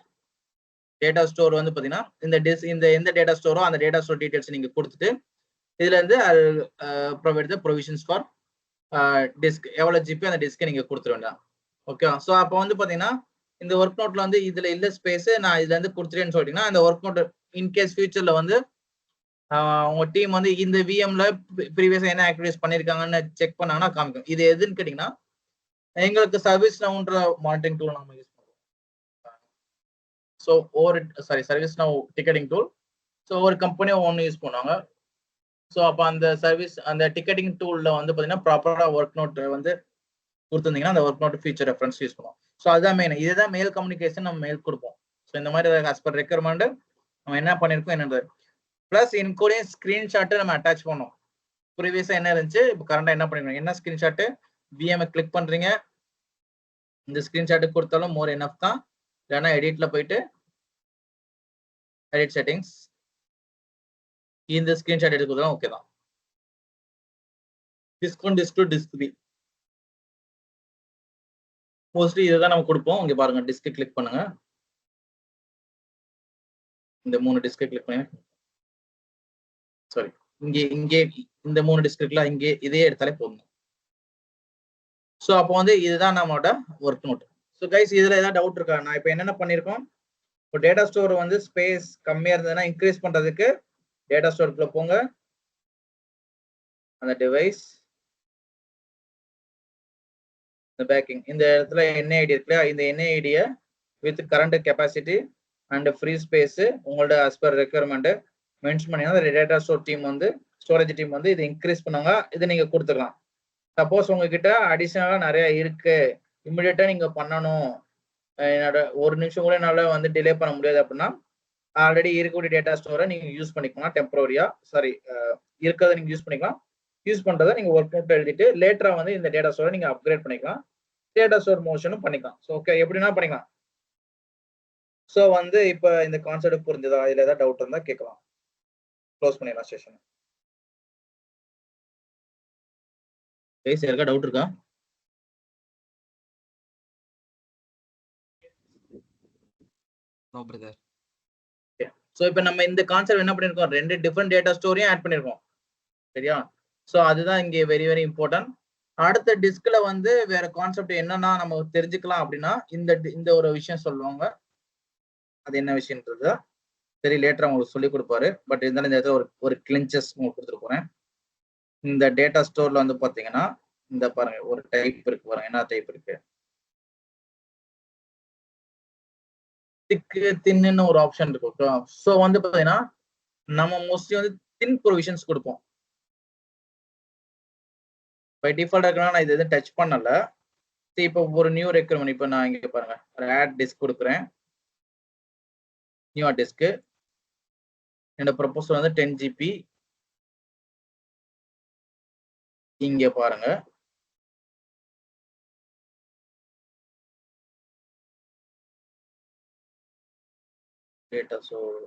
data store வந்து பாத்தீங்கன்னா இந்த எந்த டேட்டா ஸ்டோரோ அந்த டேட்டா ஸ்டோர் டீடைல்ஸ் நீங்க கொடுத்துட்டு இதுல இருந்து provide the provisions for disk எவ்வளவு ஜிபி அந்த டிஸ்கை நீங்க கொடுத்துட வேண்டாம். ஓகே, ஸோ அப்போ வந்து பாத்தீங்கன்னா இந்த ஒர்க் நோட்ல வந்து இதுல இல்ல ஸ்பேஸ் நான் இதுல இருந்து கொடுத்துட்டேன்னு சொல்லிட்டீங்கன்னா அந்த ஒர்க் நோட் இன்கேஸ் ஃபியூச்சர்ல வந்து உங்க டீம் வந்து இந்த விஎம்ல ப்ரீவியஸா என்ன ஆக்டிவிட்டிஸ் பண்ணிருக்காங்கன்னு செக் பண்ணாங்கன்னா காமிக்கும். இது எதுன்னு கேட்டீங்கன்னா எங்களுக்கு சர்வீஸ் நவுன்ற மானிட்டரிங் டூல் நம்ம யூஸ் பண்ணுவோம். So service now ticketing tool. So ஒரு கம்பெனியும் ஒன்று யூஸ் பண்ணுவாங்க. ஸோ அப்போ அந்த சர்வீஸ் அந்த டிக்கெட்டிங் டூல்ல வந்து பார்த்தீங்கன்னா ப்ராப்பரா ஒர்க் நோட் வந்து கொடுத்துருந்தீங்கன்னா அந்த work node feature reference use பண்ணுவோம். ஸோ அதுதான் மெயின். இதுதான் மெயில் கம்யூனிகேஷன் நம்ம மெயில் கொடுப்போம். ஸோ இந்த மாதிரி ஆஸ் பர் ரெக்யர்மெண்ட் நம்ம என்ன பண்ணிருக்கோம் என்னன்றது பிளஸ் இன்க்ளூடிங் ஸ்கிரீன்ஷாட்டு நம்ம அட்டாச் பண்ணோம். ப்ரீவியஸா என்ன இருந்துச்சு, இப்போ கரண்டா என்ன பண்ணிருக்கோம், என்ன ஸ்கிரீன்ஷாட்டு விஎம் கிளிக் பண்றீங்க, இந்த ஸ்கிரீன்ஷாட்டு கொடுத்தாலும் மோர் எனஃப் தான். இல்லைன்னா எடிட்ல போயிட்டு எடிட் செட்டிங்ஸ் இந்த ஸ்கிரீன்ஷாட் எடுக்கிறதுலாம் ஓகே தான். Disk one, disk two, disk 3 mostly இதுதான் நம்ம கொடுப்போம். இங்க பாருங்க, டிஸ்க் கிளிக் பண்ணுங்க, இந்த 3 டிஸ்க் கிளிக் பண்ணுங்க. சாரி, இங்கே இந்த 3 டிஸ்க் இருக்குல்ல, இங்கே இதே எடுத்தாலே போதும். ஸோ அப்போ வந்து இதுதான் நம்மளோட ஒர்க் நோட். ஸோ கைஸ் இதுல ஏதாவது டவுட் இருக்கா? நான் இப்போ என்னென்ன பண்ணியிருக்கோம், இப்போ டேட்டா ஸ்டோர் வந்து ஸ்பேஸ் கம்மியா இருந்ததுன்னா இன்க்ரீஸ் பண்றதுக்கு டேட்டா ஸ்டோருக்குள்ள போங்க, அந்த டிவைஸ் இந்த பேக்கிங் இந்த இடத்துல என்ஐடி இருக்குல்ல, இந்த என்ஐடியை with current capacity and free space உங்களோட as per ரெக்யர்மெண்ட் மென்ஷன் பண்ணீங்கன்னா டேட்டா ஸ்டோர் டீம் வந்து ஸ்டோரேஜ் டீம் வந்து இதை இன்க்ரீஸ் பண்ணுவாங்க. இதை நீங்க கொடுத்துக்கலாம். சப்போஸ் உங்ககிட்ட அடிஷனலா நிறைய இருக்கு, இமிடியேட்டா நீங்க பண்ணணும், என்னோட ஒரு நிமிஷம் கூட என்னால வந்து டிலே பண்ண முடியாது அப்படின்னா ஆல்ரெடி இருக்கக்கூடிய டேட்டா ஸ்டோரை நீங்க யூஸ் பண்ணிக்கலாம். டெம்பரரியா இருக்கிறத நீங்க யூஸ் பண்ணிக்கலாம். யூஸ் பண்றதை நீங்க ஒர்க் நோட் எழுதிட்டு லேட்டரா வந்து இந்த டேட்டா ஸ்டோரை நீங்க அப்கிரேட் பண்ணிக்கலாம். டேட்டா ஸ்டோர் மோஷனும் பண்ணிக்கலாம். ஸோ ஓகே, எப்படின்னா பண்ணிக்கலாம். ஸோ வந்து இப்போ இந்த கான்செப்ட் புரிஞ்சுதா? இதுல ஏதாவது டவுட் இருந்தா கேட்கலாம். க்ளோஸ் பண்ணிடலாம் செஷன். கைஸ் யாருக்கா டவுட் இருக்கா? No brother. ஸோ இப்போ நம்ம இந்த கான்செப்ட் என்ன பண்ணிருக்கோம், 2 டிஃப்ரெண்ட் டேட்டா ஸ்டோரையும் ஆட் பண்ணிருக்கோம். சரியா? ஸோ அதுதான் இங்கே வெரி வெரி இம்பார்ட்டன்ட். அடுத்த டிஸ்க்ல வந்து வேற கான்செப்ட் என்னன்னா நம்ம தெரிஞ்சுக்கலாம் அப்படின்னா இந்த ஒரு விஷயம் சொல்லுவாங்க. அது என்ன விஷயம்ன்றது சரி லேட்டரா உங்களுக்கு சொல்லி கொடுப்பாரு. பட் இருந்தாலும் இந்த இடத்துல ஒரு கிளின்சஸ் உங்களுக்கு கொடுத்துட்டு போறேன். இந்த டேட்டா ஸ்டோர்ல வந்து பாத்தீங்கன்னா இந்த பாருங்க ஒரு டைப் இருக்கு பாருங்க. என்ன டைப் இருக்கு, திக்கு தின்னு ஒரு ஆப்ஷன் இருக்கு. ஸோ வந்து பாத்தீங்கன்னா நம்ம மோஸ்ட்லி வந்து தின் ப்ரொவிஷன்ஸ் கொடுப்போம். பை டிஃபால்ட் இருக்குன்னா நான் இது எதுவும் டச் பண்ணல. இப்போ ஒரு நியூ ரெக்யர்மெண்ட், இப்போ நான் இங்க பாருங்க ஒரு ஆட் டிஸ்க் கொடுக்குறேன். நியூ டிஸ்க் என்னோட ப்ரொபோசல் வந்து 10 GB. இங்க பாருங்க டேட்டா ஸ்டோர்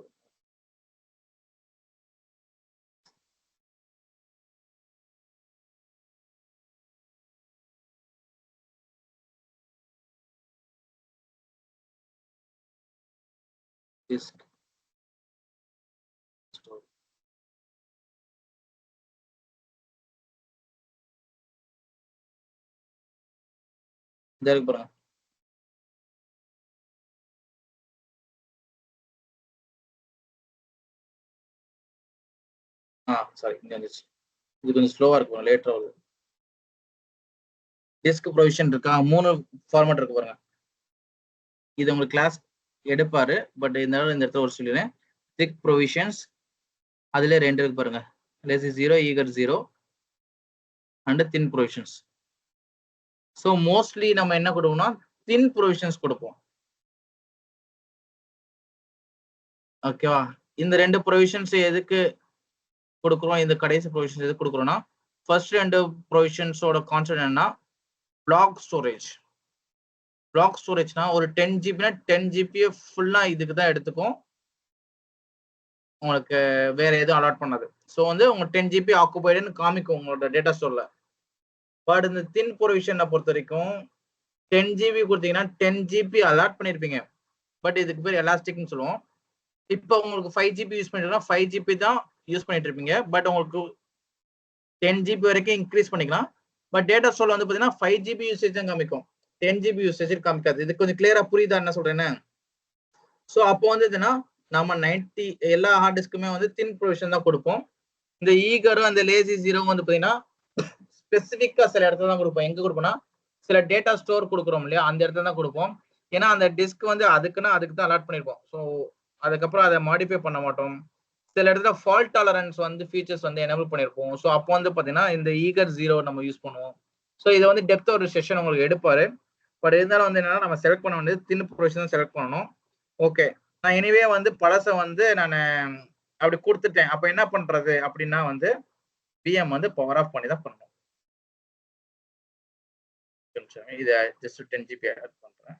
டிஸ்க் ஸ்டோர் இந்த இருக்கு பாருங்க. சாரி இங்க வந்துச்சு. இது கொஞ்சம் ஸ்லோவா இருக்கு, லேட்டரா வருது. டிஸ்க் ப்ரொவிஷன் இருக்கா, 3 ஃபார்மேட் இருக்கு பாருங்க. இது உங்களுக்கு கிளாஸ் எடுப்பாரு. பட் இந்த இடத்துல ஒரு சொல்லிடுறேன். திக் ப்ரொவிஷன்ஸ் அதுல 2 இருக்கு பாருங்க. Lazy 0, eager 0 and thin provisions. So mostly நம்ம என்ன கொடுப்போம்னா தின் ப்ரொவிஷன்ஸ் கொடுப்போம். ஓகேவா? இந்த 2 ப்ரொவிஷன்ஸ் எதுக்கு கொடுக்குறோம், இந்த கடைசி ப்ரொவிஷன்ஸ் எதுக்கு கொடுக்குறோம்னா ஃபர்ஸ்ட் 2 ப்ரொவிஷன்ஸோட கான்செப்ட் என்னன்னா பிளாக் ஸ்டோரேஜ். பிளாக் ஸ்டோரேஜ்னா ஒரு 10 GB 10 GB ஃபுல்லா இதுக்கு தான் எடுத்துக்கும், உங்களுக்கு வேற எதுவும் அலாட் பண்ணாது. ஸோ வந்து உங்க 10 GB ஆக்குபைடுன்னு காமிக்கும் உங்களோட டேட்டா ஸ்டோர்ல. பட் இந்த தின் ப்ரொவிஷனை பொறுத்த வரைக்கும் 10 GB கொடுத்தீங்கன்னா 10 GB அலாட் பண்ணிருப்பீங்க. பட் இதுக்கு பேர் எலாஸ்டிக்னு சொல்லுவோம். இப்போ உங்களுக்கு 5 GB யூஸ் பண்ணிட்டோம்னா 5 GB தான் யூஸ் பண்ணிட்டு இருப்பீங்க. பட் உங்களுக்கு 10 GB வரைக்கும் இன்க்ரீஸ் பண்ணிக்கலாம். பட் டேட்டா ஸ்டோர் வந்து பார்த்தீங்கன்னா 5 GB யூசேஜ் தான் காமிக்கும், 10 GB யூசேஜ் காமிக்காது. இது கொஞ்சம் கிளியரா புரியுதா என்ன சொல்றேன்னு? ஸோ அப்போ வந்து இதுன்னா நம்ம 90 எல்லா ஹார்ட் டிஸ்க்குமே வந்து தின் ப்ரொவிஷன் தான் கொடுப்போம். இந்த ஈகரும் அந்த லேசி ஜீரோவும் வந்து பார்த்தீங்கன்னா ஸ்பெசிஃபிக்கா சில இடத்துல தான் கொடுப்போம். எங்க கொடுப்போம்னா சில டேட்டா ஸ்டோர் கொடுக்குறோம் இல்லையா, அந்த இடத்துல தான் கொடுப்போம். ஏன்னா அந்த டிஸ்க் வந்து அதுக்கு தான் அலாட் பண்ணிருப்போம். ஸோ அதுக்கப்புறம் அதை மாடிஃபை பண்ண மாட்டோம். சில இடத்துல ஃபால்ட் டாலரன்ஸ் வந்து ஃபீச்சர்ஸ் வந்து எனேபிள் பண்ணிருப்போம். ஸோ அப்போ வந்து பார்த்தீங்கன்னா இந்த ஈகர் ஜீரோ நம்ம யூஸ் பண்ணுவோம். ஸோ இதை வந்து டெப்த் ஒரு செஷன் உங்களுக்கு எடுப்பாரு. பட் இருந்தாலும் வந்து என்னன்னா நம்ம செலக்ட் பண்ண வேண்டியது தின் ப்ரொவிஷன் தான் செலக்ட் பண்ணணும். ஓகே, நான் எனிவே வந்து பழசை வந்து நான் அப்படி கொடுத்துட்டேன். அப்போ என்ன பண்றது அப்படின்னா வந்து பிஎம் வந்து பவர் ஆஃப் பண்ணி தான் பண்ணணும். இதை ஜஸ்ட் 10 GB ஆட் பண்றேன்.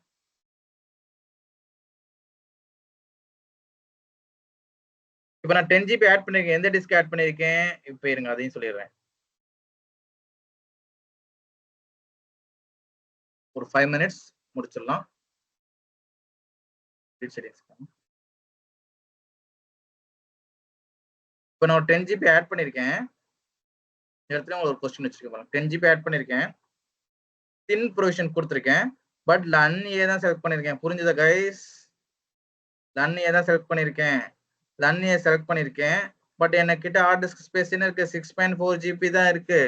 இப்போ நான் 10 GB ஆட் பண்ணிருக்கேன். எந்த டிஸ்க் ஆட் பண்ணிருக்கேன் இப்போ இருங்க, அதையும் சொல்லிடுறேன். ஒரு 5 minutes முடிச்சிடலாம். இப்போ நான் 10 GB ஆட் பண்ணிருக்கேன். இந்த இடத்துல உங்களுக்கு ஒரு கொஸ்டின் வச்சிருக்கேன். 10 GB ஆட் பண்ணிருக்கேன், தின் ப்ரொவிஷன் கொடுத்துருக்கேன். பட் லன் ஏ தான் செலக்ட் பண்ணிருக்கேன். புரிஞ்சுதா கைஸ்? லன் ஏ தான் செலக்ட் பண்ணிருக்கேன். லன் ஏ செலக்ட் பண்ணிருக்கேன். பட் என்ன கிட்ட ஹார்ட் டிஸ்க் ஸ்பேஸ் என்ன இருக்கு? 6.4 GB தான் இருக்கு.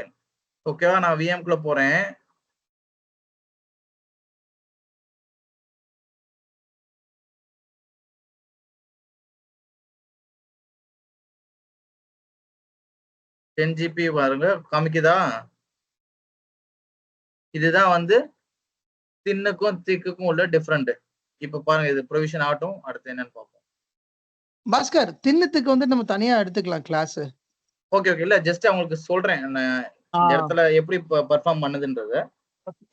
ஓகேவா? நான் VM குள்ள போறேன். $10 GB பாருங்க காமிக்குதா? இதுதான் வந்து தின்னுக்கும் திக்குக்கும் உள்ள டிஃபரெண்ட். இப்ப பாருங்க, இது ப்ரொவிஷன் ஆகட்டும், அடுத்து என்னன்னு பார்ப்போம். பாஸ்கர், தின்னத்துக்கு வந்து நம்ம தனியா எடுத்துக்கலாம் கிளாஸ். ஓகே ஓகே, இல்ல ஜஸ்ட் அவங்களுக்கு சொல்றேன் இந்த இடத்துல எப்படி பெர்ஃபார்ம் பண்ணுதுன்றது.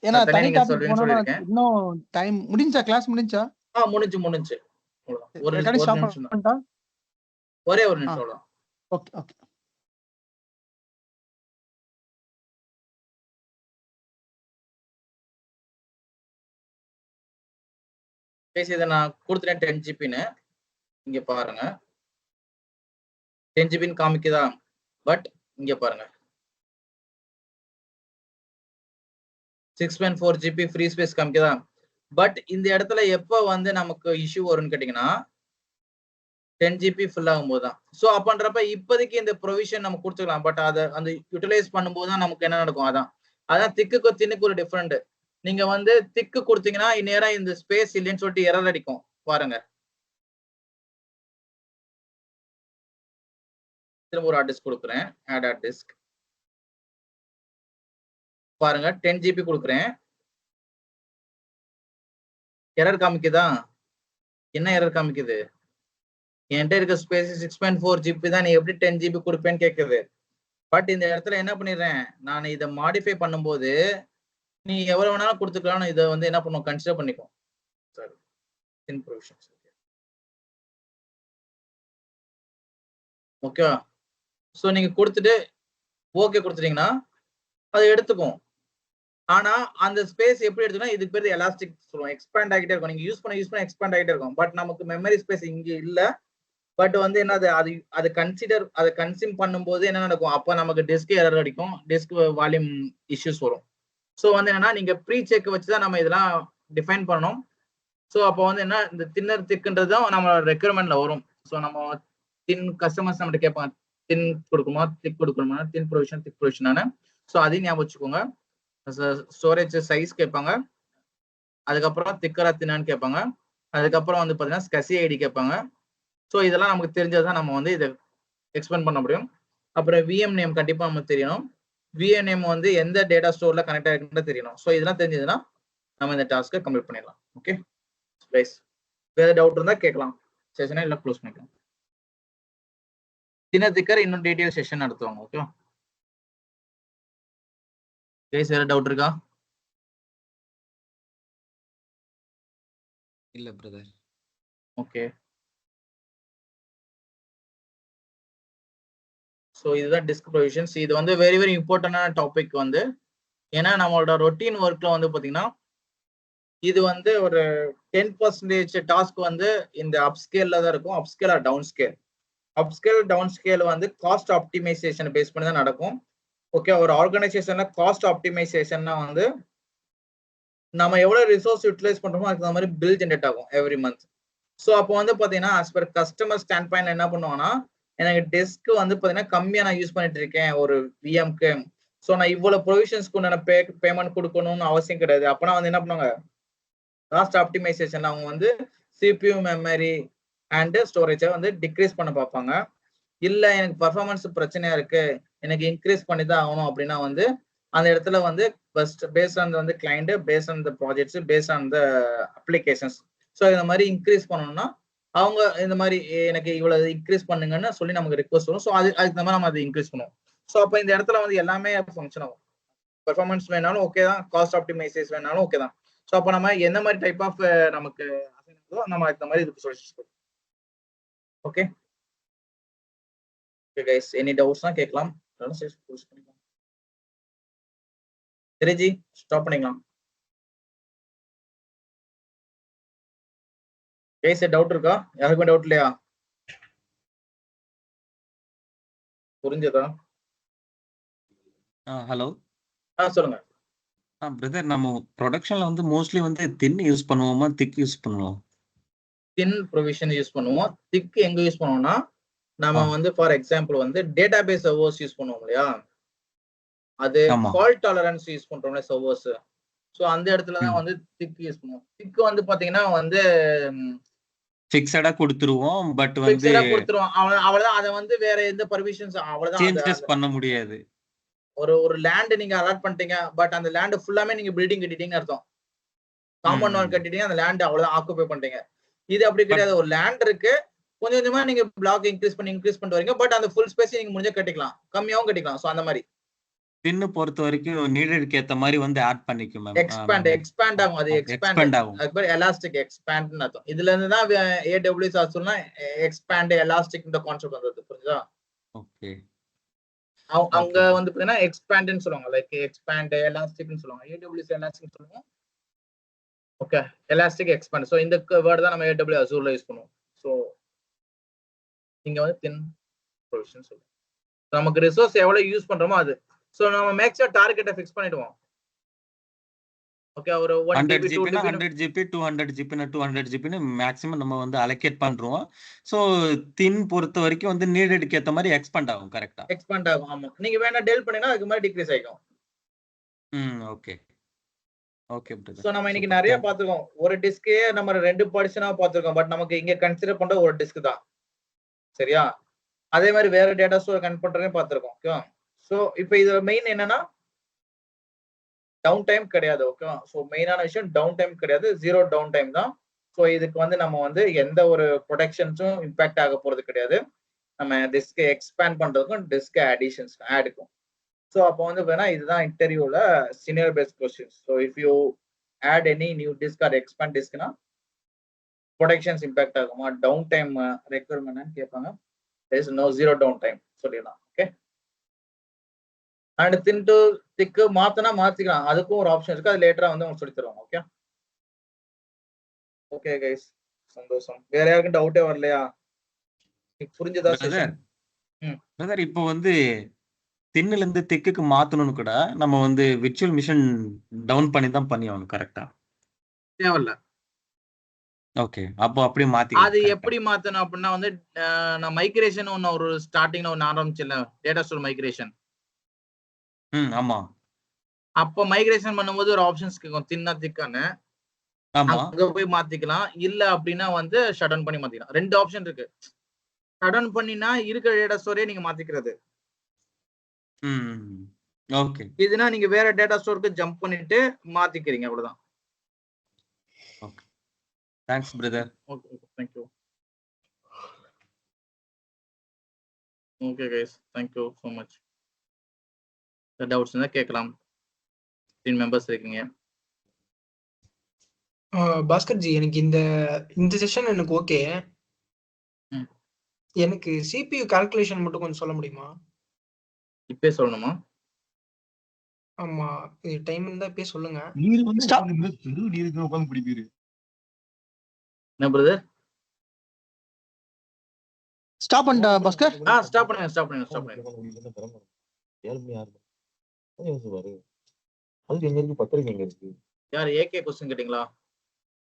ஏன்னா தனி டாபிக் போனோம்னா இன்னும் டைம் முடிஞ்சா, கிளாஸ் முடிஞ்சா? முடிஞ்சு ஒரு நிமிஷம் தான். ஒரே ஒரு நிமிஷம் அவ்வளவுதான். Okay okay. இதை நான் கொடுத்துட்டேன் 10 GB-ன்னு. இங்க பாருங்க 10 GB காமிக்குதா? பட் இங்க பாருங்க 6.4 GB ஃப்ரீ ஸ்பேஸ் காமிக்குதா? பட் இந்த இடத்துல எப்ப வந்து நமக்கு இஷ்யூ வரும்னு கேட்டீங்கன்னா 10 GB ஃபுல் ஆகும்போது தான். ஸோ அப்பன்றப்ப இப்போதைக்கு இந்த ப்ரொவிஷன் நம்ம கொடுத்துக்கலாம். பட் அதை அந்த யூட்டிலைஸ் பண்ணும்போது தான் நமக்கு என்ன நடக்கும்? அதான் திக்குக்கு தின்னுக்கு ஒரு டிஃப்ரெண்ட். நீங்க வந்து திக்கு கொடுத்தீங்கன்னா இந்நேரம் இந்த ஸ்பேஸ் இல்லைன்னு சொல்லிட்டு எரர் அடிக்கும். பாருங்க, திரும்ப ஒரு ஹார்ட் டிஸ்க் கொடுக்குறேன். ஆட் ஹார்ட் டிஸ்க் பாருங்க, 10 GB கொடுக்குறேன். எரர் காமிக்குதா? என்ன எரர் காமிக்குது? என்கிட்ட இருக்க ஸ்பேஸ் 6.4 GB தான், நீ எப்படி 10 GB கொடுப்பேன்னு கேட்குது. பட் இந்த இடத்துல என்ன பண்ணிடுறேன், நான் இதை மாடிஃபை பண்ணும்போது நீ எவ்வளவு வேணாலும் கொடுத்துக்கலாம். இதை வந்து என்ன பண்ணுவோம், கன்சிடர் பண்ணிக்கும். சரி, தின் ப்ரொவிஷன்ஸ் ஓகேவா? ஸோ நீங்க கொடுத்துட்டு ஓகே கொடுத்துட்டீங்கன்னா அதை எடுத்துக்கும். ஆனா அந்த ஸ்பேஸ் எப்படி எடுத்துக்கணும்? இதுக்கு பேர் எலாஸ்டிக் சொல்லுவோம். எக்ஸ்பேண்ட் ஆகிட்டே இருக்கும். நீங்க யூஸ் பண்ண எக்ஸ்பேண்ட் ஆகிட்டே இருக்கும். பட் நமக்கு மெமரி ஸ்பேஸ் இங்க இல்ல. பட் வந்து என்னது, அது கன்சியூம் பண்ணும்போது என்ன நடக்கும்? அப்ப நமக்கு டிஸ்க் எரர் அடிக்கும், டிஸ்க் வால்யூம் இஷ்யூஸ் வரும். ஸோ வந்து என்னன்னா நீங்க ப்ரீ செக் வச்சுதான் நம்ம இதெல்லாம் டிஃபைன் பண்ணணும். ஸோ அப்போ வந்து என்ன, இந்த தின்னர் திக்குன்றது தான் நம்ம ரெக்யர்மெண்ட்ல வரும். ஸோ நம்ம தின் கஸ்டமர்ஸ் நம்மகிட்ட கேட்பாங்க, தின் கொடுக்குமா திக் கொடுக்கணுமா, தின் ப்ரொவிஷன் திக் ப்ரொவிஷனான. ஸோ அதையும் ஞாபகம் வச்சுக்கோங்க. ஸ்டோரேஜ் சைஸ் கேட்பாங்க, அதுக்கப்புறம் திக்கரா தின்னான்னு கேட்பாங்க, அதுக்கப்புறம் வந்து பார்த்தீங்கன்னா ஸ்கசி ஐடி கேட்பாங்க. ஸோ இதெல்லாம் நமக்கு தெரிஞ்சதுதான் நம்ம வந்து இதை எக்ஸ்பெண்ட் பண்ண முடியும். அப்புறம் விஎம் நேம் கண்டிப்பாக நமக்கு தெரியணும். விஎம் நேம் வந்து எந்த டேட்டா ஸ்டோர்ல கனெக்ட் ஆகிருக்குன்னு தெரியணும். ஸோ இதெல்லாம் தெரிஞ்சதுன்னா நம்ம இந்த டாஸ்க்கை கம்ப்ளீட் பண்ணிடலாம். ஓகே கைஸ், வேற டவுட் இருந்தால் கேட்கலாம். செஷனை இல்லை க்ளோஸ் பண்ணிக்கலாம். தினத்திக்கர் இன்னும் டீட்டெயில் செஷன் நடத்துவாங்க. ஓகே கைஸ், வேற டவுட் இருக்கா? இல்ல பிரதர். ஓகே, ஸோ இதுதான் டிஸ்க் ப்ரொவிஷன்ஸ். இது வந்து வெரி வெரி இம்பார்ட்டன்டான டாபிக் வந்து, ஏன்னா நம்மளோட ரொட்டீன் ஒர்க்ல வந்து பார்த்தீங்கன்னா இது வந்து ஒரு 10% டாஸ்க் வந்து இந்த அப்ஸ்கேல்ல தான் இருக்கும். Upscale or downscale. Upscale downscale வந்து காஸ்ட் ஆப்டிமைசேஷன் பேஸ் பண்ணி தான் நடக்கும். ஓகே, ஒரு ஆர்கனைசேஷன்ல காஸ்ட் ஆப்டிமைசேஷன்னா வந்து நம்ம எவ்வளவு ரிசோர்ஸ் யூட்டிலைஸ் பண்றோமோ அதுக்கு தகுந்த மாதிரி பில் ஜென்ரேட் ஆகும் எவ்ரி மந்த். ஸோ அப்போ வந்து பாத்தீங்கன்னா as per customer stand point என்ன பண்ணுவாங்கன்னா, எனக்கு டெஸ்க் வந்து பாத்தீங்கன்னா கம்மியா நான் யூஸ் பண்ணிட்டு இருக்கேன் ஒரு விஎம்க்கு. ஸோ நான் இவ்வளவு ப்ரொவிஷன்ஸ்க்கு உண்டான பேமெண்ட் கொடுக்கணும்னு அவசியம் கிடையாது. அப்பனா வந்து என்ன பண்ணுவாங்க, காஸ்ட் ஆப்டிமைசேஷன்ல அவங்க வந்து சிபியூ மெமரி அண்ட் ஸ்டோரேஜை வந்து டிக்ரீஸ் பண்ண பார்ப்பாங்க. இல்ல எனக்கு பர்ஃபார்மன்ஸ் பிரச்சனையா இருக்கு, எனக்கு இன்க்ரீஸ் பண்ணி தான் ஆகணும் அப்படின்னா வந்து அந்த இடத்துல வந்து ஃபர்ஸ்ட் பேஸ்ட் ஆன் வந்து client, paste on the projects, paste on the applications. So இந்த மாதிரி இன்க்ரீஸ் பண்ணணும்னா அவங்க இந்த மாதிரி எனக்கு இவ்வளவு இன்க்ரீஸ் பண்ணுங்கன்னு சொல்லி நமக்கு ரிக்வஸ்ட் வரும். ஸோ அதுக்கு மாதிரி நம்ம அதை இன்க்ரீஸ் பண்ணுவோம். ஸோ அப்போ இந்த இடத்துல வந்து எல்லாமே ஃபங்க்ஷன் ஆகும். பெர்ஃபார்மன்ஸ் வேணாலும் ஓகே தான், காஸ்ட் ஆப்டிமைசேஷன் வேணாலும் ஓகே தான். ஸோ அப்போ நம்ம எந்த மாதிரி டைப் ஆஃப் நமக்கு நம்ம இந்த மாதிரி இதுக்கு சொல்லி ஓகே. ஓகே கைஸ், எனி டவுட்ஸ்னா கேட்கலாம். தெரிஞ்சி ஸ்டாப் பண்ணிக்கலாம். கைஸ் டவுட் இருக்கா? யாருக்கும் டவுட் இல்லையா? புரிஞ்சதா? ஹலோ. சொல்லுங்க. பிரதர், நம்ம ப்ரொடக்ஷன்ல வந்து மோஸ்ட்லி வந்து தின் யூஸ் பண்ணுவோமா, திக் யூஸ் பண்ணுவோம்? தின் ப்ரொவிஷன் யூஸ் பண்ணுவோம். திக் எங்க யூஸ் பண்ணுவோம்னா, நம்ம வந்து ஃபார் எக்ஸாம்பிள் வந்து டேட்டாபேஸ் சர்வர்ஸ் யூஸ் பண்ணுவோம் இல்லையா, அது ஃபால்ட் டாலரன்ஸ் யூஸ் பண்றோம்ல சர்வர்ஸ். ஸோ அந்த இடத்துல தான் வந்து திக் யூஸ் பண்ணுவோம். திக் வந்து பாத்தீங்கன்னா வந்து ஃபிக்ஸடா கொடுத்துருவோம், பட் வந்து ஃபிக்ஸடா கொடுத்துருவோம். அவ்வளவுதான். அதை வந்து வேற எந்த பர்மிஷன்ஸ் அவ்வளவுதான் சேஞ்சஸ் பண்ண முடியாது. ஒரு லேண்ட் நீங்க அலாட் பண்ணிட்டீங்க, பட் அந்த லேண்ட் ஃபுல்லாமே நீங்க பில்டிங் கட்டிட்டீங்கன்னு அர்த்தம். காம்பவுண்ட் வால் கட்டிட்டீங்க, அந்த லேண்ட் அவ்வளவுதான் ஆக்குபை பண்ணிட்டீங்க. இது அப்படி கிடையாது. ஒரு லேண்ட் இருக்கு, கொஞ்சம் கொஞ்சமா நீங்க பிளாக் இன்க்ரீஸ் பண்ணிட்டு வரீங்க, பட் அந்த ஃபுல் ஸ்பேஸ் நீங்க முடிஞ்சா கட்டிக்கலாம், கம்மியாவும் கட்டிக்கலாம். சோ அந்த மாதிரி தின்னு பொறுத்த வரைக்கும் நீடடுக்கு ஏத்த மாதிரி வந்து ஆட் பண்ணிக்கும் மேம். எக்ஸ்பேண்ட் ஆகும். அது எக்ஸ்பேண்ட் ஆகும். அதுக்கு பேர் எலாஸ்டிக் எக்ஸ்பேண்ட் அர்த்தம். இதுல இருந்து தான் ஏடபிள்யூஎஸ் ஆல்சோனா எக்ஸ்பேண்ட் எலாஸ்டிக் இந்த கான்செப்ட் வந்தது. புரியுதா? ஓகே. அங்க வந்து பாத்தீங்கன்னா எக்ஸ்பேண்ட்னு சொல்லுவாங்க, லைக் எக்ஸ்பேண்ட் எலாஸ்டிக்னு சொல்லுவாங்க. ஏடபிள்யூஎஸ் எலாஸ்டிக் சொல்லுவாங்க. Okay, elastic expand. சோ இந்த வேர்ட் தான் நம்ம ஏடபிள்யூ அசூர்ல யூஸ் பண்ணுவோம். சோ இங்க வந்து தின் ப்ரொவிஷன் சொல்லுவோம். நமக்கு ரிசோர்ஸ் எவ்வளவு யூஸ் பண்றோமோ அது. சோ நம்ம மேக்ஸிமம் டார்கெட்டை ஃபிக்ஸ் பண்ணிடுவோம். ஓகே, ஒரு 100 GB னா 100 GB, 200 GB னா 200 GB னு மேக்ஸிமம் நம்ம வந்து அலோகேட் பண்றோம். சோ தின் பொறுத்த வரைக்கும் வந்து நீடடுக்கு ஏத்த மாதிரி எக்ஸ்பேண்ட் ஆகும். கரெக்ட்டா? எக்ஸ்பேண்ட் ஆகும். ஆமா, நீங்க வேணா டெல் பண்ணினா அதுக்கு மாதிரி டிக்ரீஸ் ஆகும். ஓகே. Okay brother. சோ நம்ம இன்னைக்கு நிறைய பாத்துறோம். ஒரு டிஸ்கே நம்ம ரெண்டு பார்ட்டிஷனா பாத்துறோம், பட் நமக்கு இங்க கன்சிடர் பண்ற ஒரு டிஸ்க் தான். சரியா? அதே மாதிரி வேற டேட்டா ஸ்டோர் கனெக்ட் பண்றதையும் பாத்துறோம். ஓகே. சோ இப்போ இது மெயின் என்னன்னா டவுன் டைம் கிடையாது. ஓகே. சோ மெயினான விஷயம் டவுன் டைம் கிடையாது, ஜீரோ டவுன் டைம் தான். சோ இதுக்கு வந்து நம்ம வந்து எந்த ஒரு ப்ரொடக்ஷன்ஸும் இம்பாக்ட் ஆக போறது கிடையாது. நம்ம டிஸ்க் எக்ஸ்பேண்ட் பண்றதுக்கும் டிஸ்க் அடிஷன்ஸ் ஆடுக்கும். சோ அப்போ வந்து வேணா இதுதான் இன்டர்வியூல senior based questions. So if you add any new disk or expand டிஸ்க்னா ப்ரொடக்ஷன்ஸ் இம்பாக்ட் ஆகுமா, டவுன் டைம் ரெக்யர்மெண்ட் கேட்பாங்க. there is no zero down time சொல்லிடலாம். Okay. And thin to thick மாத்தனா மாத்திக்கலாம், அதுக்கும் ஒரு ஆப்ஷன் இருக்கு. அது லேட்டரா வந்து உங்களுக்கு சொல்லி தருவாங்க. ஓகே. ஓகே கைஸ், சந்தோஷம். வேற யாருக்கும் டவுட்டே வரலையா? புரிஞ்சதா செஷன்? பிரதர், இப்போ வந்து தின்னுல இருந்து திக்குக்கு மாத்தணும்னு கூட நம்ம வந்து விர்ச்சுவல் மிஷின் டவுன் பண்ணி தான் பண்ணி ஆகணும். கரெக்ட்டா? தேவையில்ல. ஓகே. அப்போ அப்படியே மாத்தி அது எப்படி மாத்தணும் அப்படின்னா வந்து நான் மைக்ரேஷன் ஒன்னு ஒரு ஸ்டார்டிங்ல ஒன்னு ஆரம்பிச்சல, டேட்டா ஸ்டோர் மைக்ரேஷன். ஆமா. அப்போ மைக்ரேஷன் பண்ணும்போது ஒரு ஆப்ஷன்ஸ் கேக்கும், தின்னா திக்கானு. அங்க போய் மாத்திக்கலாம். இல்ல அப்படின்னா வந்து ஷட் டவுன் பண்ணி மாத்திக்கலாம். ரெண்டு ஆப்ஷன் இருக்கு. ஷட் டவுன் பண்ணினா இருக்கிற டேட்டா ஸ்டோரே நீங்க மாத்திக்கிறது. ஓகே. இதுனா நீங்க வேற டேட்டா ஸ்டோருக்கு ஜம்ப் பண்ணிட்டு மாத்திக்கிறீங்க, அவ்வளவுதான். Okay. Thanks brother. Okay, thank you. Okay guys, thank you so much. Doubts இருந்தா கேட்கலாம். 3 மெம்பர்ஸ் இருக்கீங்க. பாஸ்கர் ஜி, எனக்கு இந்த செஷன் எனக்கு ஓகே. எனக்கு CPU கால்குலேஷன் மட்டும் கொஞ்சம் சொல்ல முடியுமா? இப்பே சொல்லணுமா? ஆமா இது டைம் இருந்தா இப்பயே சொல்லுங்க. நீர் வந்து Stop. பெரு நீருக்கு உட்காந்து பிடிப்பீரு. என்ன பிரதர்? ஸ்டாப் பண்ணிட்டா பாஸ்கர்? ஸ்டாப் பண்ணுங்க. 7 மணி 6 மணி. அது எங்க இருக்கு? பத்திரிக்கை எங்க இருக்கு? யார் ஏகே क्वेश्चन கேட்டிங்களா?